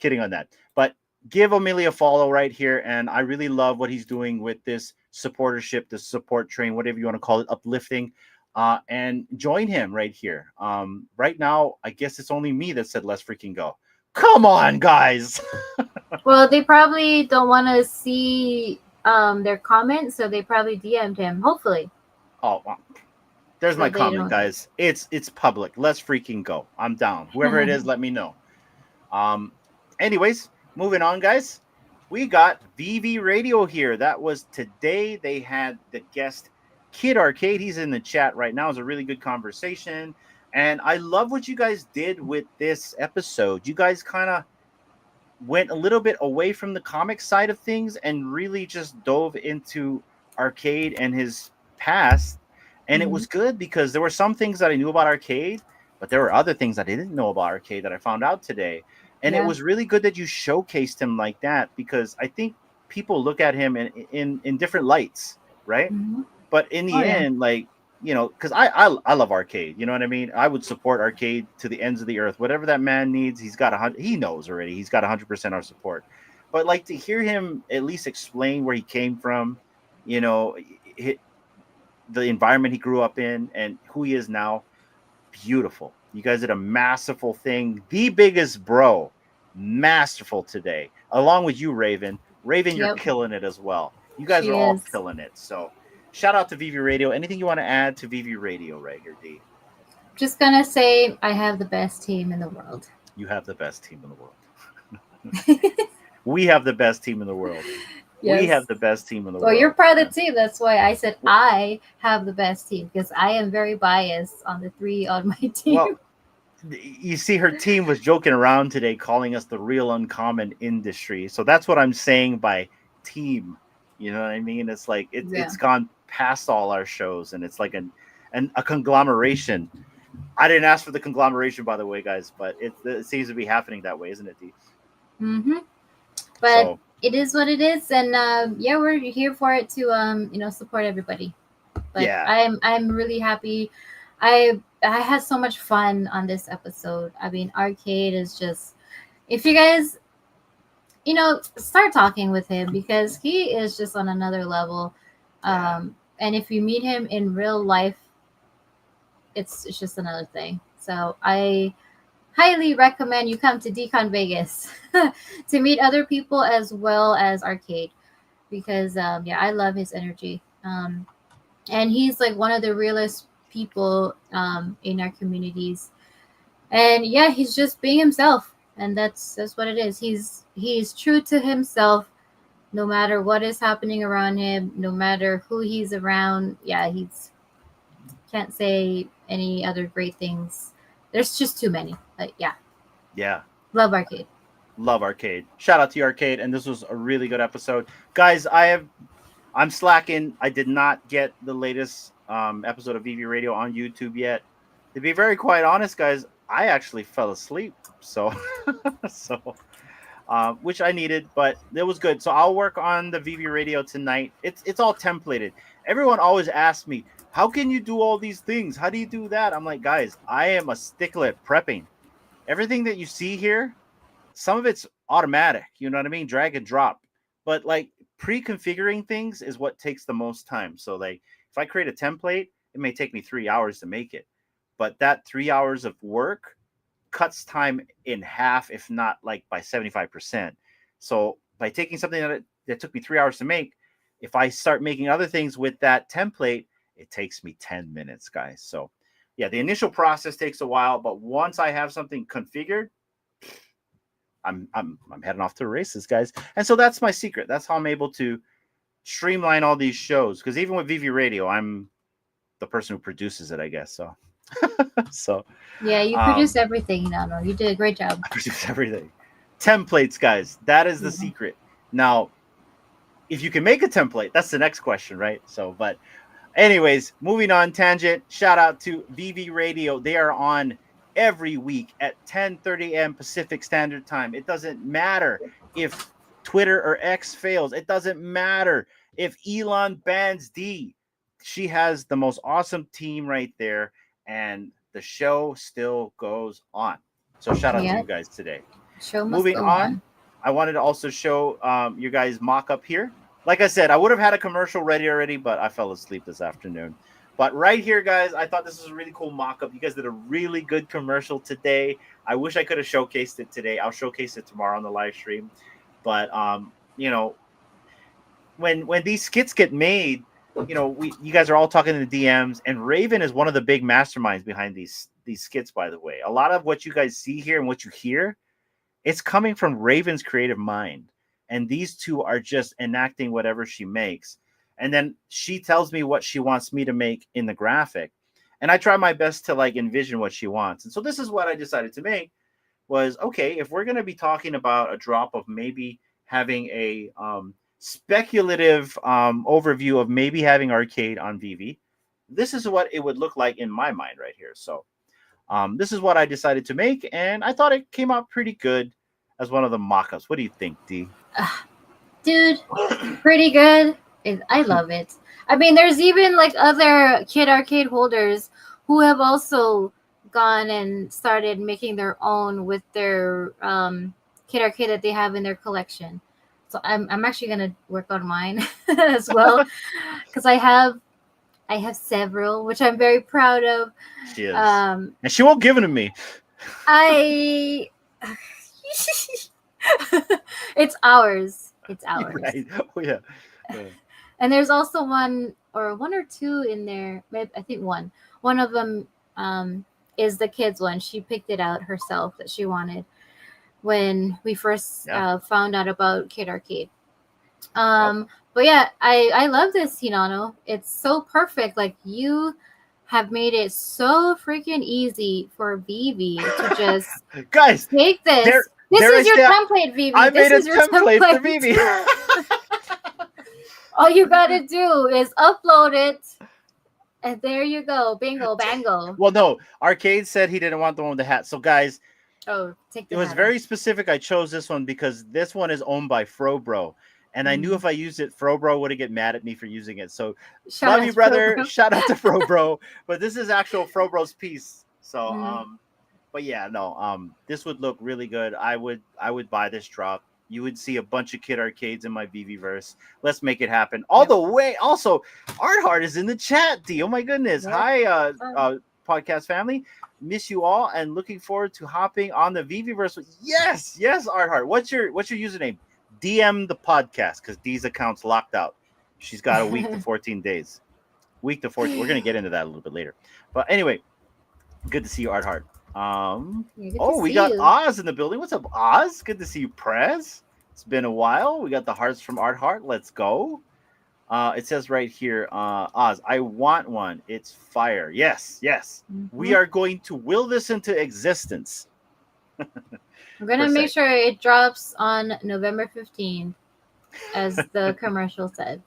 Kidding on that. But give O'Milly a follow right here. And I really love what he's doing with this supportership, the support train, whatever you want to call it, uplifting. And join him right here. Right now, I guess it's only me that said let's freaking go. Come on, guys. Well, they probably don't want to see their comments, so they probably DM'd him. Hopefully. Oh, there's So my they comment, don't- guys. It's public. Let's freaking go. I'm down. Whoever it is, let me know. Anyways, moving on, guys. We got VV Radio here. That was today. They had the guest Kid Arcade. He's in the chat right now. It's a really good conversation. And I love what you guys did with this episode. You guys kind of went a little bit away from the comic side of things and really just dove into Arcade and his past. And it was good because there were some things that I knew about Arcade, but there were other things that I didn't know about Arcade that I found out today. And it was really good that you showcased him like that, because I think people look at him in different lights, right? But in the end, like, because I love Arcade, you know what I mean? I would support Arcade to the ends of the earth. Whatever that man needs, he knows already. He's got 100% our support. But like to hear him at least explain where he came from, the environment he grew up in and who he is now, beautiful. You guys did a masterful thing. The biggest bro, masterful today, along with you, Raven. Raven, you're killing it as well. You guys are all killing it. So shout out to VV Radio. Anything you want to add to VV Radio right here, D? Just gonna say I have the best team in the world. You have the best team in the world. We have the best team in the world. Yes. We have the best team in the world. Well, you're part of the team. That's why I said I have the best team, because I am very biased on the three on my team. Well, you see, her team was joking around today, calling us the real uncommon industry. So that's what I'm saying by team. You know what I mean? It's like it's gone past all our shows, and it's like a conglomeration. I didn't ask for the conglomeration, by the way, guys, but it seems to be happening that way, isn't it, Dee? But it is what it is, and we're here for it to support everybody. But I'm really happy. I had so much fun on this episode. I mean, Arcade is just, if you guys start talking with him, because he is just on another level. And if you meet him in real life, it's just another thing. So I highly recommend you come to Decon Vegas to meet other people as well as Arcade, because I love his energy. And he's like one of the realest people in our communities. And yeah, he's just being himself, and that's what it is. He's true to himself, no matter what is happening around him, no matter who he's around. Yeah, he's can't say any other great things. There's just too many. But yeah, Yeah. love Arcade. Love Arcade. Shout out to you, Arcade. And this was a really good episode. Guys, I'm slacking. I did not get the latest episode of VV Radio on YouTube yet. To be very quite honest, guys, I actually fell asleep. So, which I needed, but it was good. So I'll work on the VV Radio tonight. It's all templated. Everyone always asks me, how can you do all these things? How do you do that? I'm like, guys, I am a stickler at prepping. Everything that you see here, some of it's automatic. You know what I mean? Drag and drop. But like pre-configuring things is what takes the most time. So like if I create a template, it may take me 3 hours to make it. But that 3 hours of work cuts time in half, if not like by 75%. So by taking something that took me 3 hours to make, if I start making other things with that template, it takes me 10 minutes, guys. So yeah, the initial process takes a while, but once I have something configured, I'm heading off to the races, guys. And so that's my secret. That's how I'm able to streamline all these shows. Because even with VV Radio, I'm the person who produces it, I guess. So, so Yeah, you produce everything, Nano. You did a great job. I produce everything. Templates, guys. That is the secret. Now, if you can make a template, that's the next question, right? So, but anyways, moving on, tangent. Shout out to VV Radio. They are on every week at 10:30 a.m. Pacific Standard Time. It doesn't matter if Twitter or X fails. It doesn't matter if Elon bans D. She has the most awesome team right there, and the show still goes on. So shout out to you guys today. Show must Moving go on, I wanted to also show you guys mock-up here. Like I said, I would have had a commercial ready already, but I fell asleep this afternoon. But right here, guys, I thought this was a really cool mock-up. You guys did a really good commercial today. I wish I could have showcased it today. I'll showcase it tomorrow on the live stream. But, you know, when these skits get made, you know, you guys are all talking in the DMs, and Raven is one of the big masterminds behind these skits, by the way. A lot of what you guys see here and what you hear, it's coming from Raven's creative mind. And these two are just enacting whatever she makes. And then she tells me what she wants me to make in the graphic. And I try my best to like envision what she wants. And so this is what I decided to make was, okay, if we're going to be talking about a drop of maybe having a speculative overview of maybe having Arcade on VV, this is what it would look like in my mind right here. So this is what I decided to make. And I thought it came out pretty good as one of the mock-ups. What do you think, D? Dude, pretty good. I love it. I mean, there's even like other Kid Arcade holders who have also gone and started making their own with their Kid Arcade that they have in their collection. So I'm actually gonna work on mine as well because I have several, which I'm very proud of. She is. And she won't give it to me. It's ours. It's ours. Right. Oh yeah. And there's also one or two in there. Maybe, I think one. One of them is the kids one. She picked it out herself that she wanted when we first found out about Kid Arcade. But yeah, I love this, Hinano. It's so perfect. Like you have made it so freaking easy for VV to just guys take this. This is your template, VV. I made a template for VV. All you gotta do is upload it, and there you go. Bingo, bango. Well, no, Arcade said he didn't want the one with the hat. So, guys, take the it was very specific. I chose this one because this one is owned by Frobro. And I knew if I used it, Frobro would get mad at me for using it. So, love you, brother. Frobro. Shout out to Frobro. But this is actual Frobro's piece. So, but yeah, no, this would look really good. I would buy this drop. You would see a bunch of Kid Arcades in my VV-verse. Let's make it happen. All the way. Also, Art Heart is in the chat, D. Oh, my goodness. Hi, podcast family. Miss you all and looking forward to hopping on the VV-verse. Yes, Art Heart. What's your username? DM the podcast because D's account's locked out. She's got a week to 14 days. Week to 14. We're going to get into that a little bit later. But anyway, good to see you, Art Heart. Yeah, good to Oh, we see got you. Oz in the building. What's up, Oz? Good to see you, Prez. It's been a while. We got the hearts from Art Heart. Let's go. It says right here, Oz, I want one. It's fire. Yes, yes. We Mhm. are going to will this into existence. I'm gonna Per make se. sure it drops on November 15th, as the commercial said.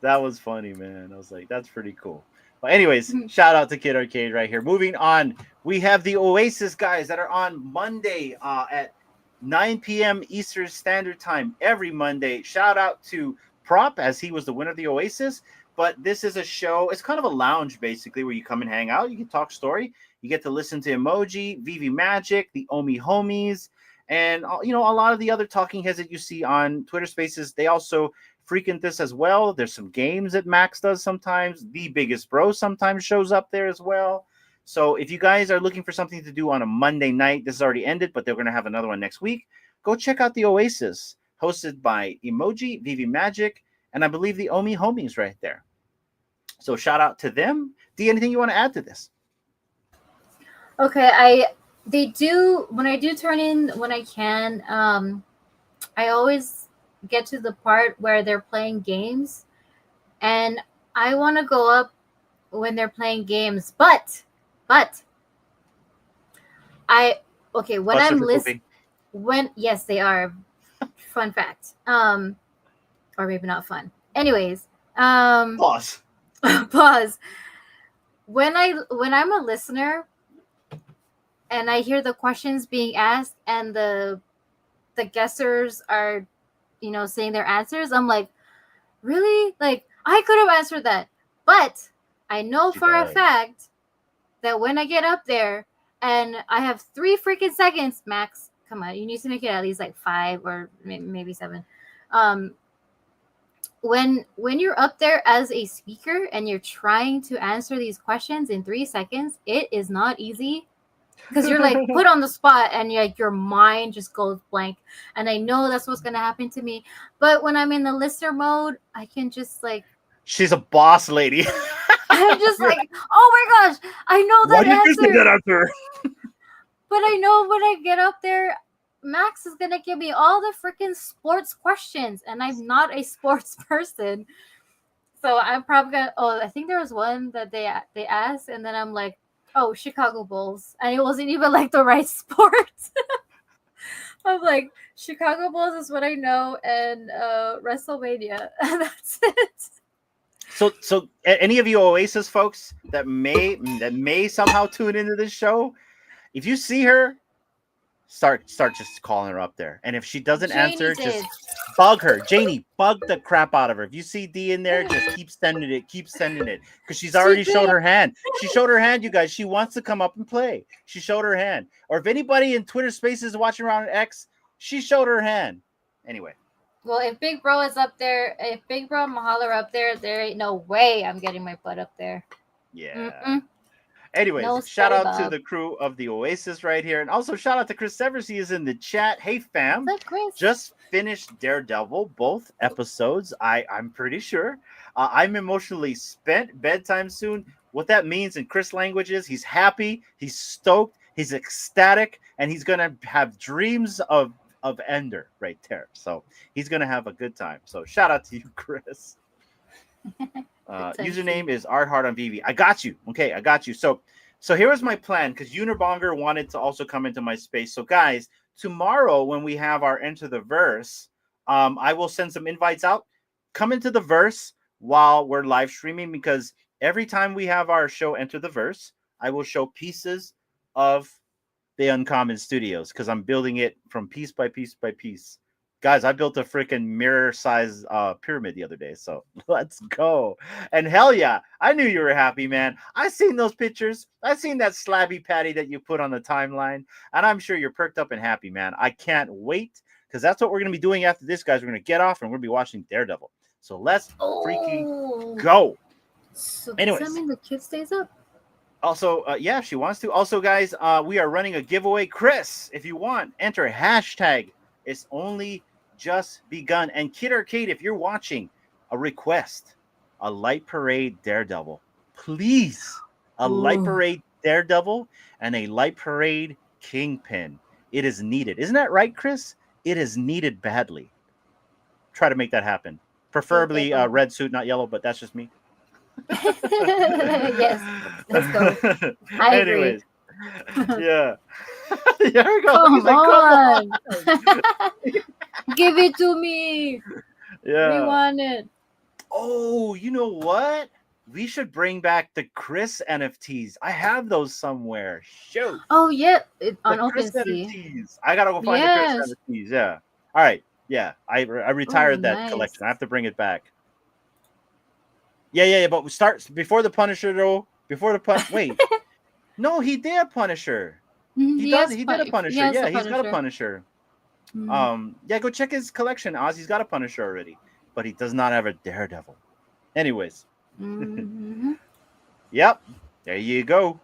That was funny, man. I was like, that's pretty cool. But anyways, shout out to Kid Arcade right here. Moving on, we have the Oasis guys that are on Monday at 9 p.m. Eastern Standard Time every Monday. Shout out to Prop as he was the winner of the Oasis. But this is a show. It's kind of a lounge basically where you come and hang out. You can talk story. You get to listen to Emoji, VEVE Magic, the Omi Homies, and you know a lot of the other talking heads that you see on Twitter Spaces. They also frequent this as well. There's some games that Max does sometimes. The Biggest Bro sometimes shows up there as well. So if you guys are looking for something to do on a Monday night, this has already ended, but they're going to have another one next week. Go check out the Oasis, hosted by Emoji, VEVE Magic, and I believe the Omi Homies right there. So shout out to them. D, anything you want to add to this? Okay, they do when I do turn in when I can. I always get to the part where they're playing games, and I want to go up when they're playing games, but I okay when Buster I'm for listening. pooping. Yes, they are. Fun fact. Or maybe not fun. Anyways, Pause. pause. When I'm a listener and I hear the questions being asked and the guessers are, saying their answers, I'm like, really? Like, I could have answered that. But I know You for a guys. fact that when I get up there and I have 3 freaking seconds, Max, come on, you need to make it at least like 5 or maybe 7. When you're up there as a speaker and you're trying to answer these questions in 3 seconds, it is not easy. Because you're like put on the spot and your mind just goes blank. And I know that's what's gonna happen to me. But when I'm in the listener mode, I can just like She's a boss lady. I'm just like, oh my gosh, I know that answer. answer? But I know when I get up there, Max is gonna give me all the freaking sports questions, and I'm not a sports person. So I'm probably gonna. Oh, I think there was one that they asked, and then I'm like, oh, Chicago Bulls, and it wasn't even like the right sport. I'm like, Chicago Bulls is what I know, and WrestleMania, and that's it. So any of you Oasis folks that may somehow tune into this show, if you see her, start just calling her up there. And if she doesn't answer, just bug her. Janie, bug the crap out of her. If you see D in there, just keep sending it. Because she's already showed her hand. She showed her hand, you guys. She wants to come up and play. She showed her hand. Or if anybody in Twitter Spaces watching around X, she showed her hand. Anyway. Well, if Big Bro is up there, if Big Bro and Mahalo are up there, there ain't no way I'm getting my butt up there. Yeah. Mm-mm. Anyways, No shout out Bob. to the crew of the Oasis right here. And also shout out to Chris Severs. He is in the chat. Hey, fam. What's up, Chris? Just finished Daredevil, both episodes. I'm pretty sure. I'm emotionally spent. Bedtime soon. What that means in Chris language is he's happy, he's stoked, he's ecstatic, and he's going to have dreams of Ender right there. So he's going to have a good time. So shout out to you, Chris. Username is artheart on VV. I got you. Okay, I got you. So here was my plan because Unibonger wanted to also come into my space. So guys, tomorrow when we have our Enter the Verse, I will send some invites out. Come into the verse while we're live streaming because every time we have our show Enter the Verse, I will show pieces of the Uncommon Studios because I'm building it from piece by piece by piece. Guys, I built a freaking mirror-sized pyramid the other day, so let's go. And hell yeah, I knew you were happy, man. I seen those pictures. I seen that slabby patty that you put on the timeline, and I'm sure you're perked up and happy, man. I can't wait because that's what we're going to be doing after this, guys. We're going to get off, and we're going to be watching Daredevil. So let's freaking go. So Anyways. does that mean the kid stays up? Also, yeah, if she wants to. Also, guys, we are running a giveaway. Chris, if you want, enter hashtag It's Only Just Begun. And Kid Arcade, if you're watching, a request, a Light Parade Daredevil. Please, a Light Parade Daredevil, and a Light Parade Kingpin. It is needed. Isn't that right, Chris? It is needed badly. Try to make that happen. Preferably red suit, not yellow, but that's just me. Yes, let's go. I agree. Anyways, yeah. There we go. Come He's like, on. come on. Give it to me. Yeah. We want it. Oh, you know what? We should bring back the Chris NFTs. I have those somewhere. Shoot. Oh, yeah. On The Chris OpenSea. NFTs. I gotta go find the Chris NFTs. Yeah. All right. Yeah. I retired that collection. I have to bring it back. Yeah. But we start before the Punisher though. Before the wait. No, he did a Punisher. He did a Punisher. Yeah, he's got a Punisher. Yeah, go check his collection, Oz. He's got a Punisher already, but he does not have a Daredevil. Anyways. Yep. There you go.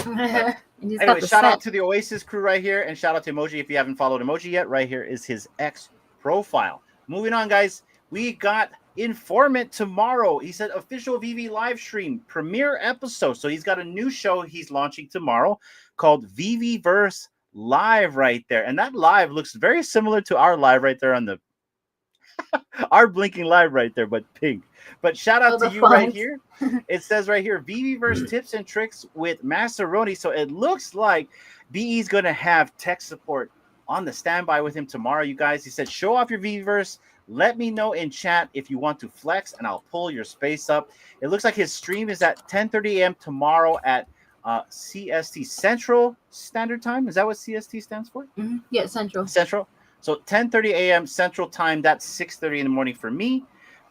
Anyway, shout out to the Oasis crew right here, and shout out to Emoji. If you haven't followed Emoji yet, right here is his X profile. Moving on, guys. We got Informant tomorrow. He said official VEVE live stream premiere episode. So he's got a new show he's launching tomorrow called VEVEverse Live right there. And that live looks very similar to our live right there on the our blinking live right there, but pink. But shout out to you right here. It says right here, VEVEverse tips and tricks with Masteroni. So it looks like BE's going to have tech support on the standby with him tomorrow, you guys. He said, show off your VEVEverse. Let me know in chat if you want to flex, and I'll pull your space up. It looks like his stream is at 10:30 a.m. tomorrow at CST Central Standard Time. Is that what CST stands for? Yeah, Central. Central. So 10:30 a.m. Central Time. That's 6:30 in the morning for me.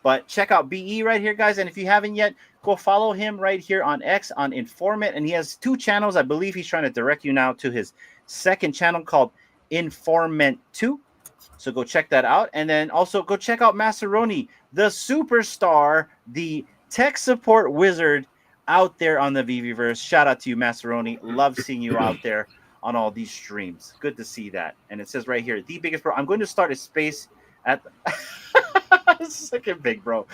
But check out BE right here, guys. And if you haven't yet, go follow him right here on X on Informant. And he has 2 channels. I believe he's trying to direct you now to his second channel called Informant 2. So go check that out. And then also go check out Masteroni, the superstar, the tech support wizard out there on the VEVEverse. Shout out to you, Masteroni. Love seeing you out there on all these streams. Good to see that. And it says right here, the biggest bro. I'm going to start a space at the second big bro.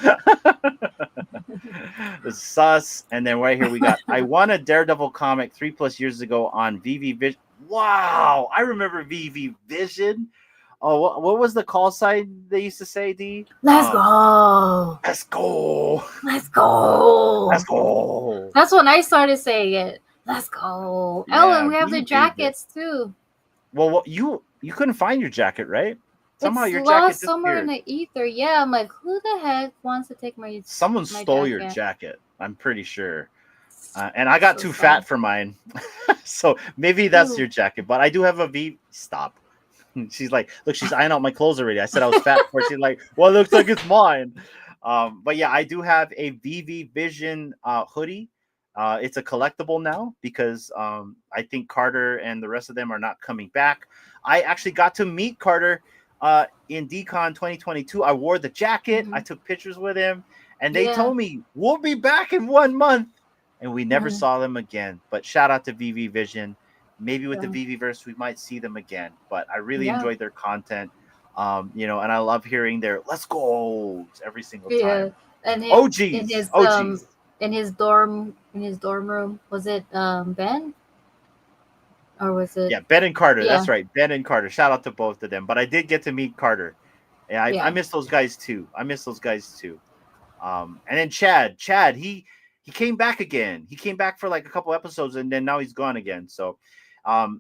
The sus. And then right here we got I won a Daredevil comic 3+ years ago on VEVE Vision. Wow, I remember VEVE Vision. Oh, what was the call sign they used to say, D? Let's go. Let's go. Let's go. Let's go. That's when I started saying it. Let's go. Yeah, oh, and we have the jackets too. Well, you couldn't find your jacket, right? Somehow it's your lost jacket somewhere in the ether. Yeah, I'm like, who the heck wants to take my? Someone stole your jacket. I'm pretty sure. And I got too fat for mine, so maybe that's your jacket. But I do have a V. Stop. She's like, look, she's eyeing out my clothes already. I said I was fat before. She's like, well, it looks like it's mine. But yeah, I do have a VEVE Vision hoodie. It's a collectible now because I think Carter and the rest of them are not coming back. I actually got to meet Carter in DCon 2022. I wore the jacket. I took pictures with him, and they told me we'll be back in 1 month, and we never saw them again. But shout out to VEVE Vision. Maybe with the VEVEverse, we might see them again. But I really enjoyed their content, and I love hearing their "Let's go" every single time. And OGs, in his dorm room, was it Ben? Or was it? Yeah, Ben and Carter. Yeah. That's right, Ben and Carter. Shout out to both of them. But I did get to meet Carter. Yeah, I miss those guys too. And then Chad, he came back again. He came back for like a couple episodes, and then now he's gone again. So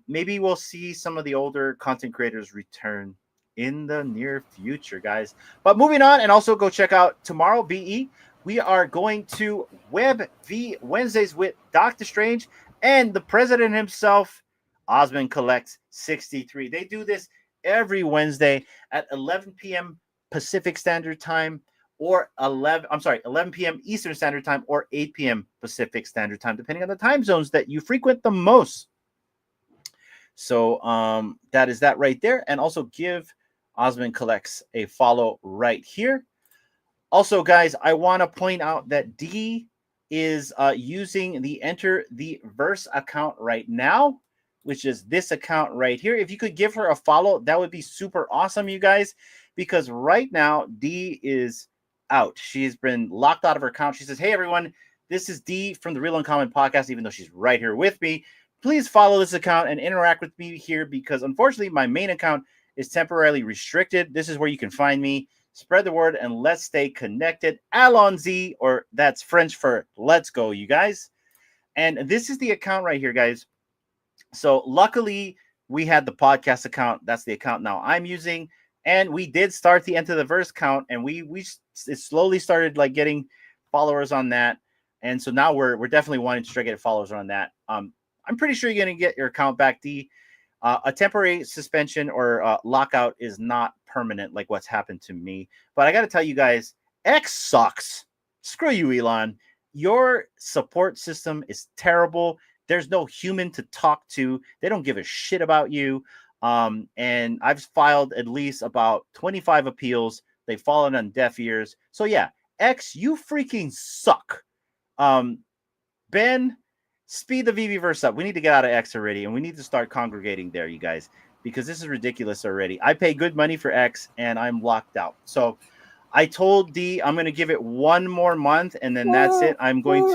maybe we'll see some of the older content creators return in the near future, guys. But moving on, and also go check out tomorrow, BE. We are going to VEVE Wednesdays with Doctor Strange and the president himself, Osmond Collects 63. They do this every Wednesday at 11 p.m. Pacific Standard Time, or 11 p.m. Eastern Standard Time, or 8 p.m. Pacific Standard Time, depending on the time zones that you frequent the most. So that is that right there. And also give Osmond Collects a follow right here. Also, guys, I want to point out that D is using the Enter the Verse account right now, which is this account right here. If you could give her a follow, that would be super awesome, you guys, because right now D is out. She's been locked out of her account. She says, hey, everyone, This is Dee from the Real Uncommon Podcast, even though she's right here with me. Please follow this account and interact with me here because, unfortunately, my main account is temporarily restricted. This is where you can find me. Spread the word and let's stay connected. Allons-y, or that's French for let's go, you guys. And this is the account right here, guys. So luckily, we had the podcast account. That's the account now I'm using. And we did start the Enter the Verse count, and it slowly started like getting followers on that. And so now we're definitely wanting to try to get followers on that. I'm pretty sure you're going to get your account back, D. A temporary suspension or lockout is not permanent like what's happened to me. But I got to tell you guys, X sucks. Screw you, Elon. Your support system is terrible. There's no human to talk to. They don't give a shit about you. And I've filed at least about 25 appeals. They've fallen on deaf ears. So yeah, X, you freaking suck. Ben, speed the VEVE verse up. We need to get out of X already, and we need to start congregating there, you guys, because this is ridiculous already. I pay good money for X, and I'm locked out. So I told D I'm going to give it one more month, and then that's it. I'm going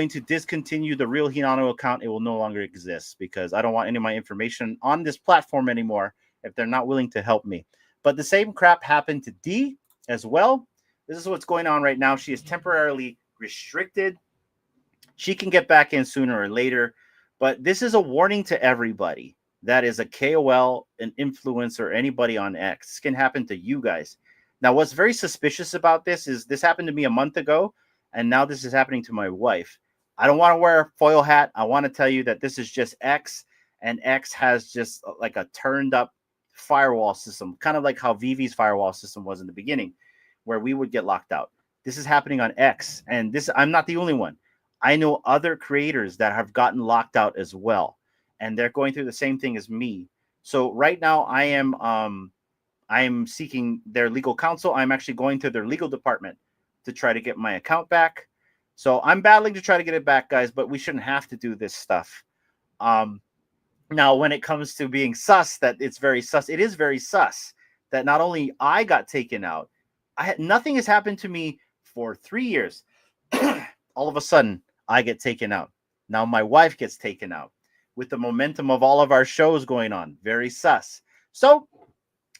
to discontinue the Real Hinano account. It will no longer exist because I don't want any of my information on this platform anymore if they're not willing to help me. But the same crap happened to D as well. This is what's going on right now. She is temporarily restricted. She can get back in sooner or later, but this is a warning to everybody that is a KOL, an influencer, anybody on X. This can happen to you guys. Now, what's very suspicious about this is this happened to me a month ago, and now this is happening to my wife. I don't want to wear a foil hat. I want to tell you that this is just X, and X has just like a turned up firewall system, kind of like how VEVE's firewall system was in the beginning, where we would get locked out. This is happening on X, and I'm not the only one. I know other creators that have gotten locked out as well, and they're going through the same thing as me. So right now I am seeking their legal counsel. I'm actually going to their legal department to try to get my account back. So I'm battling to try to get it back, guys, but we shouldn't have to do this stuff. Now, when it comes to being sus, that it's very sus. It is very sus that not only I got taken out, nothing has happened to me for 3 years. All of a sudden, I get taken out. Now my wife gets taken out with the momentum of all of our shows going on. Very sus. So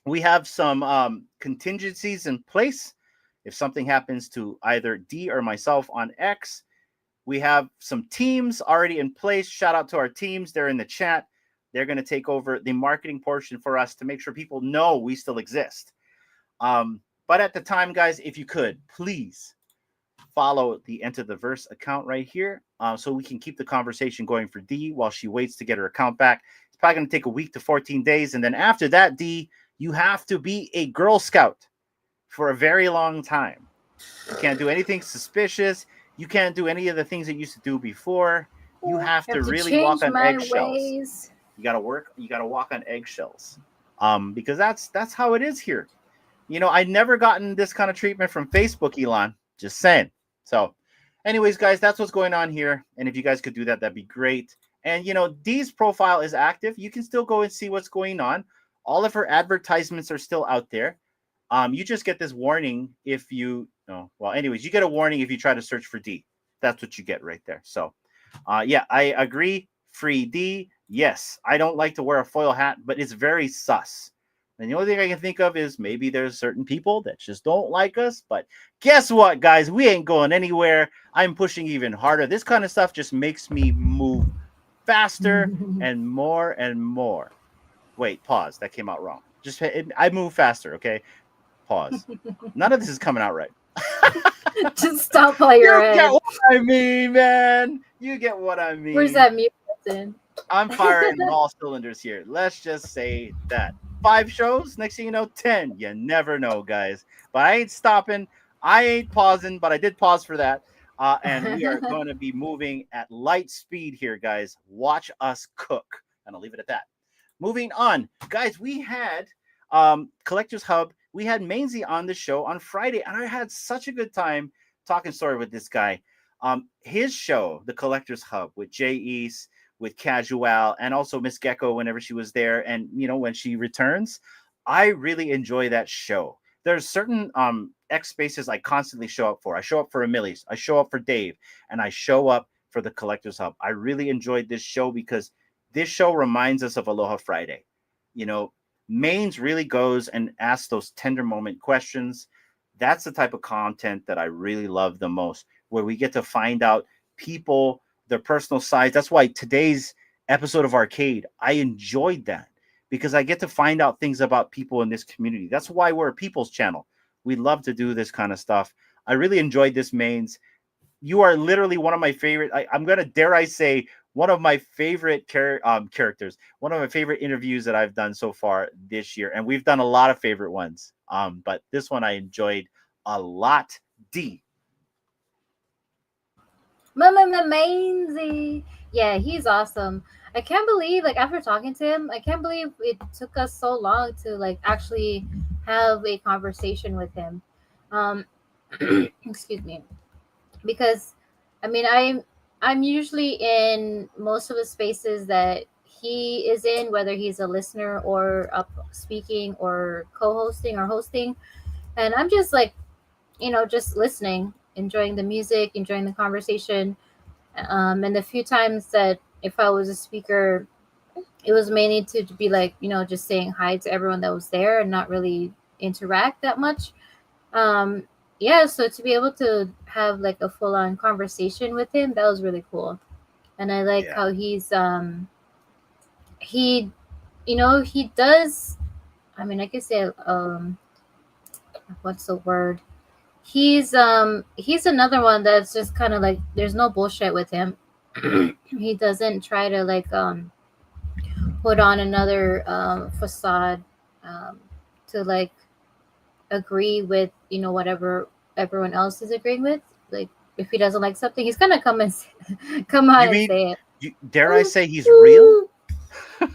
we have some contingencies in place. If something happens to either D or myself on X, we have some teams already in place. Shout out to our teams. They're in the chat. They're going to take over the marketing portion for us to make sure people know we still exist. But at the time, guys, if you could, please follow the Enter the Verse account right here so we can keep the conversation going for D while she waits to get her account back. It's probably going to take a week to 14 days. And then after that, D, you have to be a Girl Scout for a very long time. You can't do anything suspicious. You can't do any of the things that you used to do before. You have to really walk on eggshells. You got to walk on eggshells because that's how it is here. You know, I'd never gotten this kind of treatment from Facebook, Elon. Just saying. So anyways, guys, that's what's going on here. And if you guys could do that, that'd be great. And, you know, Dee's profile is active. You can still go and see what's going on. All of her advertisements are still out there. You just get this warning if you know. Well, anyways, you get a warning if you try to search for D. That's what you get right there. So, yeah, I agree. Free D. Yes, I don't like to wear a foil hat, but it's very sus. And the only thing I can think of is maybe there's certain people that just don't like us. But guess what, guys? We ain't going anywhere. I'm pushing even harder. This kind of stuff just makes me move faster and more and more. Wait, pause. That came out wrong. I move faster, okay? Pause. None of this is coming out right. Just stop while you're in. You get what I mean, man. You get what I mean. Where's that mute button? I'm firing on all cylinders here. Let's just say that. 5 shows, next thing you know, 10. You never know, guys. But I ain't stopping. I ain't pausing, but I did pause for that. And we are going to be moving at light speed here, guys. Watch us cook. And I'll leave it at that. Moving on. Guys, we had Collectors Hub. We had Mainzy on the show on Friday, and I had such a good time talking story with this guy. His show, the Collectors Hub, with Jay East, with Casual, and also Miss Gecko whenever she was there, and you know, when she returns, I really enjoy that show. There's certain X spaces I constantly show up for. I show up for Emily's, I show up for Dave, and I show up for the Collectors Hub. I really enjoyed this show because this show reminds us of Aloha Friday. You know, Mains really goes and asks those tender moment questions. That's the type of content that I really love the most, where we get to find out people, their personal sides. That's why today's episode of Arcade, I enjoyed that because I get to find out things about people in this community. That's why we're a people's channel. We love to do this kind of stuff. I really enjoyed this, Mains. You are literally one of my favorite. I'm going to, dare I say, one of my favorite characters, one of my favorite interviews that I've done so far this year. And we've done a lot of favorite ones. But this one I enjoyed a lot. D. Mainzy. Yeah, he's awesome. I can't believe, like, after talking to him, I can't believe it took us so long to, like, actually have a conversation with him. Excuse me. Because, I mean, I'm usually in most of the spaces that he is in, whether he's a listener or up speaking or co-hosting or hosting. And I'm just like, just listening, enjoying the music, enjoying the conversation. And the few times that if I was a speaker, it was mainly to be like, just saying hi to everyone that was there and not really interact that much. Yeah, so to be able to have like a full-on conversation with him, that was really cool. And I like how he's he does, I mean, I could say what's the word? He's another one that's just kind of like, there's no bullshit with him. He doesn't try to like put on another facade to like agree with whatever everyone else is agreeing with. Like if he doesn't like something, he's gonna come on and say it. Dare I say he's real?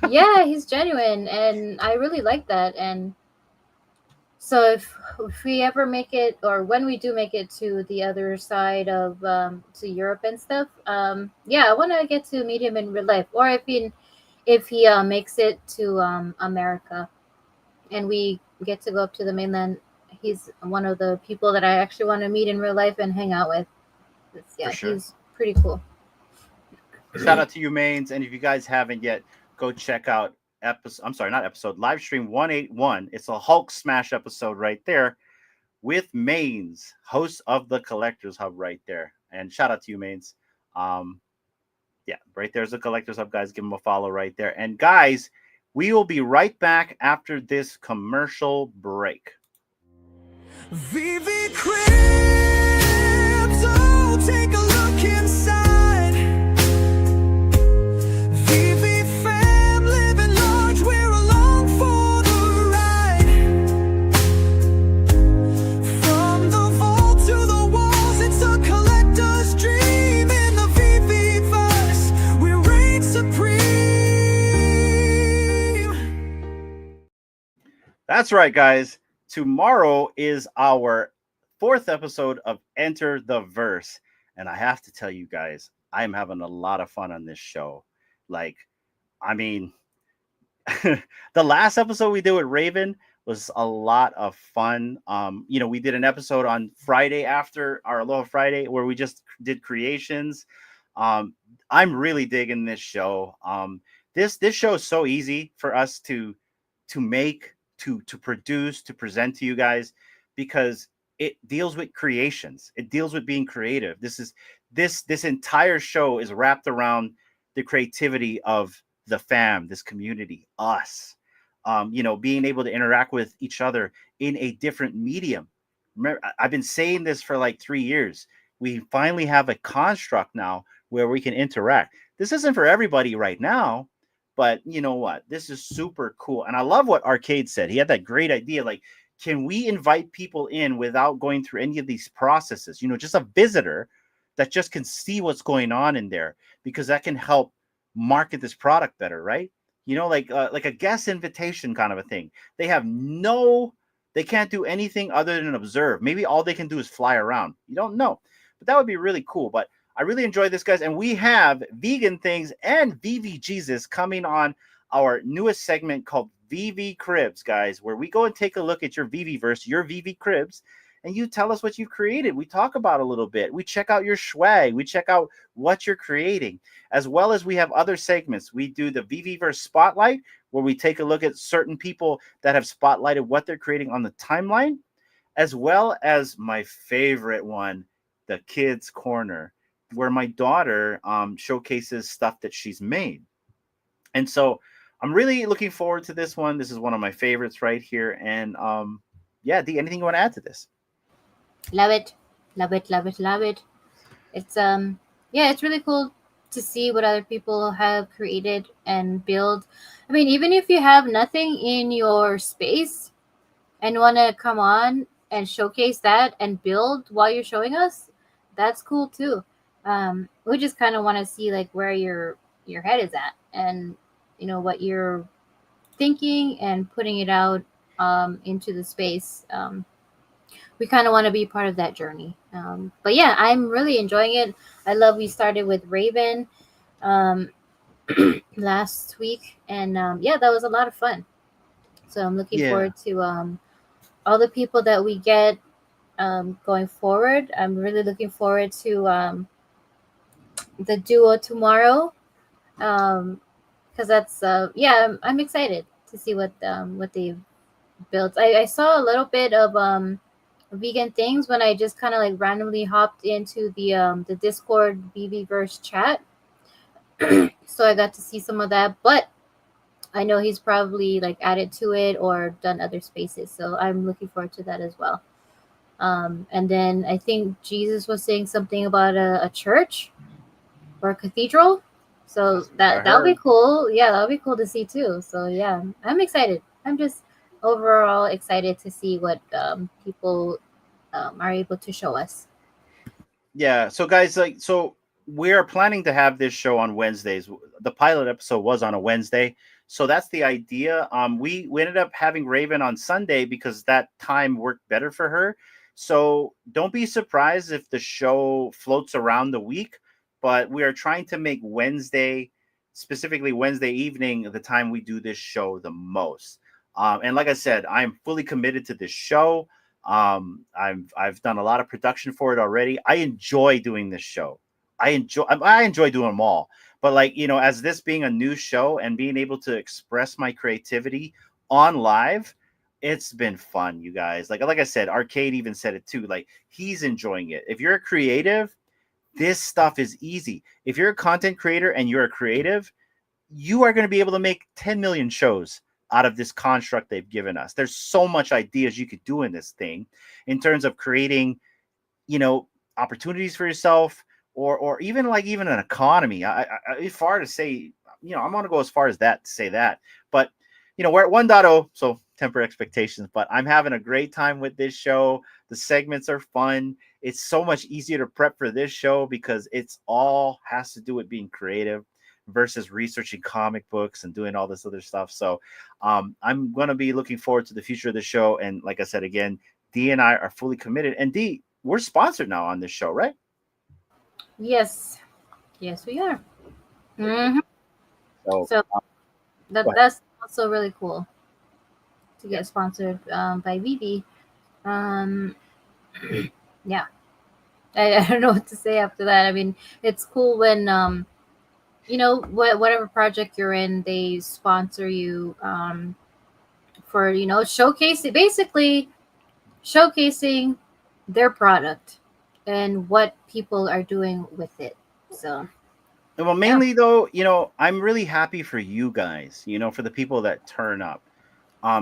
Yeah, he's genuine, and I really like that. And so if we ever make it, or when we do make it to the other side of to Europe and stuff, yeah, I want to get to meet him in real life, or if he makes it to America and we get to go up to the mainland, he's one of the people that I actually want to meet in real life and hang out with. Yeah, sure. He's pretty cool. Shout out to you, Mains. And if you guys haven't yet, go check out Livestream 181. It's a Hulk smash episode right there with Mains, host of the Collectors Hub right there. And shout out to you, Mains. Yeah, right there's the Collectors Hub, guys. Give them a follow right there. And guys, we will be right back after this commercial break. VEVE Cribs, oh, take a look inside. VEVE fam, living large, we're along for the ride. From the vault to the walls, it's a collector's dream. In the VEVE-verse, we reign supreme. That's right, guys. Tomorrow is our 4th episode of Enter the Verse. And I have to tell you guys, I'm having a lot of fun on this show. Like, I mean, the last episode we did with Raven was a lot of fun. We did an episode on Friday after our Aloha Friday where we just did creations. I'm really digging this show. This show is so easy for us to make, to produce, to present to you guys, because it deals with creations. It deals with being creative. This entire show is wrapped around the creativity of the fam, this community, us, being able to interact with each other in a different medium. Remember, I've been saying this for like 3 years. We finally have a construct now where we can interact. This isn't for everybody right now, but you know what? This is super cool. And I love what Arcade said. He had that great idea. Like, can we invite people in without going through any of these processes? Just a visitor that just can see what's going on in there, because that can help market this product better, right? Like a guest invitation kind of a thing. They can't do anything other than observe. Maybe all they can do is fly around. You don't know. But that would be really cool. But I really enjoyed this, guys. And we have Vegan Things and VV Jesus coming on our newest segment called VV Cribs, guys, where we go and take a look at your VV verse, your VV Cribs, and you tell us what you've created. We talk about a little bit. We check out your swag. We check out what you're creating, as well as we have other segments. We do the VEVE Spotlight, where we take a look at certain people that have spotlighted what they're creating on the timeline, as well as my favorite one, the Kids Corner, where my daughter showcases stuff that she's made. And so I'm really looking forward to this one. This is one of my favorites right here. And yeah, Dee, anything you want to add to this? Love it, love it, love it, love it. It's yeah, it's really cool to see what other people have created and build. I mean, even if you have nothing in your space and want to come on and showcase that and build while you're showing us, that's cool too. We just kind of want to see like where your head is at, and you know what you're thinking and putting it out into the space. We kind of want to be part of that journey. But yeah, I'm really enjoying it. I love we started with Raven last week, and yeah, that was a lot of fun. So I'm looking forward to all the people that we get going forward. I'm really looking forward to the duo tomorrow, because that's yeah, I'm excited to see what they built. I saw a little bit of vegan things when I just kind of like randomly hopped into the Discord VVverse chat. So I got to see some of that, but I know he's probably like added to it or done other spaces, so I'm looking forward to that as well. And then I think Jesus was saying something about a church or a cathedral, so that'll be cool. Yeah, that'll be cool to see too. So yeah, I'm excited. I'm just overall excited to see what people are able to show us. Yeah. So guys, like, so we are planning to have this show on Wednesdays. The pilot episode was on a Wednesday, so that's the idea. We ended up having Raven on Sunday because that time worked better for her. So don't be surprised if the show floats around the week, but we are trying to make Wednesday, specifically Wednesday evening, the time we do this show the most. And like I said, I'm fully committed to this show. I've done a lot of production for it already. I enjoy doing this show. I enjoy doing them all. But like, you know, as this being a new show and being able to express my creativity on live, it's been fun, you guys. Like I said, Arcade even said it too. Like, he's enjoying it. If you're a creative, this stuff is easy. If you're a content creator and you're a creative, you are going to be able to make 10 million shows out of this construct they've given us. There's so much ideas you could do in this thing in terms of creating, you know, opportunities for yourself, or even an economy. It's far to say, you know, I'm going to go as far as that to say that, but you know, we're at 1.0, so temper expectations, but I'm having a great time with this show. The segments are fun. It's so much easier to prep for this show because it's all has to do with being creative versus researching comic books and doing all this other stuff. So I'm going to be looking forward to the future of the show. And like I said, again, Dee and I are fully committed. And Dee, we're sponsored now on this show, right? Yes, yes, we are. Mm-hmm. So that's also really cool to get sponsored by VEVE. Yeah, I don't know what to say after that. I mean, it's cool when you know, whatever project you're in, they sponsor you for, you know, basically showcasing their product and what people are doing with it. So well, mainly though, you know, I'm really happy for you guys, you know, for the people that turn up,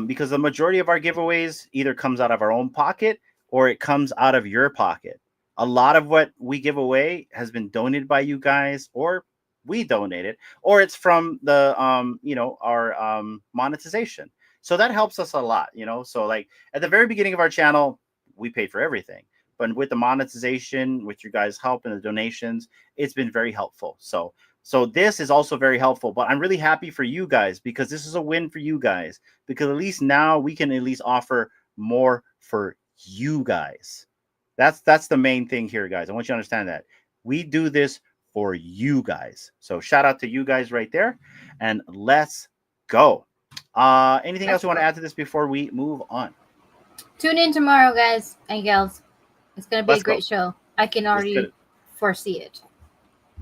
because the majority of our giveaways either comes out of our own pocket or it comes out of your pocket. A lot of what we give away has been donated by you guys, or we donate it, or it's from the you know, our monetization. So that helps us a lot, you know. So like at the very beginning of our channel, we paid for everything, but with the monetization, with your guys' help and the donations, it's been very helpful. So this is also very helpful. But I'm really happy for you guys because this is a win for you guys, because at least now we can at least offer more for you guys. That's the main thing here, guys. I want you to understand that we do this for you guys. So shout out to you guys right there, and let's go. Anything else you want to add to this before we move on? Tune in tomorrow, guys and gals. It's gonna be Let's a great go. show. I can It's already gonna, foresee it.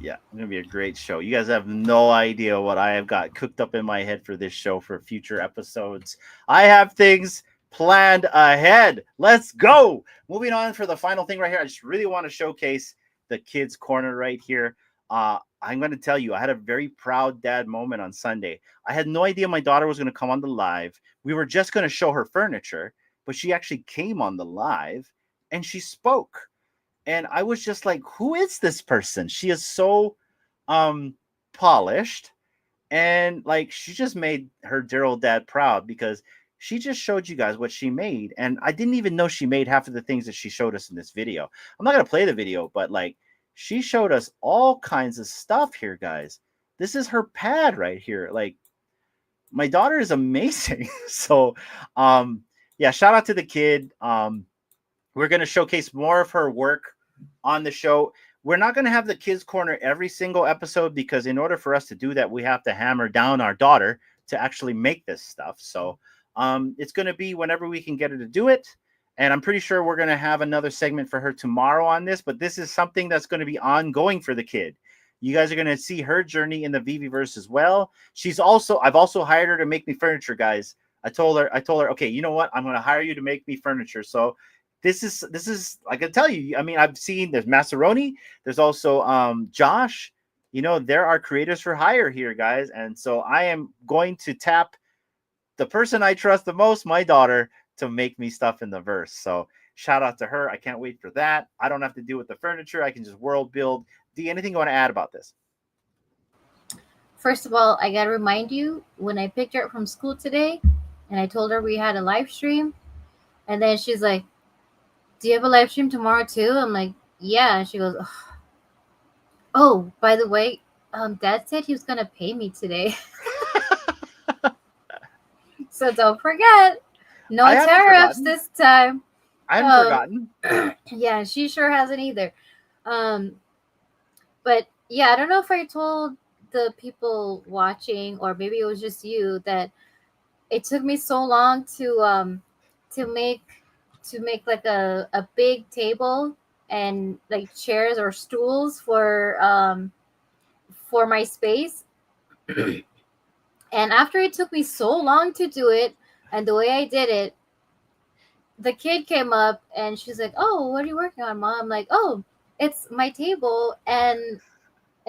yeah, it's gonna be a great show. You guys have no idea what I have got cooked up in my head for this show for future episodes. I have things planned ahead. Let's go. Moving on for the final thing right here. I just really want to showcase the kids' corner right here. I'm going to tell you, I had a very proud dad moment on Sunday. I had no idea my daughter was going to come on the live. We were just going to show her furniture, but she actually came on the live and she spoke. And I was just like, who is this person? She is so polished. And like, she just made her dear old dad proud because she just showed you guys what she made. And I didn't even know she made half of the things that she showed us in this video. I'm not going to play the video, but like, she showed us all kinds of stuff here, guys. This is her pad right here. Like, my daughter is amazing. So, yeah, shout out to the kid. We're going to showcase more of her work on the show. We're not going to have the kids corner every single episode because in order for us to do that, we have to hammer down our daughter to actually make this stuff. So it's going to be whenever we can get her to do it. And I'm pretty sure we're going to have another segment for her tomorrow on this, but this is something that's going to be ongoing for the kid. You guys are going to see her journey in the VEVEverse as well. I've also hired her to make me furniture, guys. I told her, okay, you know what? I'm going to hire you to make me furniture. So this is, I can tell you, I mean, I've seen there's Macaroni. There's also Josh, you know, there are creators for hire here, guys. And so I am going to tap the person I trust the most, my daughter, to make me stuff in the verse. So shout out to her. I can't wait for that. I don't have to deal with the furniture. I can just world build. D, anything you want to add about this? First of all, I gotta remind you, when I picked her up from school today and I told her we had a live stream, and then she's like, do you have a live stream tomorrow too? I'm like, yeah. And she goes, oh, by the way, Dad said he was gonna pay me today. So don't forget. No tariffs this time. I haven't forgotten. Yeah, she sure hasn't either. But yeah, I don't know if I told the people watching, or maybe it was just you, that it took me so long to make like a big table and like chairs or stools for my space. And after it took me so long to do it, and the way I did it, the kid came up and she's like, oh, what are you working on, Mom? I'm like, oh, it's my table. And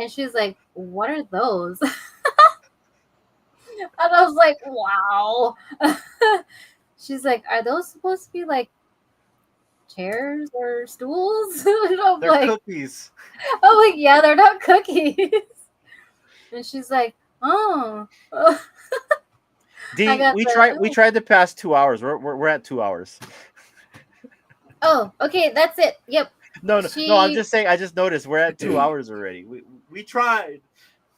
she's like, what are those? And I was like, wow. She's like, are those supposed to be like chairs or stools? And They're like, cookies. I'm like, yeah, they're not cookies. And she's like, oh. D, we tried the past 2 hours. We're at 2 hours. Oh, okay, that's it. Yep. No, I'm just saying. I just noticed we're at 2 hours already. We tried.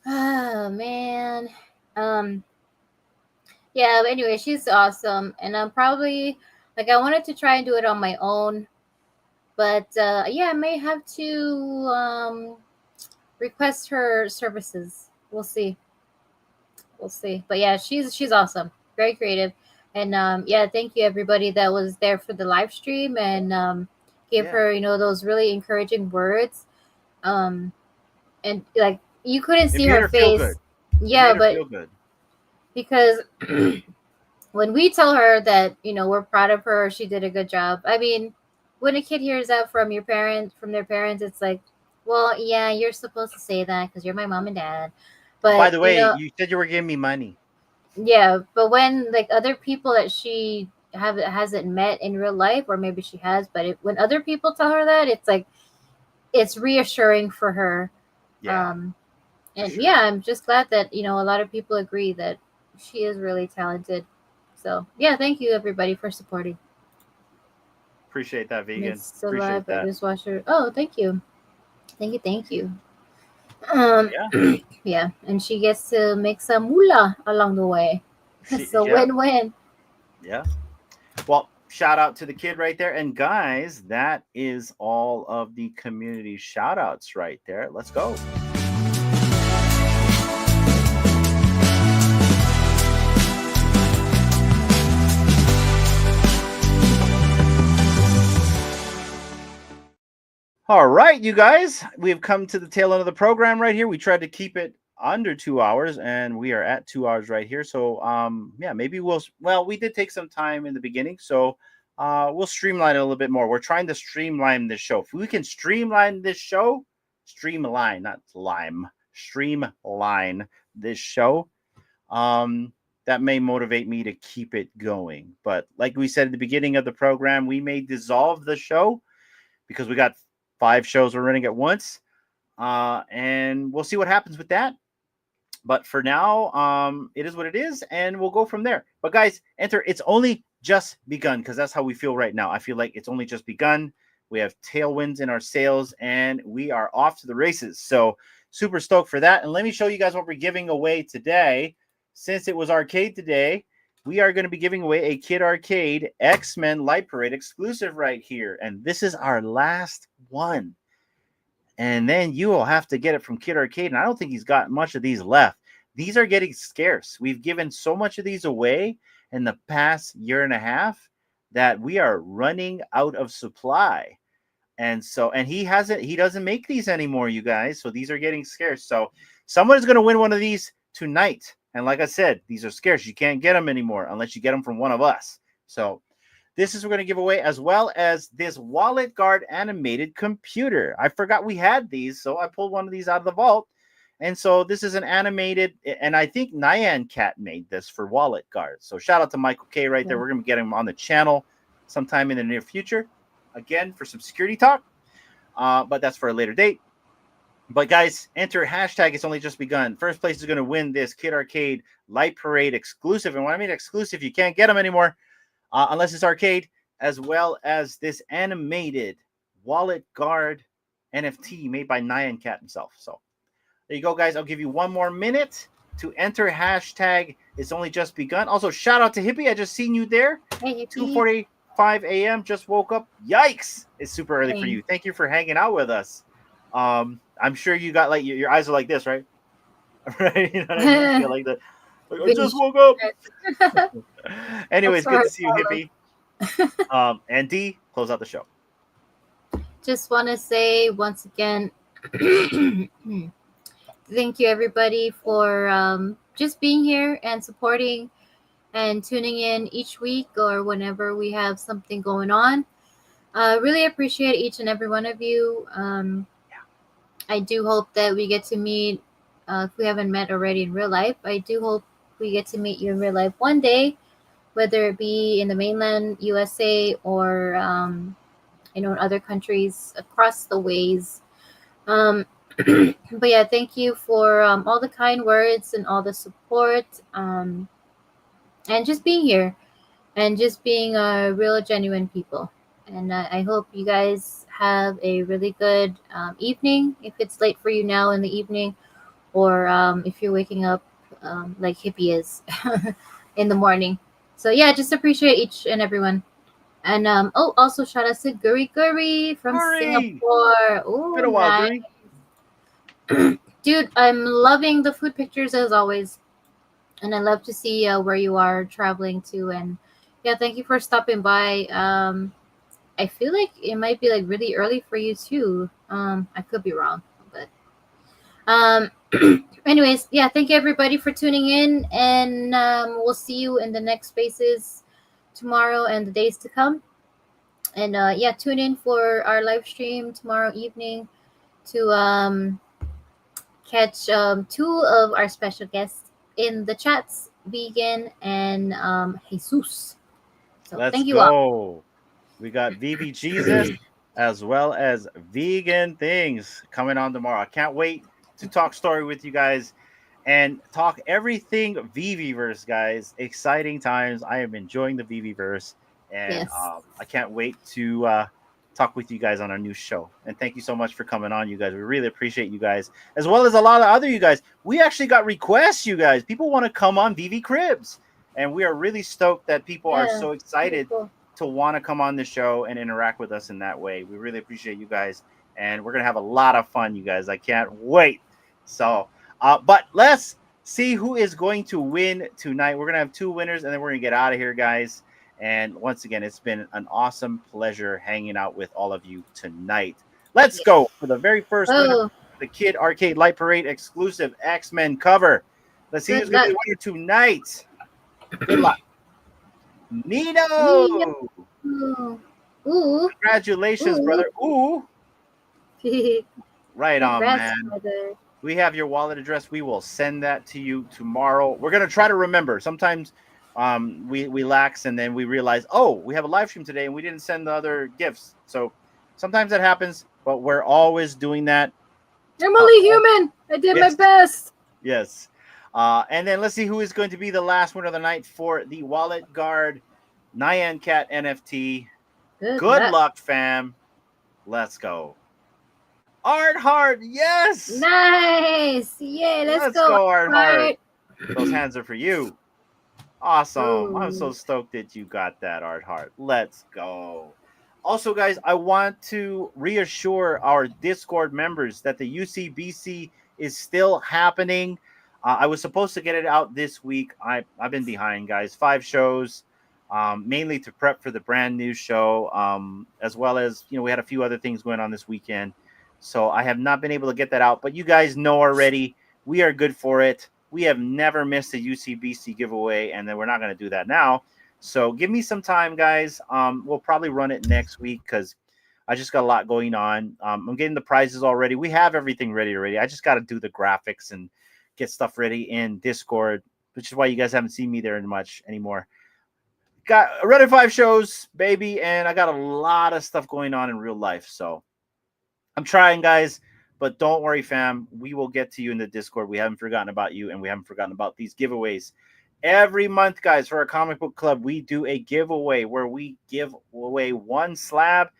Oh man. Yeah. But anyway, she's awesome, and I'm probably like, I wanted to try and do it on my own, but yeah, I may have to request her services. We'll see. But yeah, she's awesome, very creative, and yeah, thank you everybody that was there for the live stream and gave her, you know, those really encouraging words, and like, you couldn't see her face. Yeah, but because when we tell her that, you know, we're proud of her, she did a good job. I mean, when a kid hears that from their parents, it's like, well, yeah, you're supposed to say that because you're my mom and dad. But by the way, you said you were giving me money. Yeah, but when like other people that she hasn't met in real life, or maybe she has, but when other people tell her that, it's like, it's reassuring for her. Yeah. And sure. Yeah, I'm just glad that, you know, a lot of people agree that she is really talented. So yeah, thank you everybody for supporting. Appreciate that, Vegan. Appreciate that. Dishwasher. Oh, thank you. Thank you. Yeah, and she gets to make some moolah along the way. So win-win. Yeah. Well, shout out to the kid right there. And guys, that is all of the community shout outs right there. Let's go. All right, you guys, we've come to the tail end of the program right here. We tried to keep it under 2 hours, and we are at 2 hours right here. So, yeah, maybe we did take some time in the beginning, so we'll streamline it a little bit more. We're trying to streamline this show. If we can streamline this show, streamline, not lime, streamline this show, that may motivate me to keep it going. But like we said at the beginning of the program, we may dissolve the show because we got 5 shows we're running at once, and we'll see what happens with that. But for now, it is what it is, and we'll go from there. But guys, enter. It's only just begun, because that's how we feel right now. I feel like it's only just begun. We have tailwinds in our sails, and we are off to the races. So super stoked for that. And let me show you guys what we're giving away today. Since it was arcade today, we are going to be giving away a Kid Arcade X-Men Light Parade exclusive right here. And this is our last one. And then you will have to get it from Kid Arcade. And I don't think he's got much of these left. These are getting scarce. We've given so much of these away in the past year and a half that we are running out of supply. And he doesn't make these anymore, you guys. So these are getting scarce. So someone's going to win one of these tonight. And like I said, these are scarce. You can't get them anymore unless you get them from one of us. So this is what we're going to give away, as well as this Wallet Guard animated computer. I forgot we had these, so I pulled one of these out of the vault. And so this is an animated, and I think Nyan Cat made this for Wallet Guard. So shout out to Michael K right there. We're going to get him on the channel sometime in the near future, again, for some security talk. But that's for a later date. But guys, enter hashtag It's Only Just Begun. First place is going to win this Kid Arcade Light Parade exclusive. And when I mean exclusive, you can't get them anymore unless it's arcade, as well as this animated Wallet Guard NFT made by Nyan Cat himself. So there you go, guys. I'll give you 1 more minute to enter hashtag It's Only Just Begun. Also, shout out to Hippie. I just seen you there. Hey, 2:45 a.m. Just woke up. Yikes. It's super early for you. Thank you for hanging out with us. I'm sure you got like your eyes are like this, right? Right? You know what I mean? Like that. Like, I just woke up. Anyways, good to see you, Hippie. And D, close out the show. Just want to say once again, thank you everybody for just being here and supporting and tuning in each week or whenever we have something going on. Really appreciate each and every one of you. I do hope that we get to meet, if we haven't met already in real life, I do hope we get to meet you in real life one day, whether it be in the mainland USA or, in other countries across the ways. But yeah, thank you for all the kind words and all the support, and just being here and just being a real, genuine people. And I hope you guys have a really good evening, if it's late for you now in the evening, or if you're waking up like Hippie is in the morning. So yeah, just appreciate each and everyone. And also shout out to Guri from Singapore. Oh, been a while, nice. Dude, I'm loving the food pictures as always, and I love to see where you are traveling to. And yeah, thank you for stopping by. I feel like it might be like really early for you too. I could be wrong, but anyways, yeah, thank you everybody for tuning in, and we'll see you in the next spaces tomorrow and the days to come. And yeah, tune in for our live stream tomorrow evening to catch 2 of our special guests in the chats, Vegan and Jesus. So Let's thank you go. all. We got VV Jesus as well as Vegan Things coming on tomorrow. I can't wait to talk story with you guys and talk everything VV-verse, guys. Exciting times. I am enjoying the VV-verse, and Yes. I can't wait to talk with you guys on our new show. And thank you so much for coming on, you guys. We really appreciate you guys, as well as a lot of other you guys. We actually got requests, you guys. People want to come on VV Cribs, and we are really stoked that people are so excited to want to come on the show and interact with us in that way. We really appreciate you guys, and we're gonna have a lot of fun, you guys. I can't wait. So but let's see who is going to win tonight. We're gonna have 2 winners, and then we're gonna get out of here, guys. And once again, it's been an awesome pleasure hanging out with all of you tonight. Let's go for the very first winner, Oh, the Kid Arcade Light Parade exclusive X-Men cover. Let's see who's going to be the winner tonight. Good luck. Nino! ooh. Congratulations, Ooh. brother. Ooh. Right on, Congrats, man. brother. We have your wallet address. We will send that to you tomorrow. We're going to try to remember. Sometimes we lax and then we realize, oh, we have a live stream today and we didn't send the other gifts. So sometimes that happens, but we're always doing that. I'm only human. I did my best. Yes. And then let's see who is going to be the last winner of the night for the Wallet Guard Nyan Cat NFT. Good luck, fam. Let's go. Art Heart, yes. Nice. Yay, let's go, Art Heart. Those hands are for you. Awesome. Ooh. I'm so stoked that you got that, Art Heart. Let's go. Also, guys, I want to reassure our Discord members that the UCBC is still happening. I was supposed to get it out this week. I've been behind, guys. 5 shows, mainly to prep for the brand new show, as well as, we had a few other things going on this weekend. So I have not been able to get that out. But you guys know already, we are good for it. We have never missed a UCBC giveaway, and then we're not going to do that now. So give me some time, guys. We'll probably run it next week because I just got a lot going on. I'm getting the prizes already. We have everything ready already. I just got to do the graphics and get stuff ready in Discord, which is why you guys haven't seen me there much anymore. Got already 5 shows, baby, and I got a lot of stuff going on in real life. So I'm trying, guys, but don't worry, fam. We will get to you in the Discord. We haven't forgotten about you, and we haven't forgotten about these giveaways. Every month, guys, for our comic book club, we do a giveaway where we give away 1 slab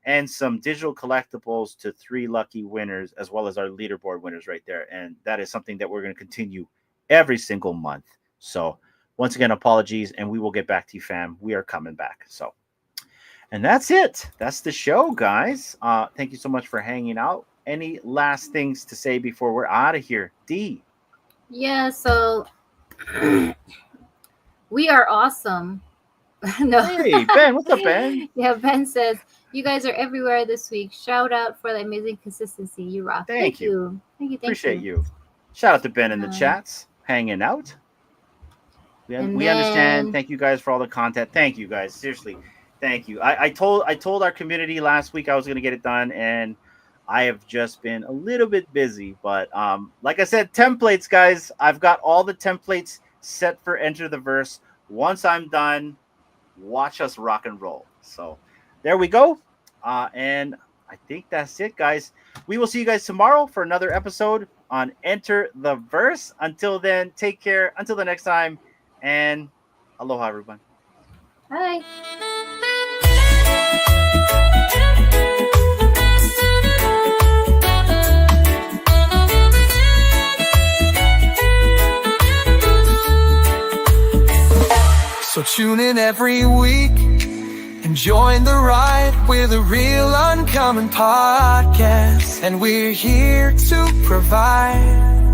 and some digital collectibles to 3 lucky winners, as well as our leaderboard winners right there. And that is something that we're going to continue every single month. So once again, apologies, and we will get back to you, fam. We are coming back. So, and that's it. That's the show, guys. Thank you so much for hanging out. Any last things to say before we're out of here? D. Yeah, so we are awesome. No. Hey, Ben. What's up, Ben? Yeah, Ben says, you guys are everywhere this week. Shout out for the amazing consistency. You rock. Thank you. Thank you. Appreciate you. Shout out to Ben in the chats, hanging out. We understand. Thank you guys for all the content. Thank you guys. Seriously. Thank you. I told our community last week I was going to get it done, and I have just been a little bit busy. But like I said, templates, guys. I've got all the templates set for Enter the Verse. Once I'm done, watch us rock and roll. So there we go. And I think that's it, guys. We will see you guys tomorrow for another episode on Enter the Verse. Until then, take care. Until the next time. And aloha, everyone. Bye. So tune in every week and join the ride. We're the Real Uncommon Podcast, and we're here to provide